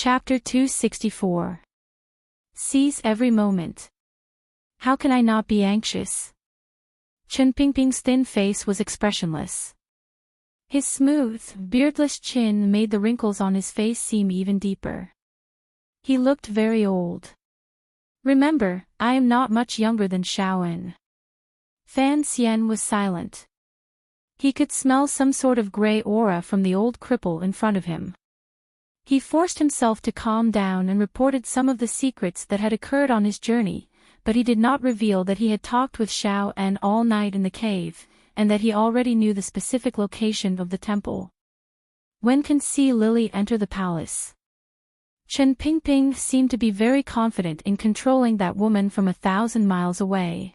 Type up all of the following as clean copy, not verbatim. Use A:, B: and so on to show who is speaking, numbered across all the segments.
A: Chapter 264. Seize every moment. How can I not be anxious? Chen Pingping's thin face was expressionless. His smooth, beardless chin made the wrinkles on his face seem even deeper. He looked very old. Remember, I am not much younger than Shaoen. Fan Xian was silent. He could smell some sort of gray aura from the old cripple in front of him. He forced himself to calm down and reported some of the secrets that had occurred on his journey, but he did not reveal that he had talked with Shaoen all night in the cave, and that he already knew the specific location of the temple. When can Si Lily enter the palace? Chen Pingping seemed to be very confident in controlling that woman from 1,000 miles away.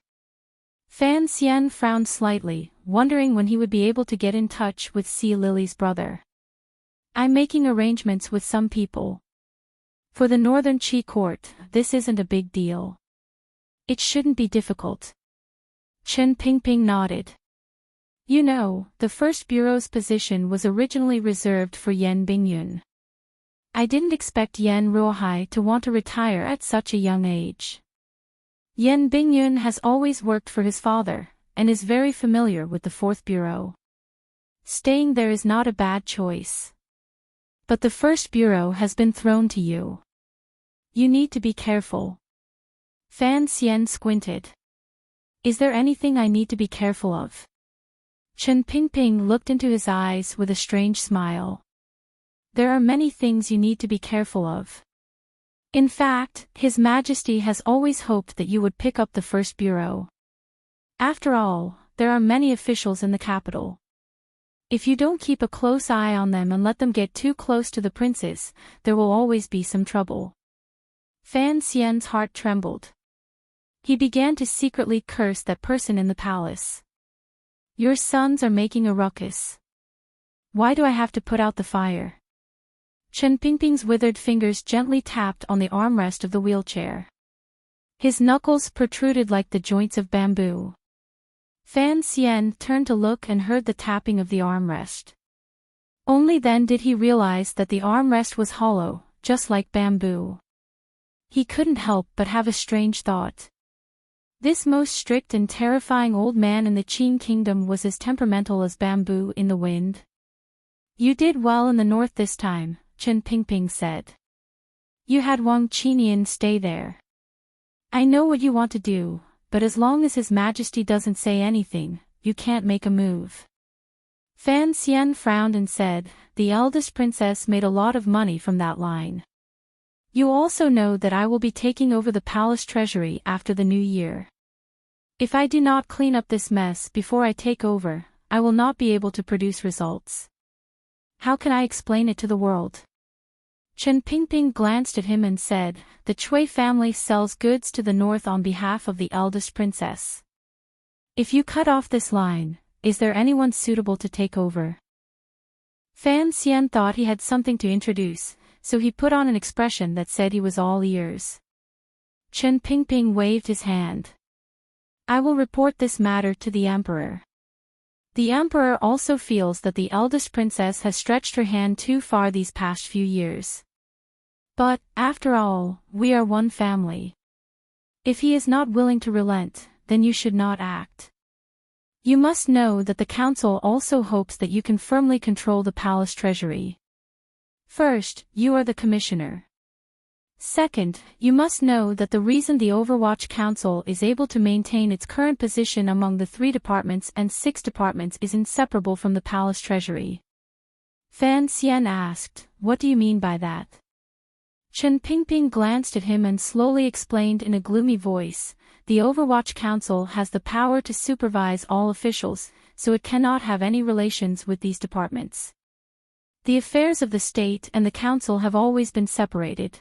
A: Fan Xian frowned slightly, wondering when he would be able to get in touch with Si Lily's brother. I'm making arrangements with some people. For the Northern Qi court, this isn't a big deal. It shouldn't be difficult. Chen Pingping nodded. You know, the first bureau's position was originally reserved for Yan Bingyun. I didn't expect Yan Ruohai to want to retire at such a young age. Yan Bingyun has always worked for his father, and is very familiar with the fourth bureau. Staying there is not a bad choice. But the first bureau has been thrown to you. You need to be careful. Fan Xian squinted. Is there anything I need to be careful of? Chen Pingping looked into his eyes with a strange smile. There are many things you need to be careful of. In fact, His Majesty has always hoped that you would pick up the first bureau. After all, there are many officials in the capital. If you don't keep a close eye on them and let them get too close to the princes, there will always be some trouble. Fan Xian's heart trembled. He began to secretly curse that person in the palace. Your sons are making a ruckus. Why do I have to put out the fire? Chen Pingping's withered fingers gently tapped on the armrest of the wheelchair. His knuckles protruded like the joints of bamboo. Fan Xian turned to look and heard the tapping of the armrest. Only then did he realize that the armrest was hollow, just like bamboo. He couldn't help but have a strange thought. This most strict and terrifying old man in the Qin kingdom was as temperamental as bamboo in the wind. You did well in the north this time, Chen Pingping said. You had Wang Qinian stay there. I know what you want to do, but as long as His Majesty doesn't say anything, you can't make a move. Fan Xian frowned and said, the eldest princess made a lot of money from that line. You also know that I will be taking over the palace treasury after the new year. If I do not clean up this mess before I take over, I will not be able to produce results. How can I explain it to the world? Chen Pingping glanced at him and said, the Cui family sells goods to the north on behalf of the eldest princess. If you cut off this line, is there anyone suitable to take over? Fan Xian thought he had something to introduce, so he put on an expression that said he was all ears. Chen Pingping waved his hand. I will report this matter to the emperor. The emperor also feels that the eldest princess has stretched her hand too far these past few years. But, after all, we are one family. If he is not willing to relent, then you should not act. You must know that the council also hopes that you can firmly control the palace treasury. First, you are the commissioner. Second, you must know that the reason the Overwatch Council is able to maintain its current position among the 3 departments and 6 departments is inseparable from the palace treasury. Fan Xian asked, what do you mean by that? Chen Pingping glanced at him and slowly explained in a gloomy voice, the Overwatch Council has the power to supervise all officials, so it cannot have any relations with these departments. The affairs of the state and the council have always been separated.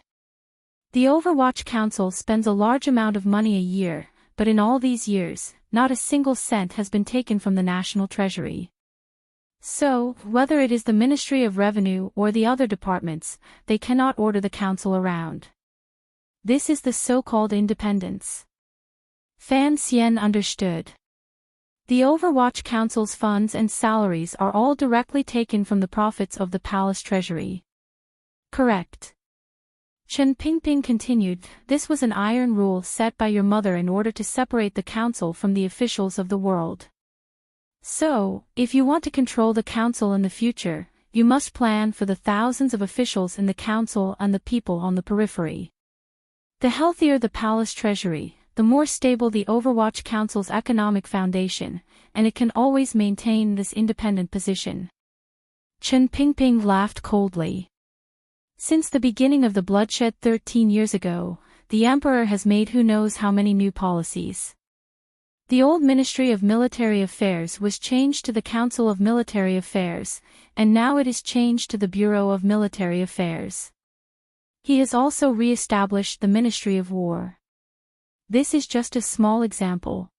A: The Overwatch Council spends a large amount of money a year, but in all these years, not a single cent has been taken from the national treasury. So, whether it is the Ministry of Revenue or the other departments, they cannot order the council around. This is the so-called independence. Fan Xian understood. The Overwatch Council's funds and salaries are all directly taken from the profits of the palace treasury. Correct. Chen Pingping continued, "This was an iron rule set by your mother in order to separate the council from the officials of the world. So, if you want to control the council in the future, you must plan for the thousands of officials in the council and the people on the periphery. The healthier the palace treasury, the more stable the Overwatch Council's economic foundation, and it can always maintain this independent position." Chen Pingping laughed coldly. Since the beginning of the bloodshed 13 years ago, the emperor has made who knows how many new policies. The old Ministry of Military Affairs was changed to the Council of Military Affairs, and now it is changed to the Bureau of Military Affairs. He has also re-established the Ministry of War. This is just a small example.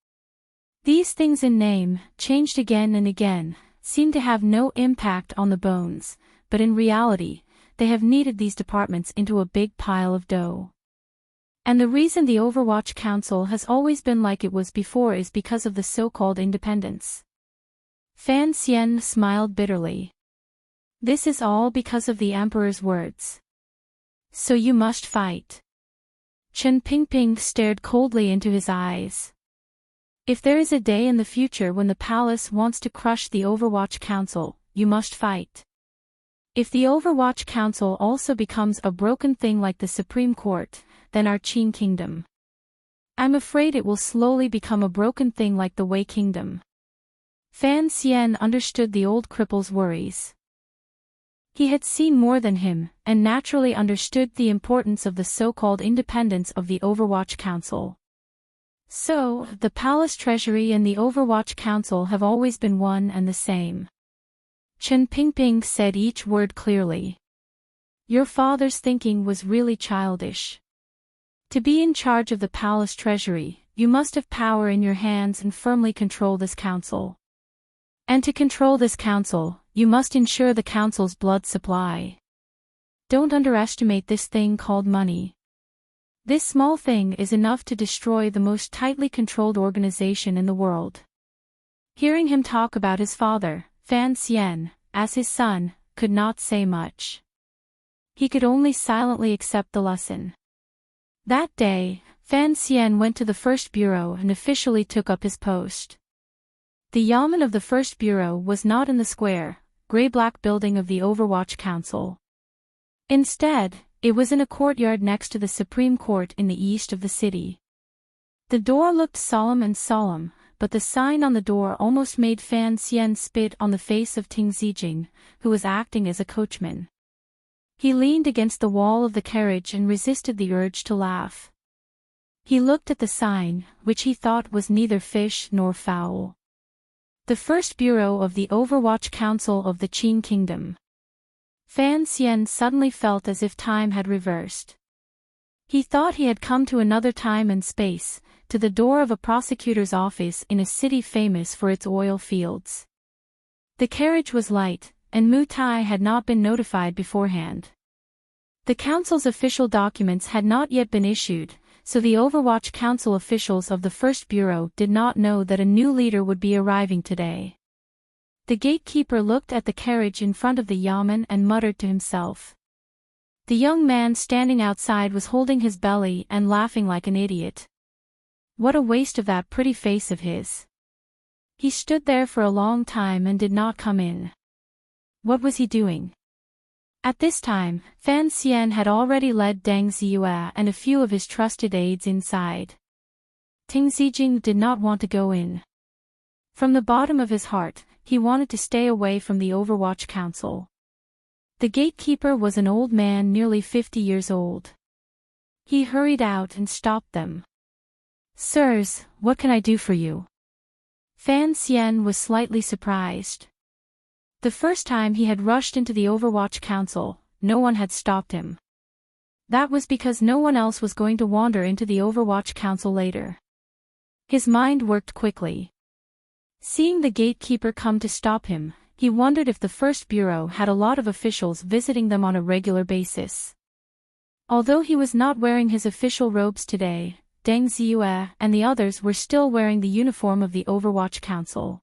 A: These things in name, changed again and again, seem to have no impact on the bones, but in reality, they have kneaded these departments into a big pile of dough. And the reason the Overwatch Council has always been like it was before is because of the so-called independence. Fan Xian smiled bitterly. This is all because of the Emperor's words. So you must fight. Chen Pingping stared coldly into his eyes. If there is a day in the future when the palace wants to crush the Overwatch Council, you must fight. If the Overwatch Council also becomes a broken thing like the Supreme Court, then our Qin Kingdom. I'm afraid it will slowly become a broken thing like the Wei Kingdom. Fan Xian understood the old cripple's worries. He had seen more than him, and naturally understood the importance of the so-called independence of the Overwatch Council. So, the Palace Treasury and the Overwatch Council have always been one and the same. Chen Pingping said each word clearly. Your father's thinking was really childish. To be in charge of the Palace Treasury, you must have power in your hands and firmly control this council. And to control this council, you must ensure the council's blood supply. Don't underestimate this thing called money. This small thing is enough to destroy the most tightly controlled organization in the world. Hearing him talk about his father, Fan Xian, as his son, could not say much. He could only silently accept the lesson. That day, Fan Xian went to the first bureau and officially took up his post. The yamen of the first bureau was not in the square, gray-black building of the Overwatch Council. Instead, it was in a courtyard next to the Supreme Court in the east of the city. The door looked solemn, but the sign on the door almost made Fan Xian spit on the face of Ting Zijing, who was acting as a coachman. He leaned against the wall of the carriage and resisted the urge to laugh. He looked at the sign, which he thought was neither fish nor fowl. The first bureau of the Overwatch Council of the Qin Kingdom. Fan Xian suddenly felt as if time had reversed. He thought he had come to another time and space, to the door of a prosecutor's office in a city famous for its oil fields. The carriage was light, and Mu Tai had not been notified beforehand. The council's official documents had not yet been issued, so the Overwatch Council officials of the First Bureau did not know that a new leader would be arriving today. The gatekeeper looked at the carriage in front of the yamen and muttered to himself. The young man standing outside was holding his belly and laughing like an idiot. What a waste of that pretty face of his. He stood there for a long time and did not come in. What was he doing? At this time, Fan Xian had already led Deng Ziyue and a few of his trusted aides inside. Ting Zijing did not want to go in. From the bottom of his heart, he wanted to stay away from the Overwatch Council. The gatekeeper was an old man nearly 50 years old. He hurried out and stopped them. Sirs, what can I do for you? Fan Xian was slightly surprised. The first time he had rushed into the Overwatch Council, no one had stopped him. That was because no one else was going to wander into the Overwatch Council later. His mind worked quickly. Seeing the gatekeeper come to stop him, he wondered if the First Bureau had a lot of officials visiting them on a regular basis. Although he was not wearing his official robes today, Deng Ziyue and the others were still wearing the uniform of the Overwatch Council.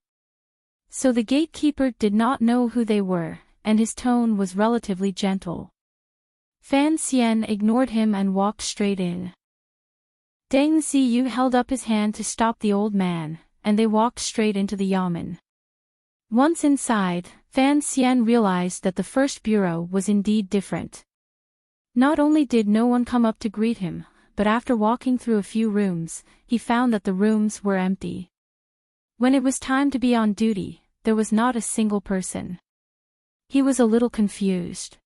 A: So the gatekeeper did not know who they were, and his tone was relatively gentle. Fan Xian ignored him and walked straight in. Deng Ziyu held up his hand to stop the old man, and they walked straight into the yamen. Once inside, Fan Xian realized that the first bureau was indeed different. Not only did no one come up to greet him, but after walking through a few rooms, he found that the rooms were empty. When it was time to be on duty, there was not a single person. He was a little confused.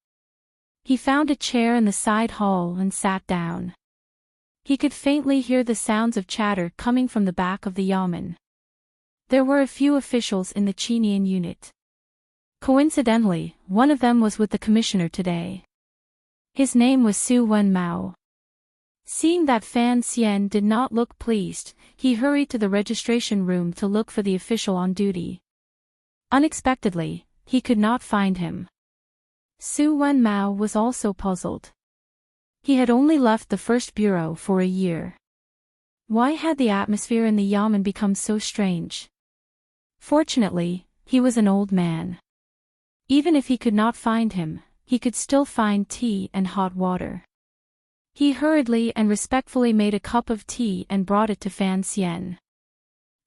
A: He found a chair in the side hall and sat down. He could faintly hear the sounds of chatter coming from the back of the yamen. There were a few officials in the Chinian unit. Coincidentally, one of them was with the commissioner today. His name was Su Wenmao. Seeing that Fan Xian did not look pleased, he hurried to the registration room to look for the official on duty. Unexpectedly, he could not find him. Su Wenmao was also puzzled. He had only left the first bureau for a year. Why had the atmosphere in the yamen become so strange? Fortunately, he was an old man. Even if he could not find him, he could still find tea and hot water. He hurriedly and respectfully made a cup of tea and brought it to Fan Xian.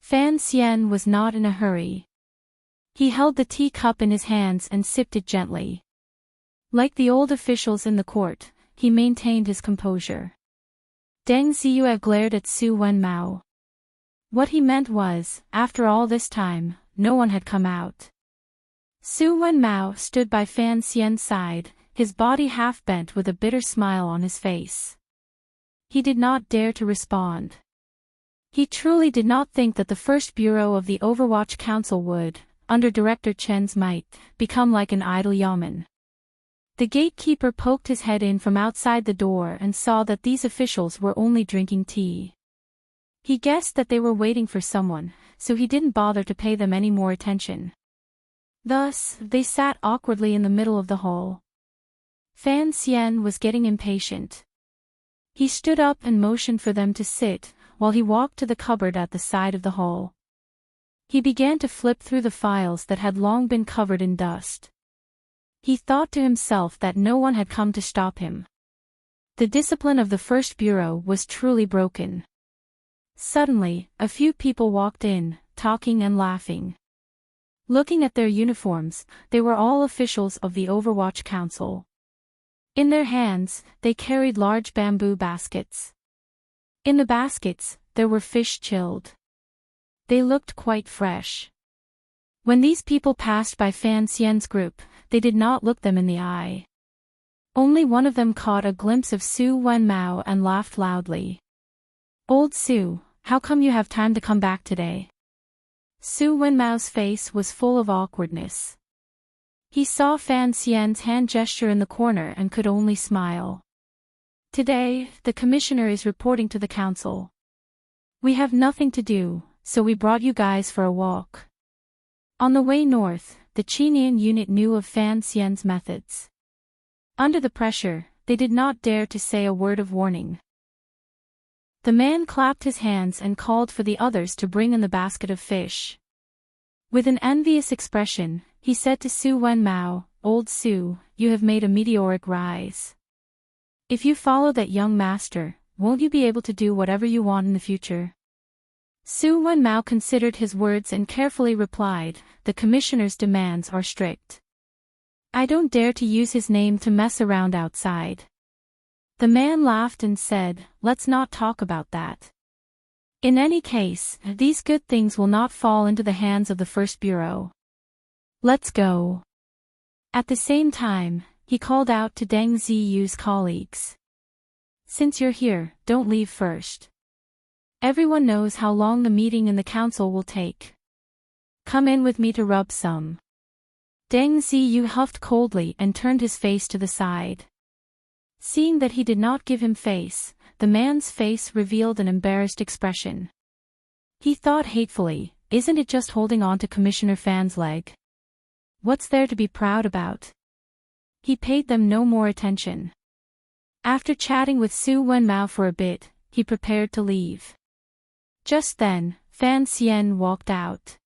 A: Fan Xian was not in a hurry. He held the teacup in his hands and sipped it gently. Like the old officials in the court, he maintained his composure. Deng Ziyu glared at Su Wenmao. What he meant was, after all this time, no one had come out. Su Wenmao stood by Fan Xian's side, his body half bent with a bitter smile on his face. He did not dare to respond. He truly did not think that the first bureau of the Overwatch Council would, under Director Chen's might, become like an idle yamen. The gatekeeper poked his head in from outside the door and saw that these officials were only drinking tea. He guessed that they were waiting for someone, so he didn't bother to pay them any more attention. Thus, they sat awkwardly in the middle of the hall. Fan Xian was getting impatient. He stood up and motioned for them to sit, while he walked to the cupboard at the side of the hall. He began to flip through the files that had long been covered in dust. He thought to himself that no one had come to stop him. The discipline of the first bureau was truly broken. Suddenly, a few people walked in, talking and laughing. Looking at their uniforms, they were all officials of the Overwatch Council. In their hands, they carried large bamboo baskets. In the baskets, there were fish chilled. They looked quite fresh. When these people passed by Fan Xian's group, they did not look them in the eye. Only one of them caught a glimpse of Su Wenmao and laughed loudly. "Old Su, how come you have time to come back today?" Su Wenmao's face was full of awkwardness. He saw Fan Xian's hand gesture in the corner and could only smile. "Today, the commissioner is reporting to the council. We have nothing to do, so we brought you guys for a walk." On the way north, the Chinian unit knew of Fan Xian's methods. Under the pressure, they did not dare to say a word of warning. The man clapped his hands and called for the others to bring in the basket of fish. With an envious expression, he said to Su Wenmao, "Old Su, you have made a meteoric rise. If you follow that young master, won't you be able to do whatever you want in the future?" Su Wenmao considered his words and carefully replied, "The commissioner's demands are strict. I don't dare to use his name to mess around outside." The man laughed and said, "Let's not talk about that. In any case, these good things will not fall into the hands of the first bureau. Let's go." At the same time, he called out to Deng Ziyu's colleagues. "Since you're here, don't leave first. Everyone knows how long the meeting in the council will take. Come in with me to rub some." Deng Ziyu huffed coldly and turned his face to the side. Seeing that he did not give him face, the man's face revealed an embarrassed expression. He thought hatefully, "Isn't it just holding on to Commissioner Fan's leg? What's there to be proud about?" He paid them no more attention. After chatting with Su Wenmao for a bit, he prepared to leave. Just then, Fan Xian walked out.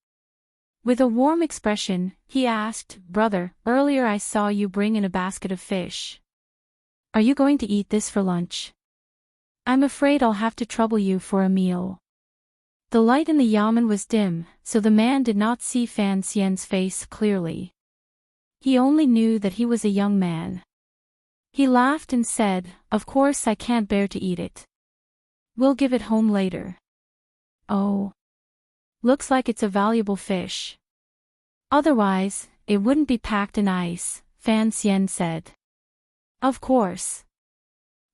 A: With a warm expression, he asked, "Brother, earlier I saw you bring in a basket of fish. Are you going to eat this for lunch? I'm afraid I'll have to trouble you for a meal. The light in the yamen was dim, so the man did not see Fan Xian's face clearly. He only knew that he was a young man. He laughed and said, "Of course I can't bear to eat it. We'll give it home later." "Oh. Looks like it's a valuable fish. Otherwise, it wouldn't be packed in ice," Fan Xian said. "Of course."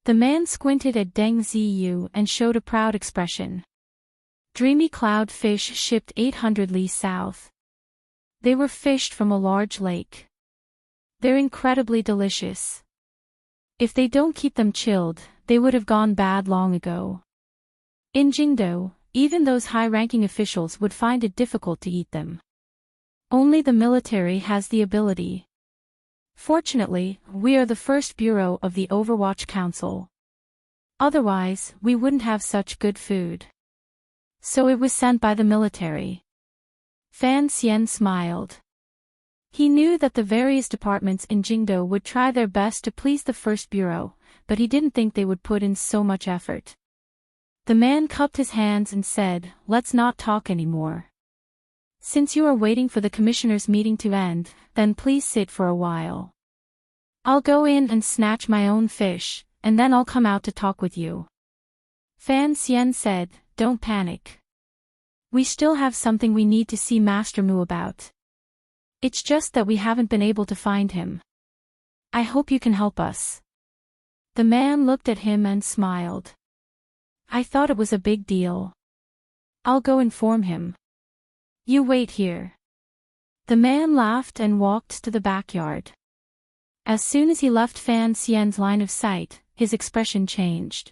A: The man squinted at Deng Ziyu and showed a proud expression. Dreamy cloud fish shipped 800 li south. They were fished from a large lake. They're incredibly delicious. If they don't keep them chilled, they would have gone bad long ago. In Jingdo, even those high-ranking officials would find it difficult to eat them. Only the military has the ability. Fortunately, we are the first bureau of the Overwatch Council. Otherwise, we wouldn't have such good food. So it was sent by the military. Fan Xian smiled. He knew that the various departments in Jingdo would try their best to please the first bureau, but he didn't think they would put in so much effort. The man cupped his hands and said, "Let's not talk anymore. Since you are waiting for the commissioner's meeting to end, then please sit for a while. I'll go in and snatch my own fish, and then I'll come out to talk with you." Fan Xian said, "Don't panic. We still have something we need to see Master Mu about. It's just that we haven't been able to find him. I hope you can help us." The man looked at him and smiled. "I thought it was a big deal. I'll go inform him. You wait here." The man laughed and walked to the backyard. As soon as he left Fan Xian's line of sight, his expression changed.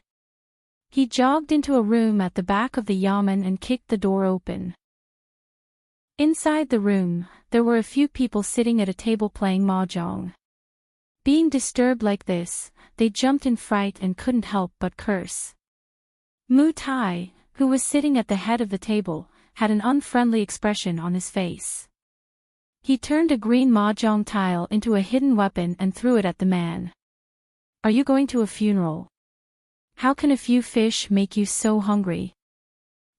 A: He jogged into a room at the back of the yamen and kicked the door open. Inside the room, there were a few people sitting at a table playing mahjong. Being disturbed like this, they jumped in fright and couldn't help but curse. Mu Tai, who was sitting at the head of the table, had an unfriendly expression on his face. He turned a green mahjong tile into a hidden weapon and threw it at the man. "Are you going to a funeral? How can a few fish make you so hungry?"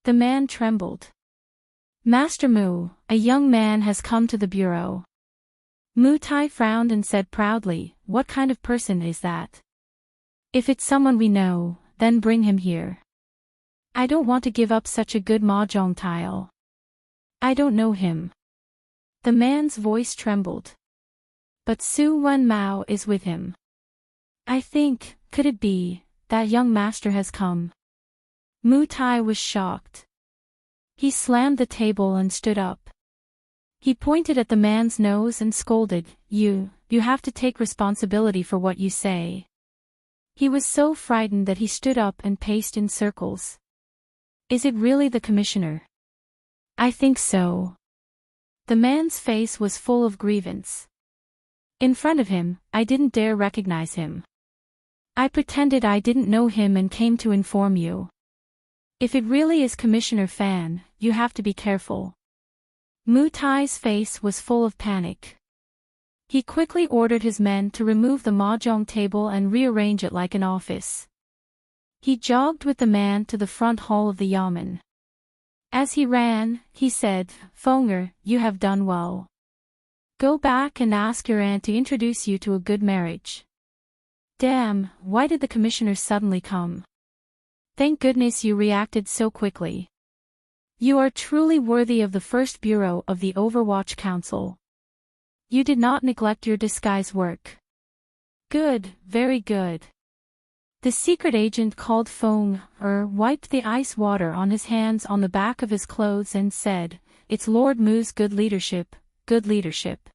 A: The man trembled. "Master Mu, a young man has come to the bureau." Mu Tai frowned and said proudly, "What kind of person is that? If it's someone we know, then bring him here. I don't want to give up such a good mahjong tile. I don't know him." The man's voice trembled. "But Su Wen Mao is with him. I think, could it be, that young master has come?" Mu Tai was shocked. He slammed the table and stood up. He pointed at the man's nose and scolded, You have to take responsibility for what you say." He was so frightened that he stood up and paced in circles. "Is it really the commissioner?" "I think so." The man's face was full of grievance. "In front of him, I didn't dare recognize him. I pretended I didn't know him and came to inform you. If it really is Commissioner Fan, you have to be careful." Mu Tai's face was full of panic. He quickly ordered his men to remove the mahjong table and rearrange it like an office. He jogged with the man to the front hall of the yamen. As he ran, he said, "Fenger, you have done well. Go back and ask your aunt to introduce you to a good marriage." Damn, why did the commissioner suddenly come? Thank goodness you reacted so quickly. You are truly worthy of the first bureau of the Overwatch Council. You did not neglect your disguise work. Good, very good. The secret agent called Fenger, wiped the ice water on his hands on the back of his clothes and said, "It's Lord Mu's good leadership, good leadership."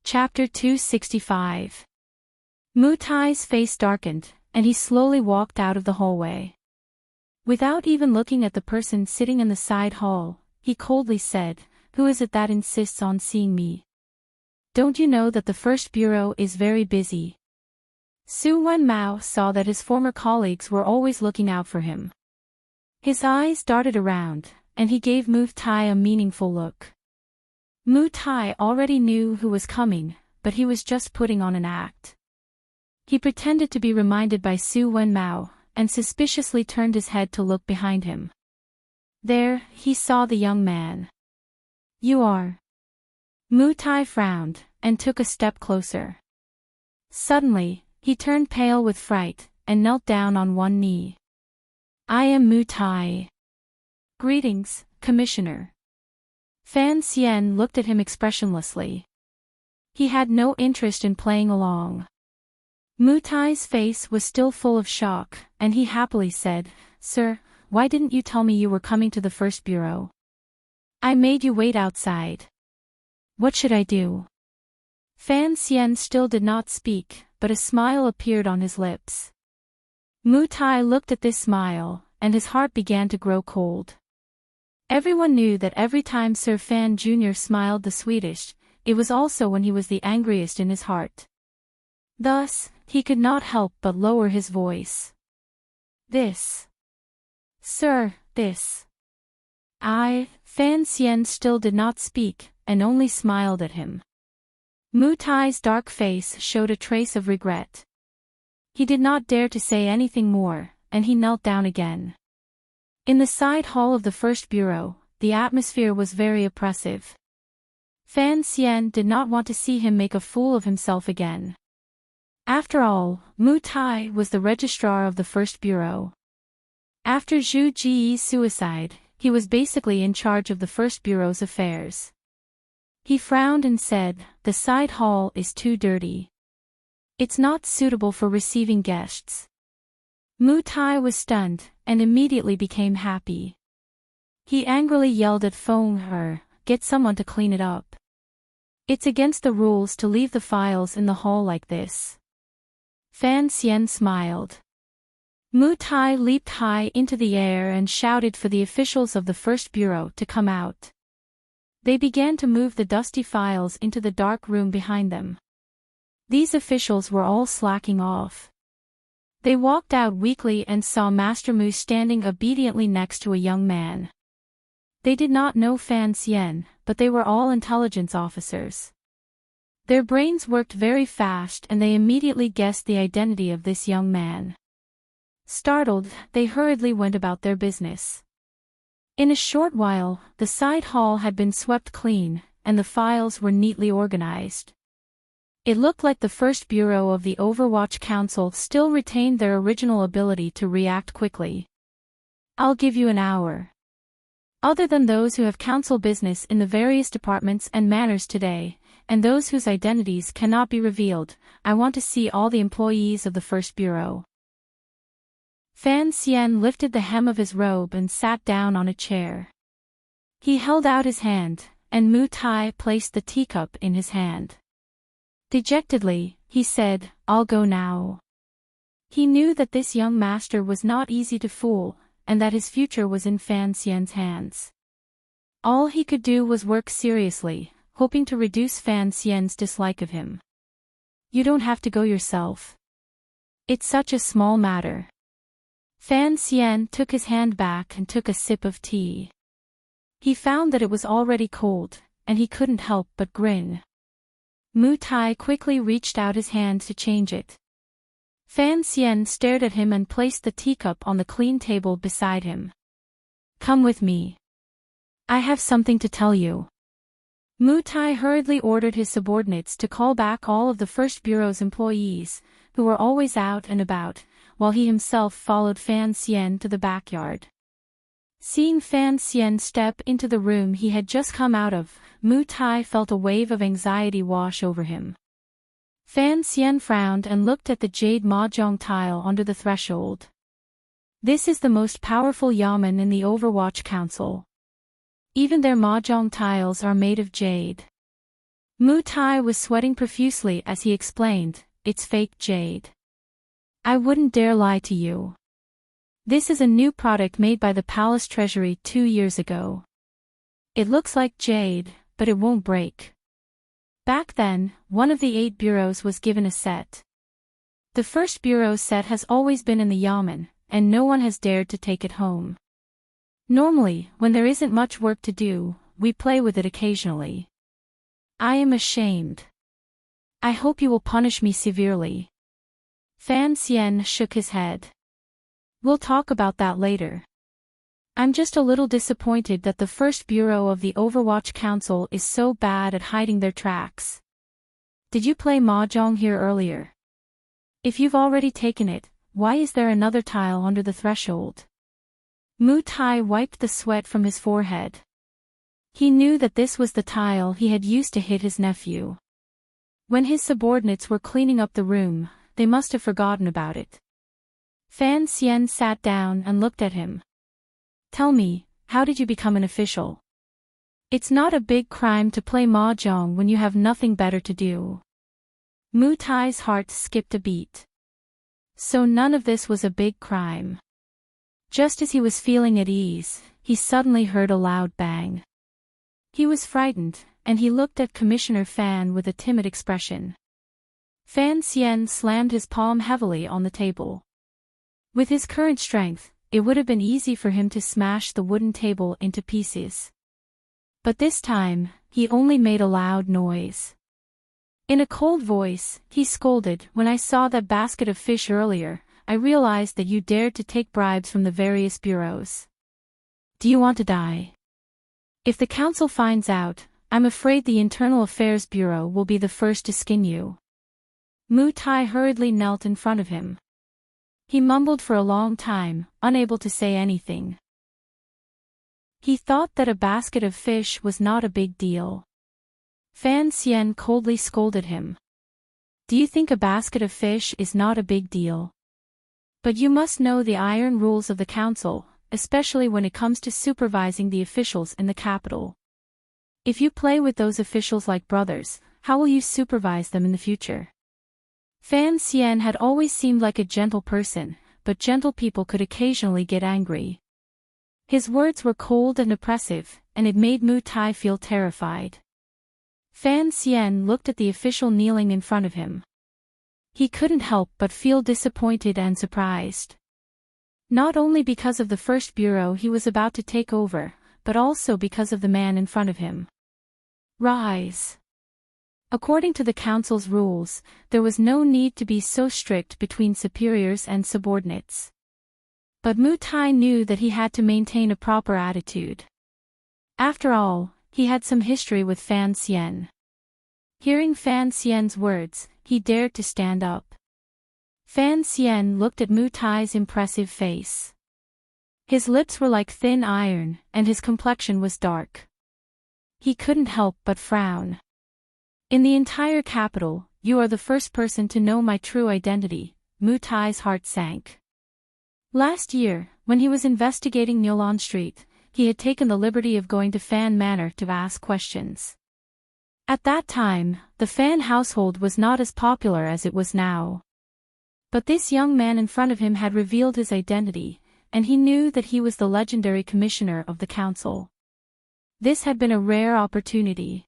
A: Chapter 265. Mu Tai's face darkened, and he slowly walked out of the hallway. Without even looking at the person sitting in the side hall, he coldly said, "Who is it that insists on seeing me? Don't you know that the first bureau is very busy?" Su Wen Mao saw that his former colleagues were always looking out for him. His eyes darted around, and he gave Mu Tai a meaningful look. Mu Tai already knew who was coming, but he was just putting on an act. He pretended to be reminded by Su Wenmao, and suspiciously turned his head to look behind him. There, he saw the young man. "You are." Mu Tai frowned, and took a step closer. Suddenly, he turned pale with fright, and knelt down on one knee. "I am Mu Tai. Greetings, Commissioner." Fan Xian looked at him expressionlessly. He had no interest in playing along. Mu Tai's face was still full of shock, and he happily said, "Sir, why didn't you tell me you were coming to the first bureau? I made you wait outside. What should I do?" Fan Xian still did not speak, but a smile appeared on his lips. Mu Tai looked at this smile, and his heart began to grow cold. Everyone knew that every time Sir Fan Jr. smiled the sweetest, it was also when he was the angriest in his heart. Thus, he could not help but lower his voice. Sir, this. Fan Xian still did not speak, and only smiled at him. Mu Tai's dark face showed a trace of regret. He did not dare to say anything more, and he knelt down again. In the side hall of the first bureau, the atmosphere was very oppressive. Fan Xian did not want to see him make a fool of himself again. After all, Mu Tai was the registrar of the first bureau. After Zhu Ji's suicide, he was basically in charge of the first bureau's affairs. He frowned and said, "The side hall is too dirty. It's not suitable for receiving guests." Mu Tai was stunned, and immediately became happy. He angrily yelled at Feng He, "Get someone to clean it up. It's against the rules to leave the files in the hall like this." Fan Xian smiled. Mu Tai leaped high into the air and shouted for the officials of the first bureau to come out. They began to move the dusty files into the dark room behind them. These officials were all slacking off. They walked out weakly and saw Master Mu standing obediently next to a young man. They did not know Fan Xian, but they were all intelligence officers. Their brains worked very fast and they immediately guessed the identity of this young man. Startled, they hurriedly went about their business. In a short while, the side hall had been swept clean, and the files were neatly organized. It looked like the first bureau of the Overwatch Council still retained their original ability to react quickly. "I'll give you an hour. Other than those who have council business in the various departments and manors today, and those whose identities cannot be revealed, I want to see all the employees of the first bureau." Fan Xian lifted the hem of his robe and sat down on a chair. He held out his hand, and Mu Tai placed the teacup in his hand. Dejectedly, he said, "I'll go now." He knew that this young master was not easy to fool, and that his future was in Fan Xian's hands. All he could do was work seriously, hoping to reduce Fan Xian's dislike of him. "You don't have to go yourself. It's such a small matter." Fan Xian took his hand back and took a sip of tea. He found that it was already cold, and he couldn't help but grin. Mu Tai quickly reached out his hand to change it. Fan Xian stared at him and placed the teacup on the clean table beside him. "Come with me. I have something to tell you." Mu Tai hurriedly ordered his subordinates to call back all of the first bureau's employees, who were always out and about, while he himself followed Fan Xian to the backyard. Seeing Fan Xian step into the room he had just come out of, Mu Tai felt a wave of anxiety wash over him. Fan Xian frowned and looked at the jade mahjong tile under the threshold. This is the most powerful yamen in the Overwatch Council. Even their mahjong tiles are made of jade. Mu Tai was sweating profusely as he explained, "It's fake jade. I wouldn't dare lie to you. This is a new product made by the Palace Treasury 2 years ago. It looks like jade, but it won't break." Back then, one of the 8 bureaus was given a set. The first bureau set has always been in the yamen, and no one has dared to take it home. Normally, when there isn't much work to do, we play with it occasionally. I am ashamed. I hope you will punish me severely. Fan Xian shook his head. We'll talk about that later. I'm just a little disappointed that the first bureau of the Overwatch Council is so bad at hiding their tracks. Did you play mahjong here earlier? If you've already taken it, why is there another tile under the threshold? Mu Tai wiped the sweat from his forehead. He knew that this was the tile he had used to hit his nephew. When his subordinates were cleaning up the room, they must have forgotten about it. Fan Xian sat down and looked at him. Tell me, how did you become an official? It's not a big crime to play mahjong when you have nothing better to do. Mu Tai's heart skipped a beat. So none of this was a big crime. Just as he was feeling at ease, he suddenly heard a loud bang. He was frightened, and he looked at Commissioner Fan with a timid expression. Fan Xian slammed his palm heavily on the table. With his current strength, it would have been easy for him to smash the wooden table into pieces. But this time, he only made a loud noise. In a cold voice, he scolded, "When I saw that basket of fish earlier, I realized that you dared to take bribes from the various bureaus. Do you want to die? If the council finds out, I'm afraid the Internal Affairs Bureau will be the first to skin you." Mu Tai hurriedly knelt in front of him. He mumbled for a long time, unable to say anything. He thought that a basket of fish was not a big deal. Fan Xian coldly scolded him. Do you think a basket of fish is not a big deal? But you must know the iron rules of the council, especially when it comes to supervising the officials in the capital. If you play with those officials like brothers, how will you supervise them in the future? Fan Xian had always seemed like a gentle person, but gentle people could occasionally get angry. His words were cold and oppressive, and it made Mu Tai feel terrified. Fan Xian looked at the official kneeling in front of him. He couldn't help but feel disappointed and surprised. Not only because of the first bureau he was about to take over, but also because of the man in front of him. Rise. According to the council's rules, there was no need to be so strict between superiors and subordinates. But Mu Tai knew that he had to maintain a proper attitude. After all, he had some history with Fan Xian. Hearing Fan Xian's words, he dared to stand up. Fan Xian looked at Mu Tai's impressive face. His lips were like thin iron, and his complexion was dark. He couldn't help but frown. In the entire capital, you are the first person to know my true identity. Mu Tai's heart sank. Last year, when he was investigating Nyolan Street, he had taken the liberty of going to Fan Manor to ask questions. At that time, the Fan household was not as popular as it was now. But this young man in front of him had revealed his identity, and he knew that he was the legendary commissioner of the council. This had been a rare opportunity.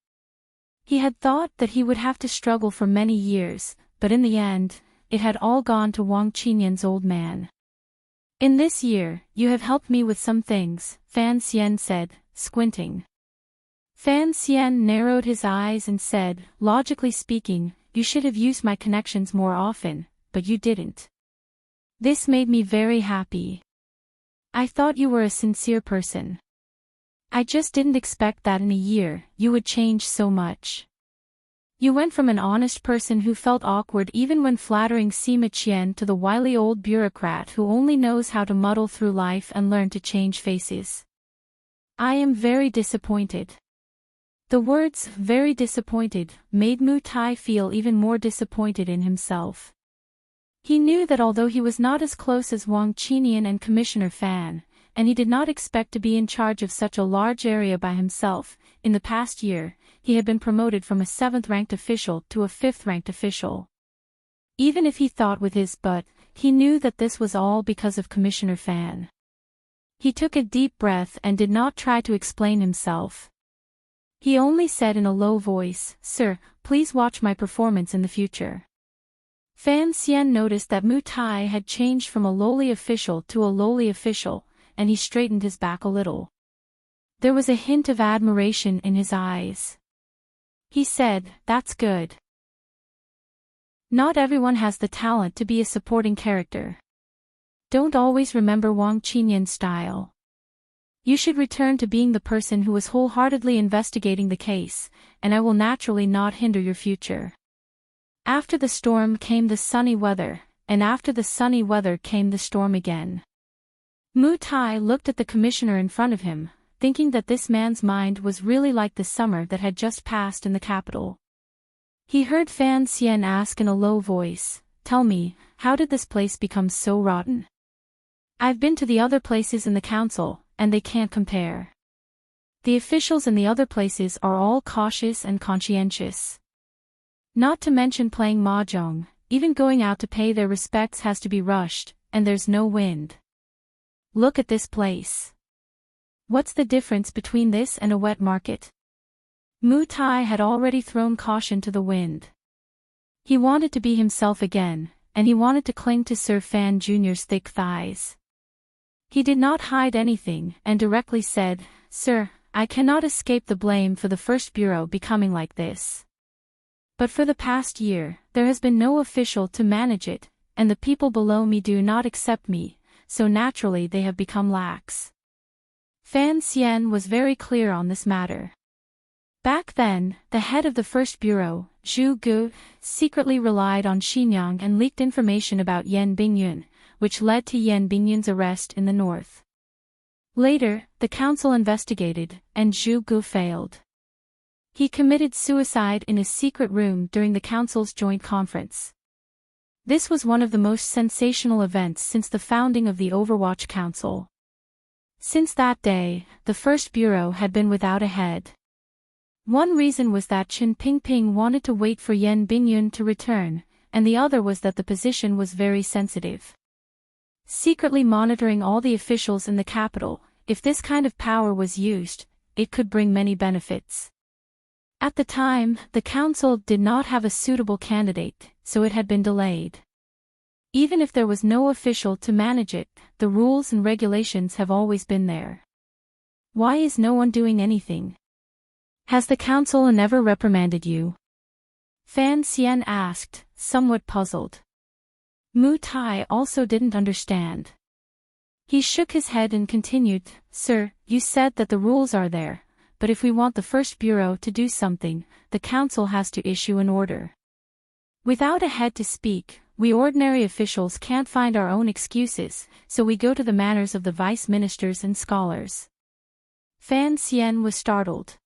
A: He had thought that he would have to struggle for many years, but in the end, it had all gone to Wang Qinyan's old man. In this year, you have helped me with some things, Fan Xian said, squinting. Fan Xian narrowed his eyes and said, logically speaking, you should have used my connections more often, but you didn't. This made me very happy. I thought you were a sincere person. I just didn't expect that in a year, you would change so much. You went from an honest person who felt awkward even when flattering Sima Qian to the wily old bureaucrat who only knows how to muddle through life and learn to change faces. I am very disappointed. The words, very disappointed, made Mu Tai feel even more disappointed in himself. He knew that although he was not as close as Wang Qinyan and Commissioner Fan, and he did not expect to be in charge of such a large area by himself, in the past year, he had been promoted from a 7th-ranked official to a 5th-ranked official. Even if he thought with his butt, he knew that this was all because of Commissioner Fan. He took a deep breath and did not try to explain himself. He only said in a low voice, Sir, please watch my performance in the future. Fan Xian noticed that Mu Tai had changed from a lowly official to a lowly official, and he straightened his back a little. There was a hint of admiration in his eyes. He said, that's good. Not everyone has the talent to be a supporting character. Don't always remember Wang Qinyan's style. You should return to being the person who was wholeheartedly investigating the case, and I will naturally not hinder your future. After the storm came the sunny weather, and after the sunny weather came the storm again. Mu Tai looked at the commissioner in front of him, thinking that this man's mind was really like the summer that had just passed in the capital. He heard Fan Xian ask in a low voice, "Tell me, how did this place become so rotten? I've been to the other places in the council, and they can't compare. The officials in the other places are all cautious and conscientious. Not to mention playing mahjong, even going out to pay their respects has to be rushed, and there's no wind. Look at this place. What's the difference between this and a wet market?" Mu Tai had already thrown caution to the wind. He wanted to be himself again, and he wanted to cling to Sir Fan Jr.'s thick thighs. He did not hide anything and directly said, "Sir, I cannot escape the blame for the first bureau becoming like this. But for the past year, there has been no official to manage it, and the people below me do not accept me, so naturally they have become lax." Fan Xian was very clear on this matter. Back then, the head of the first bureau, Zhu Gu, secretly relied on Xinyang and leaked information about Yan Bingyun, which led to Yan Bingyun's arrest in the north. Later, the council investigated, and Zhu Gu failed. He committed suicide in a secret room during the council's joint conference. This was one of the most sensational events since the founding of the Overwatch Council. Since that day, the first bureau had been without a head. One reason was that Chen Pingping wanted to wait for Yan Bingyun to return, and the other was that the position was very sensitive. Secretly monitoring all the officials in the capital, if this kind of power was used, it could bring many benefits. At the time, the council did not have a suitable candidate, so it had been delayed. Even if there was no official to manage it, the rules and regulations have always been there. Why is no one doing anything? Has the council never reprimanded you? Fan Xian asked, somewhat puzzled. Mu Tai also didn't understand. He shook his head and continued, "Sir, you said that the rules are there, but if we want the first bureau to do something, the council has to issue an order. Without a head to speak, we ordinary officials can't find our own excuses, so we go to the manners of the vice ministers and scholars." Fan Xian was startled.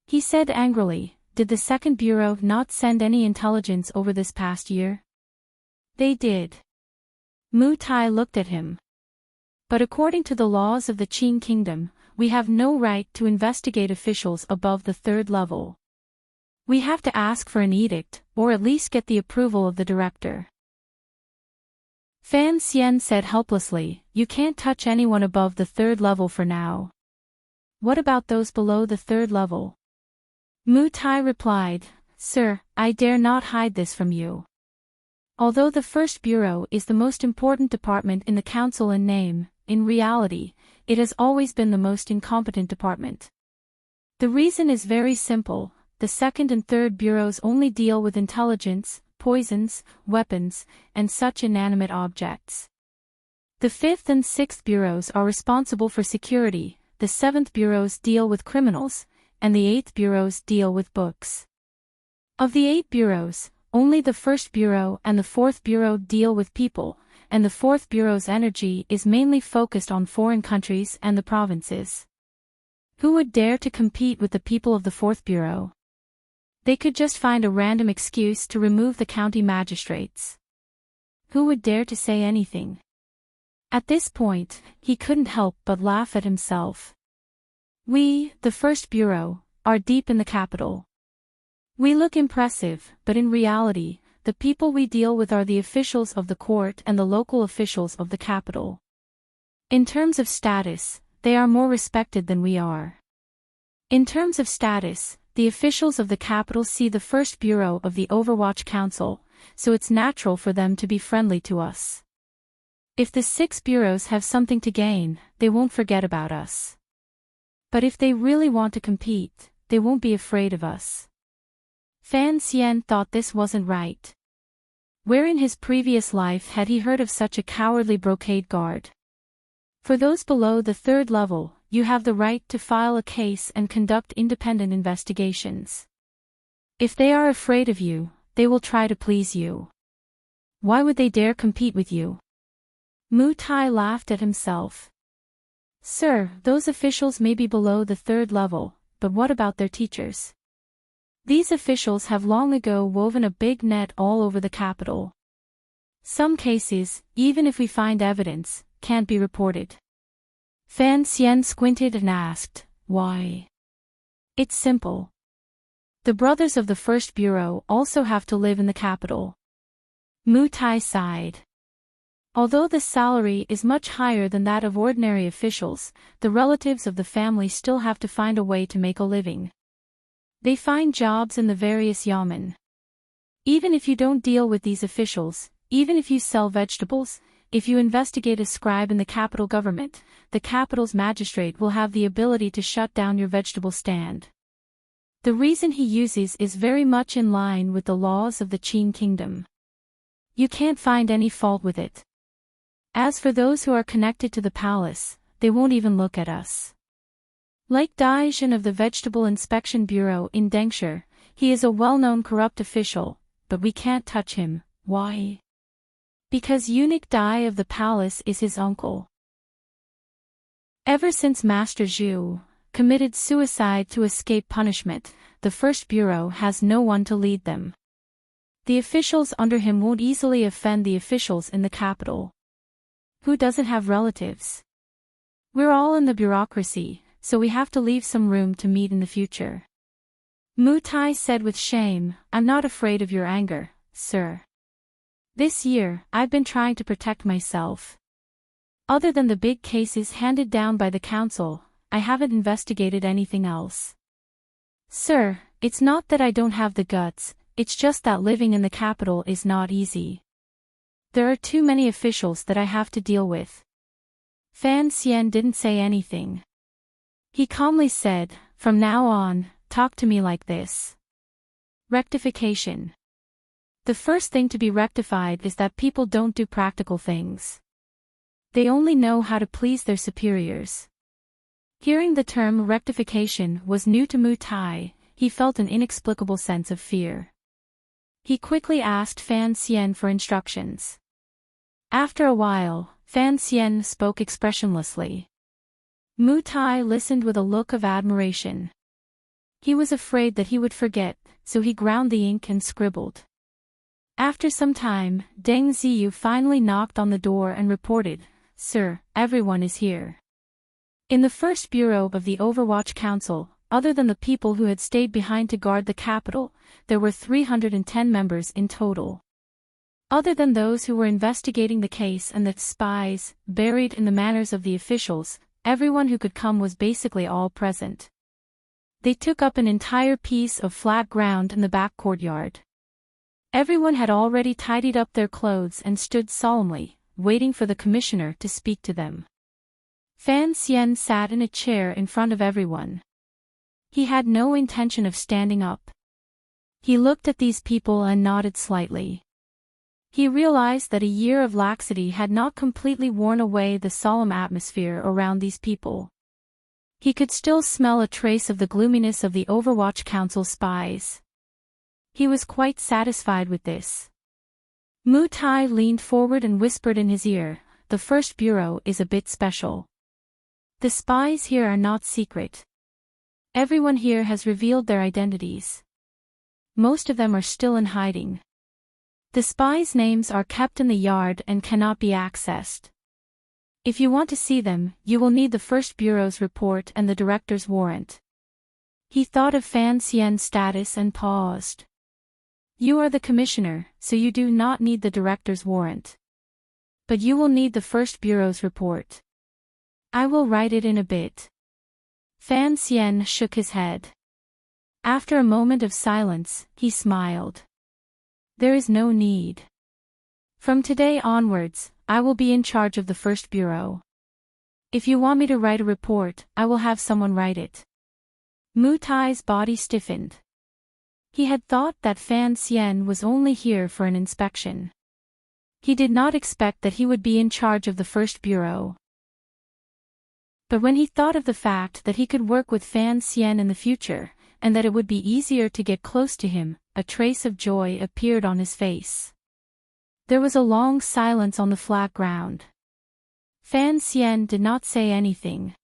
A: He said angrily, "Did the second bureau not send any intelligence over this past year?" "They did." Mu Tai looked at him. "But according to the laws of the Qin Kingdom, we have no right to investigate officials above the third level. We have to ask for an edict, or at least get the approval of the director." Fan Xian said helplessly, "You can't touch anyone above the third level for now. What about those below the third level?" Mu Tai replied, "Sir, I dare not hide this from you. Although the first bureau is the most important department in the council in name, in reality, it has always been the most incompetent department. The reason is very simple: the second and third bureaus only deal with intelligence, poisons, weapons, and such inanimate objects. The fifth and sixth bureaus are responsible for security, the seventh bureaus deal with criminals, and the eighth bureaus deal with books. Of the 8 bureaus, only the first bureau and the fourth bureau deal with people, and the fourth bureau's energy is mainly focused on foreign countries and the provinces. Who would dare to compete with the people of the fourth bureau? They could just find a random excuse to remove the county magistrates. Who would dare to say anything? At this point, he couldn't help but laugh at himself. We, the first bureau, are deep in the capital. We look impressive, but in reality, the people we deal with are the officials of the court and the local officials of the capital. In terms of status, they are more respected than we are. In terms of status, the officials of the capital see the first bureau of the Overwatch Council, so it's natural for them to be friendly to us. If the 6 bureaus have something to gain, they won't forget about us. But if they really want to compete, they won't be afraid of us." Fan Xian thought this wasn't right. Where in his previous life had he heard of such a cowardly brocade guard? For those below the 3rd level, you have the right to file a case and conduct independent investigations. If they are afraid of you, they will try to please you. Why would they dare compete with you? Mu Tai laughed at himself. Sir, those officials may be below the 3rd level, but what about their teachers? These officials have long ago woven a big net all over the capital. Some cases, even if we find evidence, can't be reported. Fan Xian squinted and asked, why? It's simple. The brothers of the First Bureau also have to live in the capital. Mu Tai sighed. Although the salary is much higher than that of ordinary officials, the relatives of the family still have to find a way to make a living. They find jobs in the various yamen. Even if you don't deal with these officials, even if you sell vegetables, if you investigate a scribe in the capital government, the capital's magistrate will have the ability to shut down your vegetable stand. The reason he uses is very much in line with the laws of the Qin kingdom. You can't find any fault with it. As for those who are connected to the palace, they won't even look at us. Like Dai Zhen of the Vegetable Inspection Bureau in Dengshi, he is a well-known corrupt official, but we can't touch him. Why? Because eunuch Dai of the palace is his uncle. Ever since Master Zhu committed suicide to escape punishment, the First Bureau has no one to lead them. The officials under him won't easily offend the officials in the capital. Who doesn't have relatives? We're all in the bureaucracy, so we have to leave some room to meet in the future. Mu Tai said with shame, I'm not afraid of your anger, sir. This year, I've been trying to protect myself. Other than the big cases handed down by the council, I haven't investigated anything else. Sir, it's not that I don't have the guts, it's just that living in the capital is not easy. There are too many officials that I have to deal with. Fan Xian didn't say anything. He calmly said, from now on, talk to me like this. Rectification. The first thing to be rectified is that people don't do practical things. They only know how to please their superiors. Hearing the term rectification was new to Mu Tai, he felt an inexplicable sense of fear. He quickly asked Fan Xian for instructions. After a while, Fan Xian spoke expressionlessly. Mu Tai listened with a look of admiration. He was afraid that he would forget, so he ground the ink and scribbled. After some time, Deng Ziyu finally knocked on the door and reported, Sir, everyone is here. In the First Bureau of the Overwatch Council, other than the people who had stayed behind to guard the capital, there were 310 members in total. Other than those who were investigating the case and the spies, buried in the manners of the officials, everyone who could come was basically all present. They took up an entire piece of flat ground in the back courtyard. Everyone had already tidied up their clothes and stood solemnly, waiting for the commissioner to speak to them. Fan Xian sat in a chair in front of everyone. He had no intention of standing up. He looked at these people and nodded slightly. He realized that a year of laxity had not completely worn away the solemn atmosphere around these people. He could still smell a trace of the gloominess of the Overwatch Council spies. He was quite satisfied with this. Mu Tai leaned forward and whispered in his ear, the First Bureau is a bit special. The spies here are not secret. Everyone here has revealed their identities. Most of them are still in hiding. The spies' names are kept in the yard and cannot be accessed. If you want to see them, you will need the First Bureau's report and the director's warrant. He thought of Fan Xian's status and paused. You are the commissioner, so you do not need the director's warrant. But you will need the First Bureau's report. I will write it in a bit. Fan Xian shook his head. After a moment of silence, he smiled. There is no need. From today onwards, I will be in charge of the First Bureau. If you want me to write a report, I will have someone write it. Mu Tai's body stiffened. He had thought that Fan Xian was only here for an inspection. He did not expect that he would be in charge of the first bureau. But when he thought of the fact that he could work with Fan Xian in the future, and that it would be easier to get close to him, a trace of joy appeared on his face. There was a long silence on the flat ground. Fan Xian did not say anything.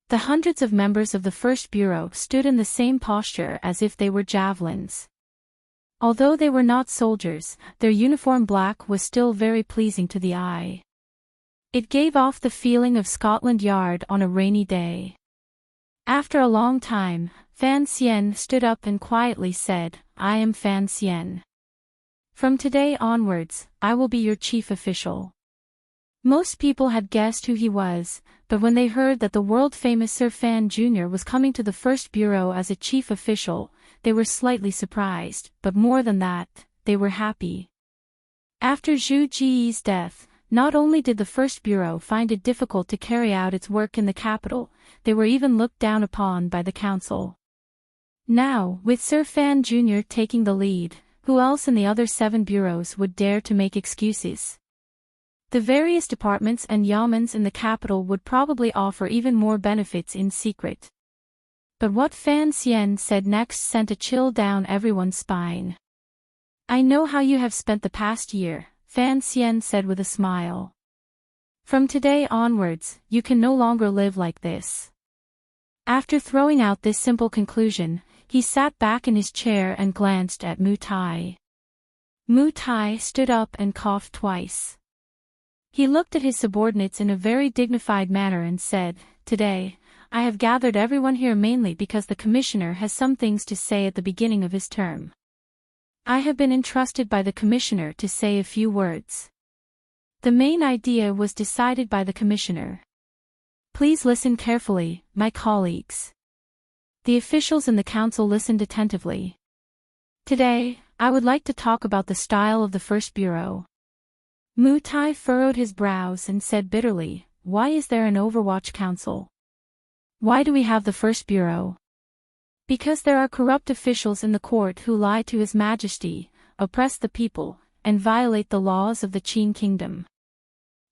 A: The hundreds of members of the first bureau stood in the same posture as if they were javelins. Although they were not soldiers, their uniform black was still very pleasing to the eye. It gave off the feeling of Scotland Yard on a rainy day. After a long time, Fan Xian stood up and quietly said, "I am Fan Xian. From today onwards, I will be your chief official." Most people had guessed who he was, but when they heard that the world-famous Sir Fan Jr. was coming to the first bureau as a chief official, they were slightly surprised, but more than that, they were happy. After Zhu Ji's death, not only did the first bureau find it difficult to carry out its work in the capital, they were even looked down upon by the council. Now, with Sir Fan Jr. taking the lead, who else in the other 7 bureaus would dare to make excuses? The various departments and yamens in the capital would probably offer even more benefits in secret. But what Fan Xian said next sent a chill down everyone's spine. "I know how you have spent the past year," Fan Xian said with a smile. "From today onwards, you can no longer live like this." After throwing out this simple conclusion, he sat back in his chair and glanced at Mu Tai. Mu Tai stood up and coughed twice. He looked at his subordinates in a very dignified manner and said, "Today, I have gathered everyone here mainly because the commissioner has some things to say at the beginning of his term. I have been entrusted by the commissioner to say a few words." The main idea was decided by the commissioner. Please listen carefully, my colleagues. The officials in the council listened attentively. Today, I would like to talk about the style of the first bureau. Mu Tai furrowed his brows and said bitterly, "Why is there an Overwatch Council? Why do we have the first bureau?" "Because there are corrupt officials in the court who lie to His Majesty, oppress the people, and violate the laws of the Qin Kingdom.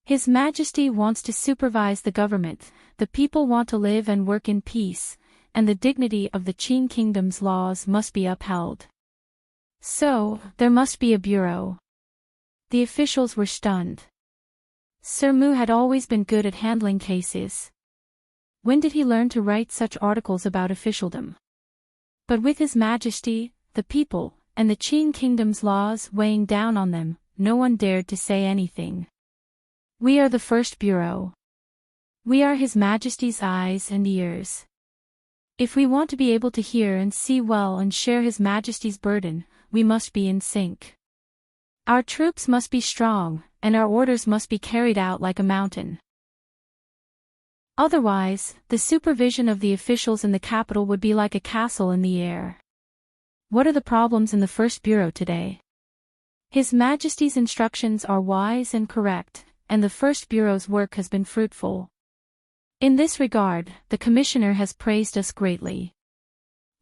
A: His Majesty wants to supervise the government, the people want to live and work in peace, and the dignity of the Qin Kingdom's laws must be upheld. So, there must be a bureau." The officials were stunned. Sir Mu had always been good at handling cases. When did he learn to write such articles about officialdom? But with His Majesty, the people, and the Qin Kingdom's laws weighing down on them, no one dared to say anything. "We are the first bureau. We are His Majesty's eyes and ears. If we want to be able to hear and see well and share His Majesty's burden, we must be in sync. Our troops must be strong, and our orders must be carried out like a mountain. Otherwise, the supervision of the officials in the capital would be like a castle in the air." What are the problems in the first bureau today? His Majesty's instructions are wise and correct, and the first bureau's work has been fruitful. In this regard, the commissioner has praised us greatly.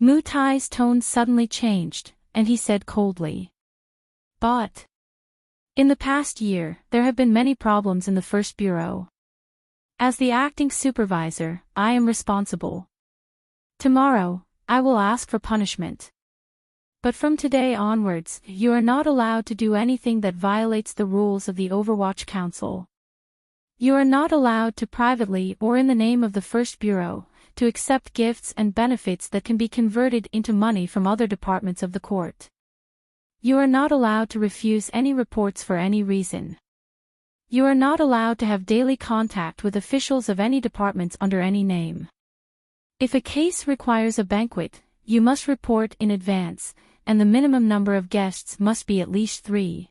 A: Mu Tai's tone suddenly changed, and he said coldly, "But in the past year, there have been many problems in the first bureau. As the acting supervisor, I am responsible. Tomorrow, I will ask for punishment. But from today onwards, you are not allowed to do anything that violates the rules of the Overwatch Council. You are not allowed to privately or in the name of the first bureau, to accept gifts and benefits that can be converted into money from other departments of the court. You are not allowed to refuse any reports for any reason. You are not allowed to have daily contact with officials of any departments under any name. If a case requires a banquet, you must report in advance, and the minimum number of guests must be at least 3.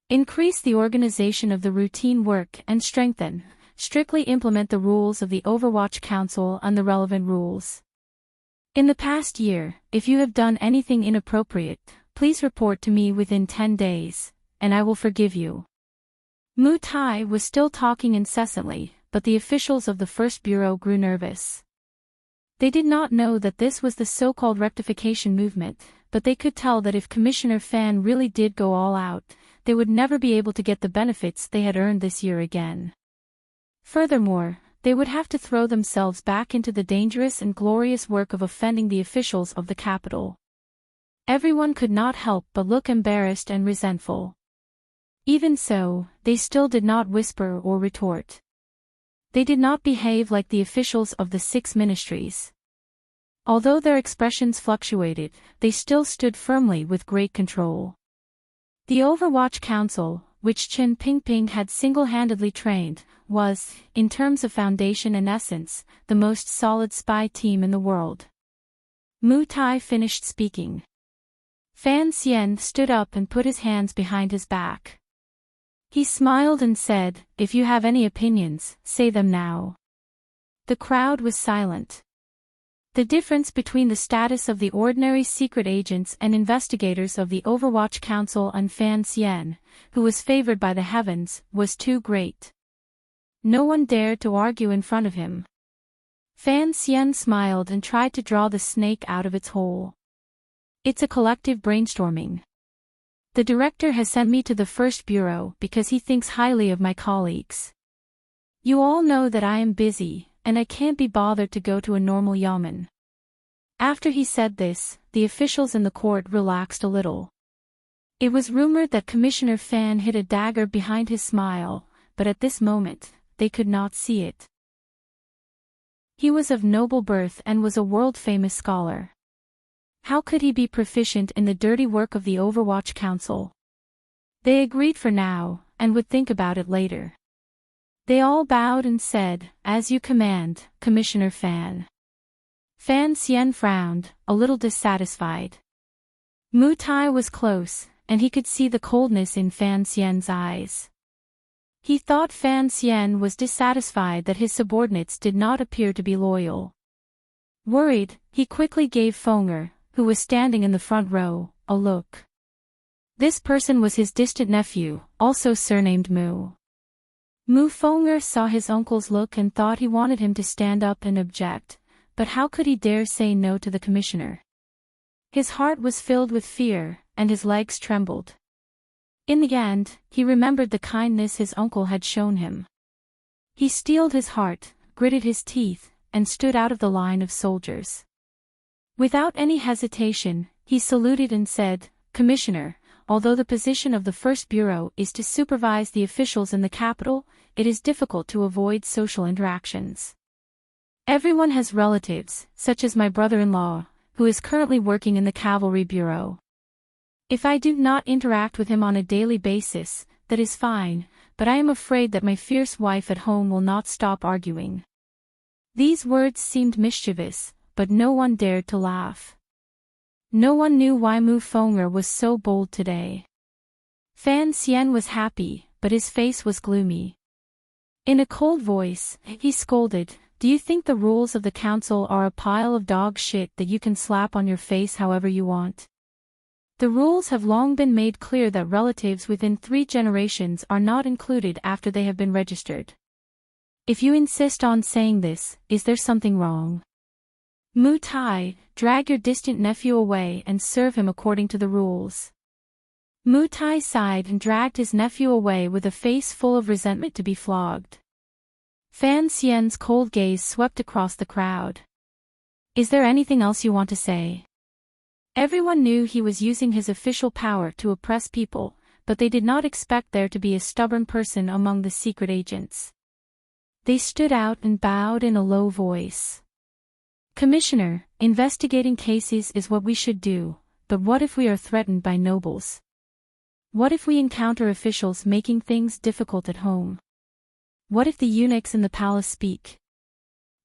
A: Increase the organization of the routine work and strictly implement the rules of the Overwatch Council and the relevant rules. In the past year, if you have done anything inappropriate, please report to me within 10 days, and I will forgive you." Mu Tai was still talking incessantly, but the officials of the first bureau grew nervous. They did not know that this was the so-called rectification movement, but they could tell that if Commissioner Fan really did go all out, they would never be able to get the benefits they had earned this year again. Furthermore, they would have to throw themselves back into the dangerous and glorious work of offending the officials of the capital. Everyone could not help but look embarrassed and resentful. Even so, they still did not whisper or retort. They did not behave like the officials of the 6 ministries. Although their expressions fluctuated, they still stood firmly with great control. The Overwatch Council, which Chen Pingping had single-handedly trained, was, in terms of foundation and essence, the most solid spy team in the world. Mu Tai finished speaking. Fan Xian stood up and put his hands behind his back. He smiled and said, "If you have any opinions, say them now." The crowd was silent. The difference between the status of the ordinary secret agents and investigators of the Overwatch Council and Fan Xian, who was favored by the heavens, was too great. No one dared to argue in front of him. Fan Xian smiled and tried to draw the snake out of its hole. "It's a collective brainstorming. The director has sent me to the first bureau because he thinks highly of my colleagues. You all know that I am busy, and I can't be bothered to go to a normal yamen." After he said this, the officials in the court relaxed a little. It was rumored that Commissioner Fan hid a dagger behind his smile, but at this moment, they could not see it. He was of noble birth and was a world-famous scholar. How could he be proficient in the dirty work of the Overwatch Council? They agreed for now, and would think about it later. They all bowed and said, "As you command, Commissioner Fan." Fan Xian frowned, a little dissatisfied. Mu Tai was close, and he could see the coldness in Fan Xian's eyes. He thought Fan Xian was dissatisfied that his subordinates did not appear to be loyal. Worried, he quickly gave Fenger, who was standing in the front row, a look. This person was his distant nephew, also surnamed Mu. Mu Fenger saw his uncle's look and thought he wanted him to stand up and object, but how could he dare say no to the commissioner? His heart was filled with fear, and his legs trembled. In the end, he remembered the kindness his uncle had shown him. He steeled his heart, gritted his teeth, and stood out of the line of soldiers. Without any hesitation, he saluted and said, "Commissioner, although the position of the First Bureau is to supervise the officials in the capital, it is difficult to avoid social interactions. Everyone has relatives, such as my brother-in-law, who is currently working in the Cavalry Bureau. If I do not interact with him on a daily basis, that is fine, but I am afraid that my fierce wife at home will not stop arguing." These words seemed mischievous, but no one dared to laugh. No one knew why Mu Fenger was so bold today. Fan Xian was happy, but his face was gloomy. In a cold voice, he scolded, "Do you think the rules of the council are a pile of dog shit that you can slap on your face however you want? The rules have long been made clear that relatives within 3 generations are not included after they have been registered. If you insist on saying this, is there something wrong? Mu Tai, drag your distant nephew away and serve him according to the rules." Mu Tai sighed and dragged his nephew away with a face full of resentment to be flogged. Fan Xian's cold gaze swept across the crowd. "Is there anything else you want to say?" Everyone knew he was using his official power to oppress people, but they did not expect there to be a stubborn person among the secret agents. They stood out and bowed in a low voice. "Commissioner, investigating cases is what we should do, but what if we are threatened by nobles? What if we encounter officials making things difficult at home? What if the eunuchs in the palace speak?"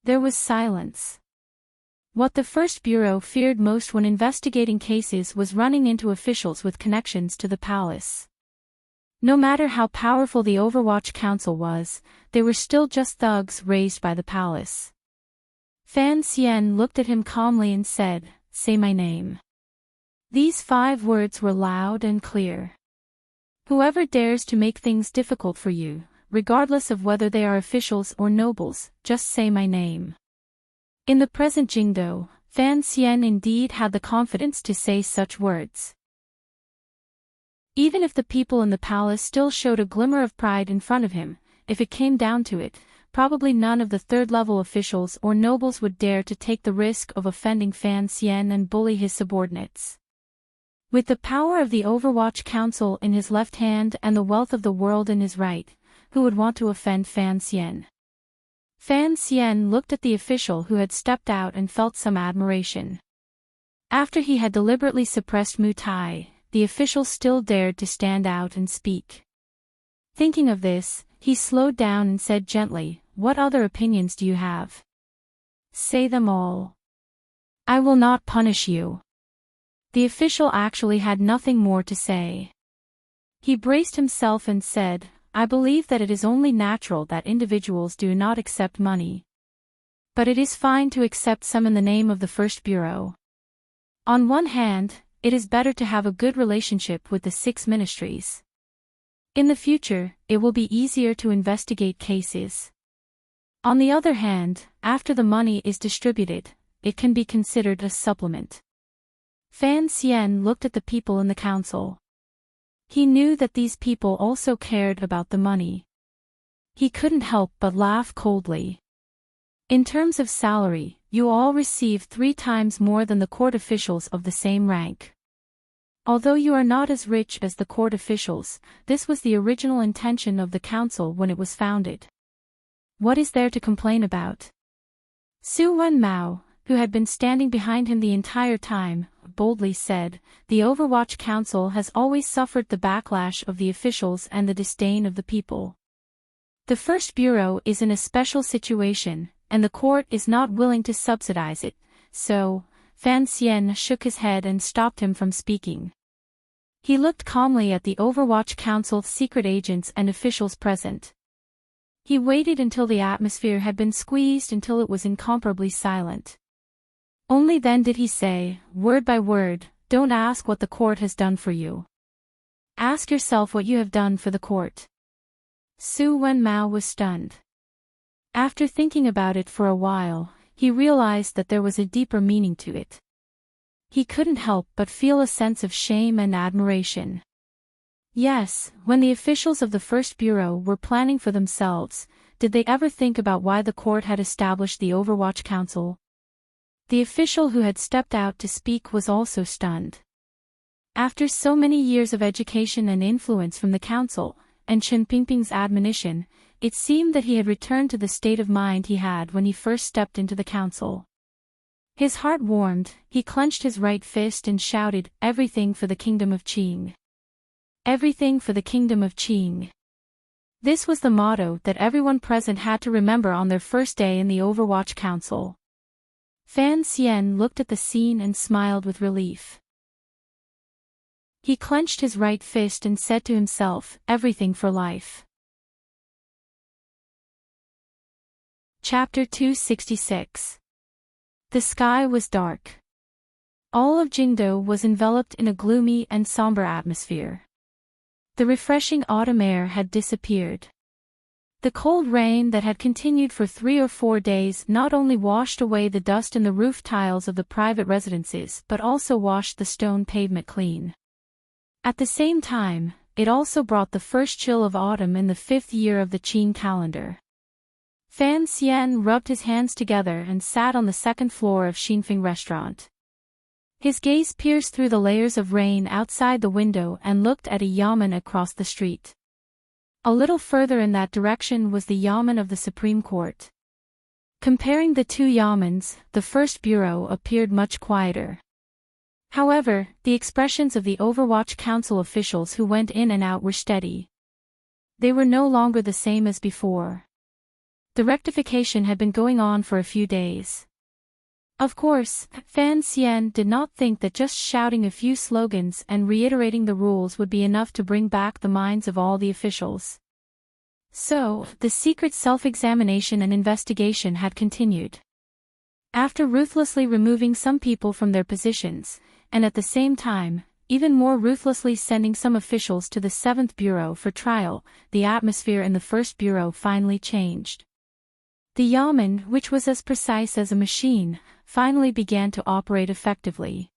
A: There was silence. What the First Bureau feared most when investigating cases was running into officials with connections to the palace. No matter how powerful the Overwatch Council was, they were still just thugs raised by the palace. Fan Xian looked at him calmly and said, "Say my name." These 5 words were loud and clear. "Whoever dares to make things difficult for you, regardless of whether they are officials or nobles, just say my name." In the present Jingdo, Fan Xian indeed had the confidence to say such words. Even if the people in the palace still showed a glimmer of pride in front of him, if it came down to it, probably none of the third-level officials or nobles would dare to take the risk of offending Fan Xian and bully his subordinates. With the power of the Overwatch Council in his left hand and the wealth of the world in his right, who would want to offend Fan Xian? Fan Xian looked at the official who had stepped out and felt some admiration. After he had deliberately suppressed Mu Tai, the official still dared to stand out and speak. Thinking of this, he slowed down and said gently, "What other opinions do you have? Say them all. I will not punish you." The official actually had nothing more to say. He braced himself and said, "I believe that it is only natural that individuals do not accept money. But it is fine to accept some in the name of the First Bureau. On one hand, it is better to have a good relationship with the 6 ministries. In the future, it will be easier to investigate cases. On the other hand, after the money is distributed, it can be considered a supplement." Fan Xian looked at the people in the council. He knew that these people also cared about the money. He couldn't help but laugh coldly. "In terms of salary, you all receive 3 times more than the court officials of the same rank. Although you are not as rich as the court officials, this was the original intention of the council when it was founded. What is there to complain about?" Su Wenmao, who had been standing behind him the entire time, boldly said, "The Overwatch Council has always suffered the backlash of the officials and the disdain of the people. The First Bureau is in a special situation, and the court is not willing to subsidize it, so..." Fan Xian shook his head and stopped him from speaking. He looked calmly at the Overwatch Council's secret agents and officials present. He waited until the atmosphere had been squeezed until it was incomparably silent. Only then did he say, word by word, "Don't ask what the court has done for you. Ask yourself what you have done for the court." Su Wenmao was stunned. After thinking about it for a while, he realized that there was a deeper meaning to it. He couldn't help but feel a sense of shame and admiration. Yes, when the officials of the First Bureau were planning for themselves, did they ever think about why the court had established the Overwatch Council? The official who had stepped out to speak was also stunned. After so many years of education and influence from the council, and Chen Pingping's admonition, it seemed that he had returned to the state of mind he had when he first stepped into the council. His heart warmed, he clenched his right fist and shouted, "Everything for the kingdom of Qing. Everything for the kingdom of Qing." This was the motto that everyone present had to remember on their first day in the Overwatch Council. Fan Xian looked at the scene and smiled with relief. He clenched his right fist and said to himself, "Everything for life." Chapter 266. The sky was dark. All of Jingdo was enveloped in a gloomy and somber atmosphere. The refreshing autumn air had disappeared. The cold rain that had continued for 3 or 4 days not only washed away the dust in the roof tiles of the private residences but also washed the stone pavement clean. At the same time, it also brought the first chill of autumn in the 5th year of the Qing calendar. Fan Xian rubbed his hands together and sat on the 2nd floor of Xinfeng Restaurant. His gaze pierced through the layers of rain outside the window and looked at a yamen across the street. A little further in that direction was the yamen of the Supreme Court. Comparing the 2 yamens, the First Bureau appeared much quieter. However, the expressions of the Overwatch Council officials who went in and out were steady. They were no longer the same as before. The rectification had been going on for a few days. Of course, Fan Xian did not think that just shouting a few slogans and reiterating the rules would be enough to bring back the minds of all the officials. So, the secret self-examination and investigation had continued. After ruthlessly removing some people from their positions, and at the same time, even more ruthlessly sending some officials to the 7th Bureau for trial, the atmosphere in the First Bureau finally changed. The yamen, which was as precise as a machine, finally began to operate effectively.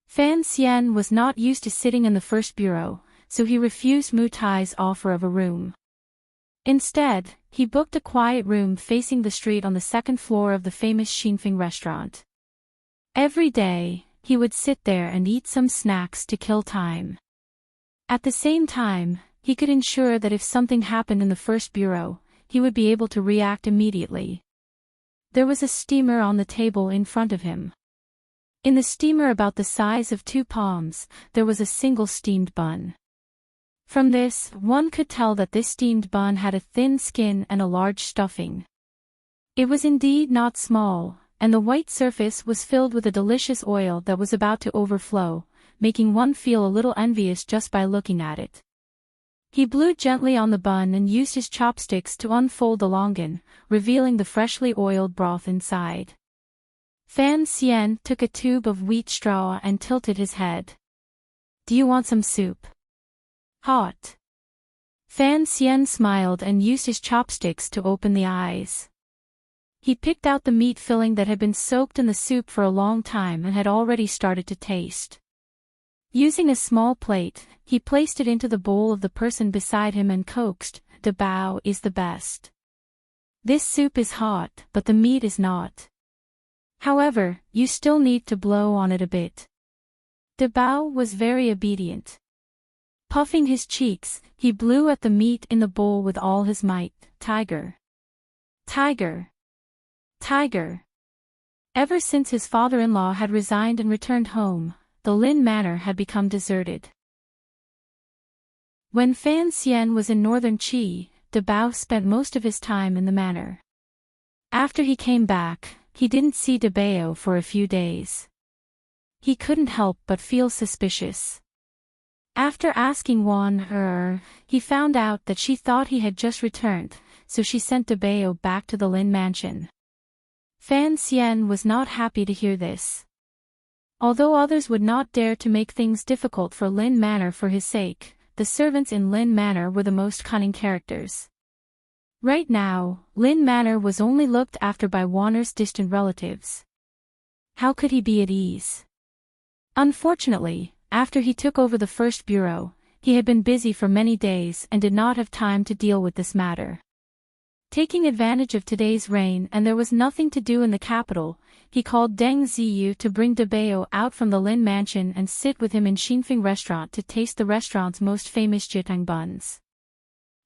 A: Fan Xian was not used to sitting in the first bureau, so he refused Mu Tai's offer of a room. Instead, he booked a quiet room facing the street on the second floor of the famous Xinfeng restaurant. Every day, he would sit there and eat some snacks to kill time. At the same time, he could ensure that if something happened in the first bureau, he would be able to react immediately. There was a steamer on the table in front of him. In the steamer about the size of 2 palms, there was a single steamed bun. From this, one could tell that this steamed bun had a thin skin and a large stuffing. It was indeed not small, and the white surface was filled with a delicious oil that was about to overflow, making one feel a little envious just by looking at it. He blew gently on the bun and used his chopsticks to unfold the longan, revealing the freshly oiled broth inside. Fan Xian took a tube of wheat straw and tilted his head. "Do you want some soup?" "Hot." Fan Xian smiled and used his chopsticks to open the eyes. He picked out the meat filling that had been soaked in the soup for a long time and had already started to taste. Using a small plate, he placed it into the bowl of the person beside him and coaxed, "The bao is the best. This soup is hot, but the meat is not. However, you still need to blow on it a bit." The bao was very obedient. Puffing his cheeks, he blew at the meat in the bowl with all his might. "Tiger! Tiger! Tiger!" Ever since his father-in-law had resigned and returned home, the Lin Manor had become deserted. When Fan Xian was in northern Qi, De Bao spent most of his time in the manor. After he came back, he didn't see De Bao for a few days. He couldn't help but feel suspicious. After asking Wan, he found out that she thought he had just returned, so she sent De Bao back to the Lin mansion. Fan Xian was not happy to hear this. Although others would not dare to make things difficult for Lin Manor for his sake, the servants in Lin Manor were the most cunning characters. Right now, Lin Manor was only looked after by Warner's distant relatives. How could he be at ease? Unfortunately, after he took over the first bureau, he had been busy for many days and did not have time to deal with this matter. Taking advantage of today's rain and there was nothing to do in the capital, he called Deng Ziyu to bring De Bao out from the Lin mansion and sit with him in Xinfeng restaurant to taste the restaurant's most famous jitang buns.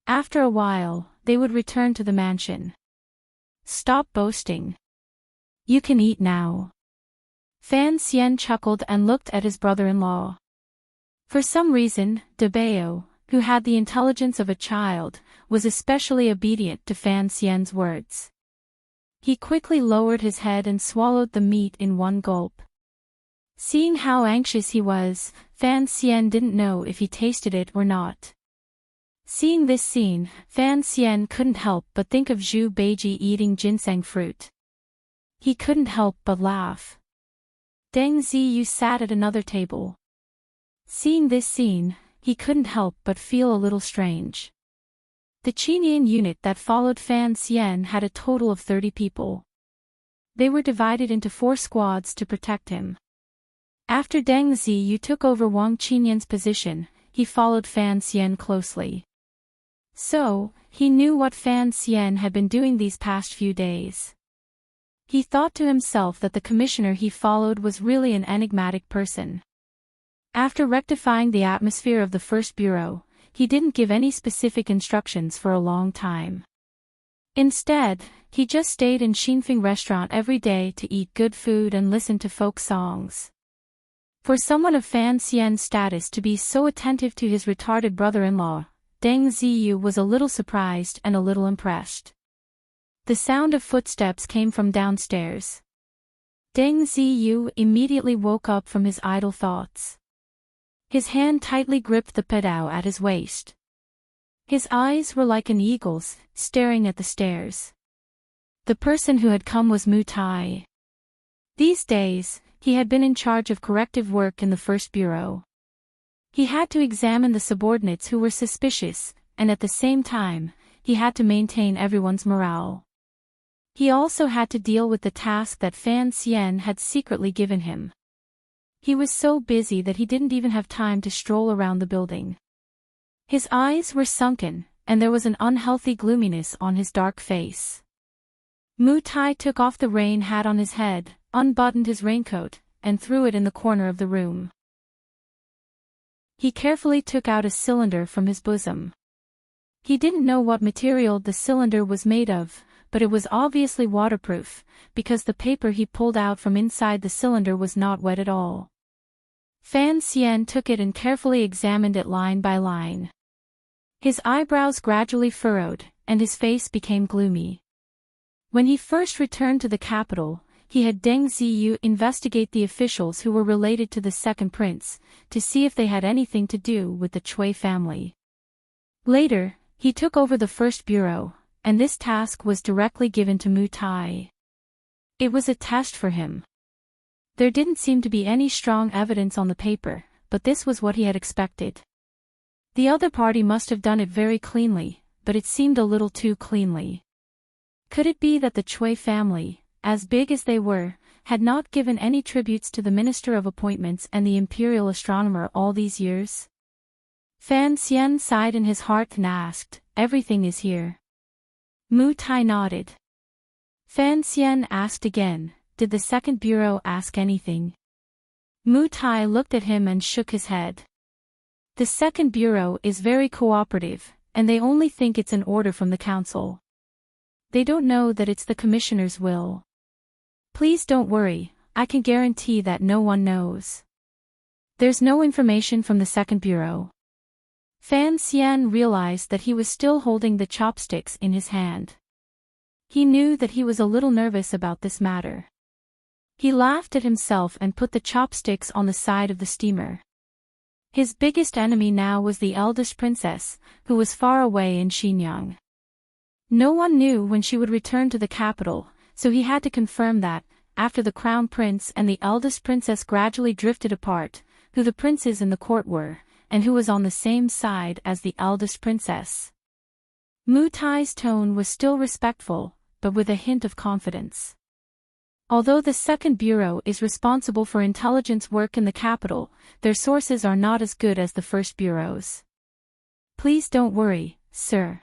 A: After a while, they would return to the mansion. "Stop boasting. You can eat now." Fan Xian chuckled and looked at his brother-in-law. For some reason, De Bao, who had the intelligence of a child, was especially obedient to Fan Xian's words. He quickly lowered his head and swallowed the meat in one gulp. Seeing how anxious he was, Fan Xian didn't know if he tasted it or not. Seeing this scene, Fan Xian couldn't help but think of Zhu Beiji eating ginseng fruit. He couldn't help but laugh. Deng Ziyu sat at another table. Seeing this scene, he couldn't help but feel a little strange. The Qinian unit that followed Fan Xian had a total of 30 people. They were divided into 4 squads to protect him. After Deng Ziyu took over Wang Qinian's position, he followed Fan Xian closely. So, he knew what Fan Xian had been doing these past few days. He thought to himself that the commissioner he followed was really an enigmatic person. After rectifying the atmosphere of the first bureau, he didn't give any specific instructions for a long time. Instead, he just stayed in Xinfeng restaurant every day to eat good food and listen to folk songs. For someone of Fan Xian's status to be so attentive to his retarded brother-in-law, Deng Ziyu was a little surprised and a little impressed. The sound of footsteps came from downstairs. Deng Ziyu immediately woke up from his idle thoughts. His hand tightly gripped the pedao at his waist. His eyes were like an eagle's, staring at the stairs. The person who had come was Mu Tai. These days, he had been in charge of corrective work in the first bureau. He had to examine the subordinates who were suspicious, and at the same time, he had to maintain everyone's morale. He also had to deal with the task that Fan Xian had secretly given him. He was so busy that he didn't even have time to stroll around the building. His eyes were sunken, and there was an unhealthy gloominess on his dark face. Mu Tai took off the rain hat on his head, unbuttoned his raincoat, and threw it in the corner of the room. He carefully took out a cylinder from his bosom. He didn't know what material the cylinder was made of, but it was obviously waterproof, because the paper he pulled out from inside the cylinder was not wet at all. Fan Xian took it and carefully examined it line by line. His eyebrows gradually furrowed, and his face became gloomy. When he first returned to the capital, he had Deng Ziyu investigate the officials who were related to the second prince, to see if they had anything to do with the Cui family. Later, he took over the first bureau, and this task was directly given to Mu Tai. It was a test for him. There didn't seem to be any strong evidence on the paper, but this was what he had expected. The other party must have done it very cleanly, but it seemed a little too cleanly. Could it be that the Cui family, as big as they were, had not given any tributes to the Minister of Appointments and the Imperial Astronomer all these years? Fan Xian sighed in his heart and asked, "Everything is here?" Mu Tai nodded. Fan Xian asked again, "Did the second bureau ask anything?" Mu Tai looked at him and shook his head. The second bureau is very cooperative, and they only think it's an order from the council. They don't know that it's the commissioner's will. Please don't worry, I can guarantee that no one knows. There's no information from the second bureau. Fan Xian realized that he was still holding the chopsticks in his hand. He knew that he was a little nervous about this matter. He laughed at himself and put the chopsticks on the side of the steamer. His biggest enemy now was the eldest princess, who was far away in Xinyang. No one knew when she would return to the capital, so he had to confirm that, after the crown prince and the eldest princess gradually drifted apart, who the princes in the court were, and who was on the same side as the eldest princess. Mu Tai's tone was still respectful, but with a hint of confidence. Although the second bureau is responsible for intelligence work in the capital, their sources are not as good as the first bureau's. Please don't worry, sir.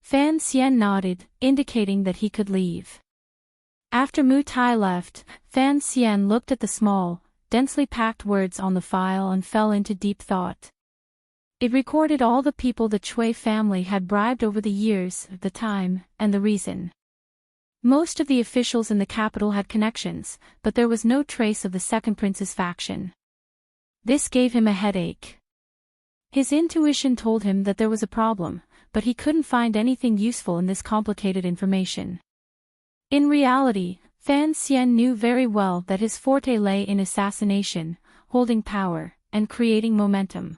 A: Fan Xian nodded, indicating that he could leave. After Mu Tai left, Fan Xian looked at the small, densely packed words on the file and fell into deep thought. It recorded all the people the Cui family had bribed over the years, the time, and the reason. Most of the officials in the capital had connections, but there was no trace of the second prince's faction. This gave him a headache. His intuition told him that there was a problem, but he couldn't find anything useful in this complicated information. In reality, Fan Xian knew very well that his forte lay in assassination, holding power, and creating momentum.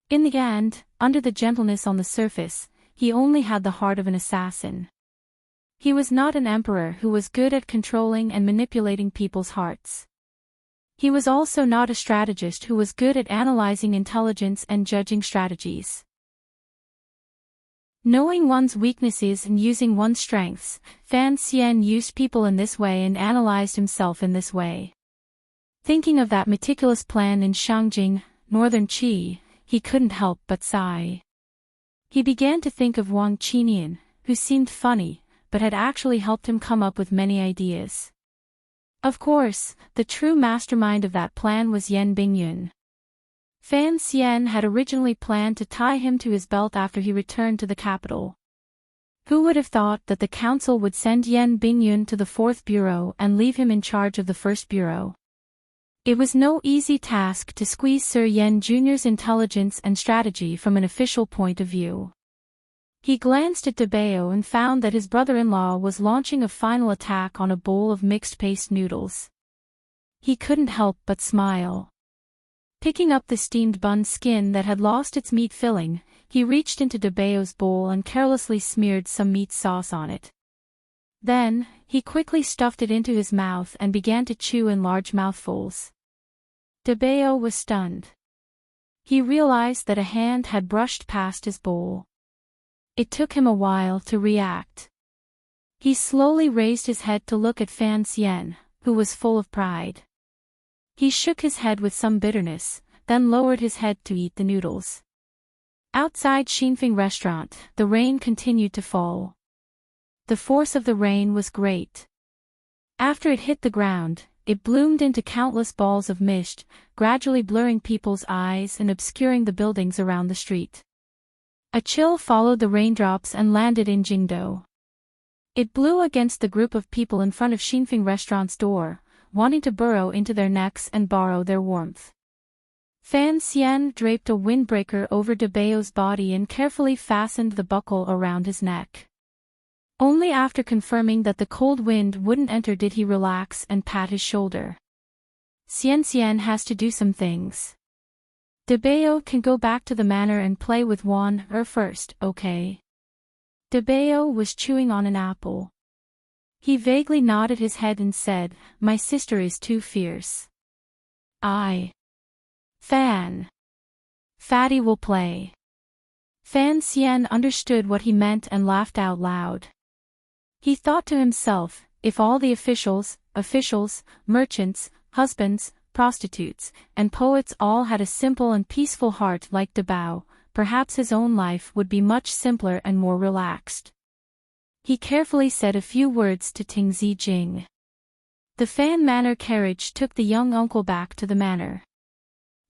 A: In the end, under the gentleness on the surface, he only had the heart of an assassin. He was not an emperor who was good at controlling and manipulating people's hearts. He was also not a strategist who was good at analyzing intelligence and judging strategies. Knowing one's weaknesses and using one's strengths, Fan Xian used people in this way and analyzed himself in this way. Thinking of that meticulous plan in Shangjing, northern Qi, he couldn't help but sigh. He began to think of Wang Qinian, who seemed funny, but had actually helped him come up with many ideas. Of course, the true mastermind of that plan was Yan Bingyun. Fan Xian had originally planned to tie him to his belt after he returned to the capital. Who would have thought that the council would send Yan Bingyun to the fourth bureau and leave him in charge of the first bureau? It was no easy task to squeeze Sir Yan Jr.'s intelligence and strategy from an official point of view. He glanced at Debao and found that his brother-in-law was launching a final attack on a bowl of mixed paste noodles. He couldn't help but smile. Picking up the steamed bun skin that had lost its meat filling, he reached into Debao's bowl and carelessly smeared some meat sauce on it. Then, he quickly stuffed it into his mouth and began to chew in large mouthfuls. Debao was stunned. He realized that a hand had brushed past his bowl. It took him a while to react. He slowly raised his head to look at Fan Xian, who was full of pride. He shook his head with some bitterness, then lowered his head to eat the noodles. Outside Xinfeng restaurant, the rain continued to fall. The force of the rain was great. After it hit the ground, it bloomed into countless balls of mist, gradually blurring people's eyes and obscuring the buildings around the street. A chill followed the raindrops and landed in Jingdo. It blew against the group of people in front of Xinfeng restaurant's door, wanting to burrow into their necks and borrow their warmth. Fan Xian draped a windbreaker over De Bao's body and carefully fastened the buckle around his neck. Only after confirming that the cold wind wouldn't enter did he relax and pat his shoulder. Xian has to do some things. De Bao can go back to the manor and play with Wan first, okay? De Bao was chewing on an apple. He vaguely nodded his head and said, "My sister is too fierce. Fan. Fatty will play." Fan Xian understood what he meant and laughed out loud. He thought to himself, if all the officials, merchants, husbands, prostitutes, and poets all had a simple and peaceful heart like De Bao, perhaps his own life would be much simpler and more relaxed. He carefully said a few words to Ting Zijing. The Fan Manor carriage took the young uncle back to the manor.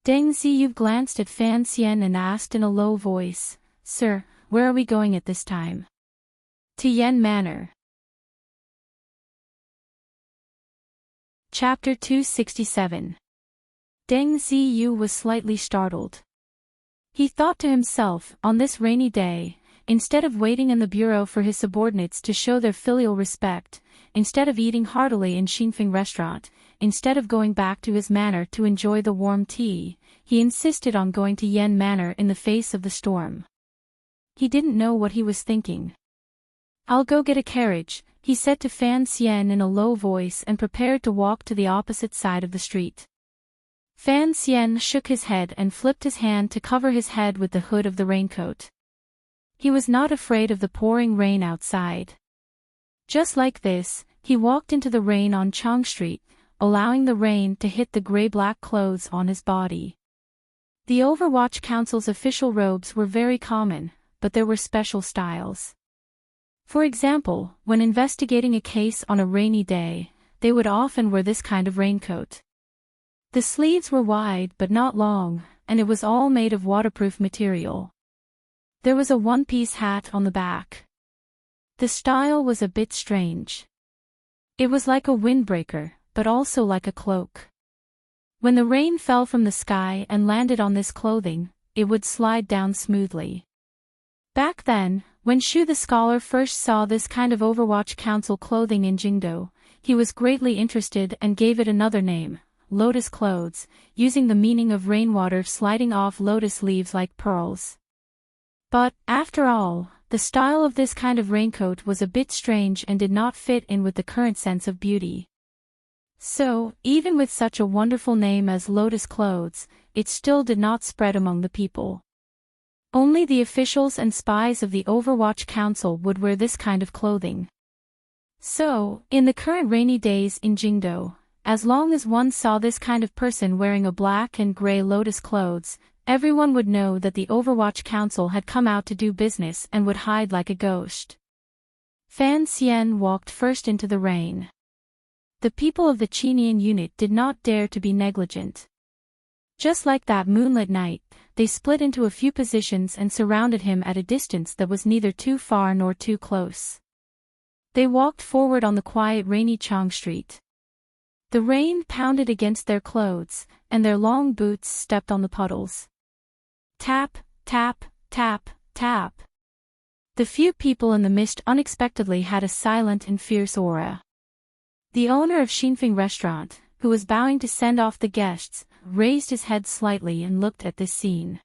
A: Deng Ziyu glanced at Fan Xian and asked in a low voice, "Sir, where are we going at this time?" "To Yen Manor." Chapter 267. Deng Ziyu was slightly startled. He thought to himself, on this rainy day, instead of waiting in the bureau for his subordinates to show their filial respect, instead of eating heartily in Xinfeng restaurant, instead of going back to his manor to enjoy the warm tea, he insisted on going to Yen Manor in the face of the storm. He didn't know what he was thinking. "I'll go get a carriage," he said to Fan Xian in a low voice and prepared to walk to the opposite side of the street. Fan Xian shook his head and flipped his hand to cover his head with the hood of the raincoat. He was not afraid of the pouring rain outside. Just like this, he walked into the rain on Chang Street, allowing the rain to hit the gray-black clothes on his body. The Overwatch Council's official robes were very common, but there were special styles. For example, when investigating a case on a rainy day, they would often wear this kind of raincoat. The sleeves were wide but not long, and it was all made of waterproof material. There was a one-piece hat on the back. The style was a bit strange. It was like a windbreaker, but also like a cloak. When the rain fell from the sky and landed on this clothing, it would slide down smoothly. Back then, when Shu the scholar first saw this kind of Overwatch Council clothing in Jingdo, he was greatly interested and gave it another name, lotus clothes, using the meaning of rainwater sliding off lotus leaves like pearls. But, after all, the style of this kind of raincoat was a bit strange and did not fit in with the current sense of beauty. So, even with such a wonderful name as lotus clothes, it still did not spread among the people. Only the officials and spies of the Overwatch Council would wear this kind of clothing. So, in the current rainy days in Jingdo, as long as one saw this kind of person wearing a black and gray lotus clothes, everyone would know that the Overwatch Council had come out to do business and would hide like a ghost. Fan Xian walked first into the rain. The people of the Qinian unit did not dare to be negligent. Just like that moonlit night, they split into a few positions and surrounded him at a distance that was neither too far nor too close. They walked forward on the quiet rainy Chang Street. The rain pounded against their clothes, and their long boots stepped on the puddles. Tap, tap, tap, tap. The few people in the mist unexpectedly had a silent and fierce aura. The owner of Xinfeng restaurant, who was bowing to send off the guests, raised his head slightly and looked at this scene.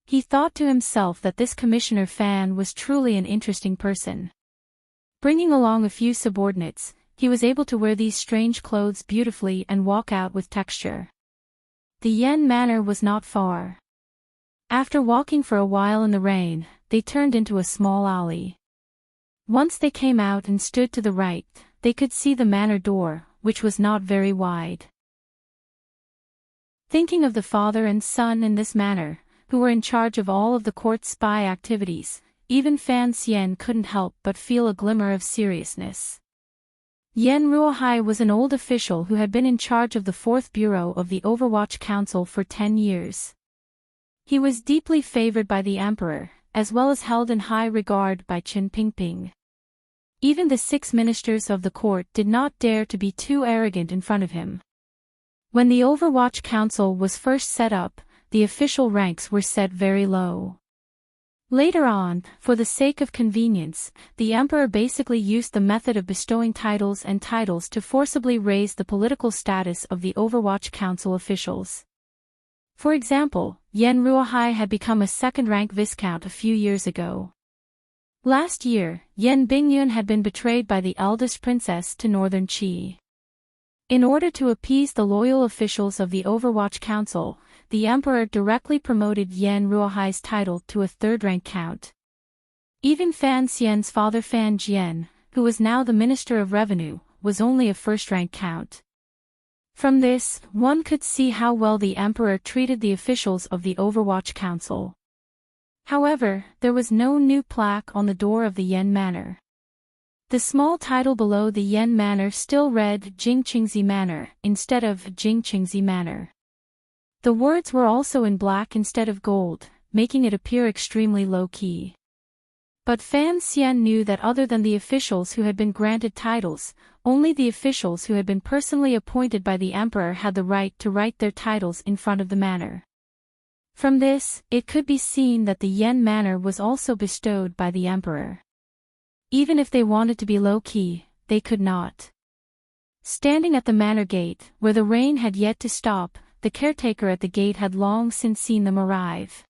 A: He thought to himself that this Commissioner Fan was truly an interesting person. Bringing along a few subordinates, he was able to wear these strange clothes beautifully and walk out with texture. The Yen Manor was not far. After walking for a while in the rain, they turned into a small alley. Once they came out and stood to the right, they could see the manor door, which was not very wide. Thinking of the father and son in this manner, who were in charge of all of the court's spy activities, even Fan Xian couldn't help but feel a glimmer of seriousness. Yan Ruohai was an old official who had been in charge of the 4th Bureau of the Overwatch Council for 10 years. He was deeply favored by the emperor, as well as held in high regard by Chen Pingping. Even the 6 ministers of the court did not dare to be too arrogant in front of him. When the Overwatch Council was first set up, the official ranks were set very low. Later on, for the sake of convenience, the emperor basically used the method of bestowing titles to forcibly raise the political status of the Overwatch Council officials. For example, Yan Ruohai had become a second-rank viscount a few years ago. Last year, Yan Bingyun had been betrayed by the eldest princess to Northern Qi. In order to appease the loyal officials of the Overwatch Council, the emperor directly promoted Yan Ruohai's title to a 3rd-rank count. Even Fan Xian's father Fan Jian, who was now the Minister of Revenue, was only a 1st-rank count. From this, one could see how well the emperor treated the officials of the Overwatch Council. However, there was no new plaque on the door of the Yan Manor. The small title below the Yan Manor still read Jingqingzi Manor instead of Jingqingzi Manor. The words were also in black instead of gold, making it appear extremely low-key. But Fan Xian knew that other than the officials who had been granted titles, only the officials who had been personally appointed by the emperor had the right to write their titles in front of the manor. From this, it could be seen that the Yan Manor was also bestowed by the emperor. Even if they wanted to be low-key, they could not. Standing at the manor gate, where the rain had yet to stop, the caretaker at the gate had long since seen them arrive.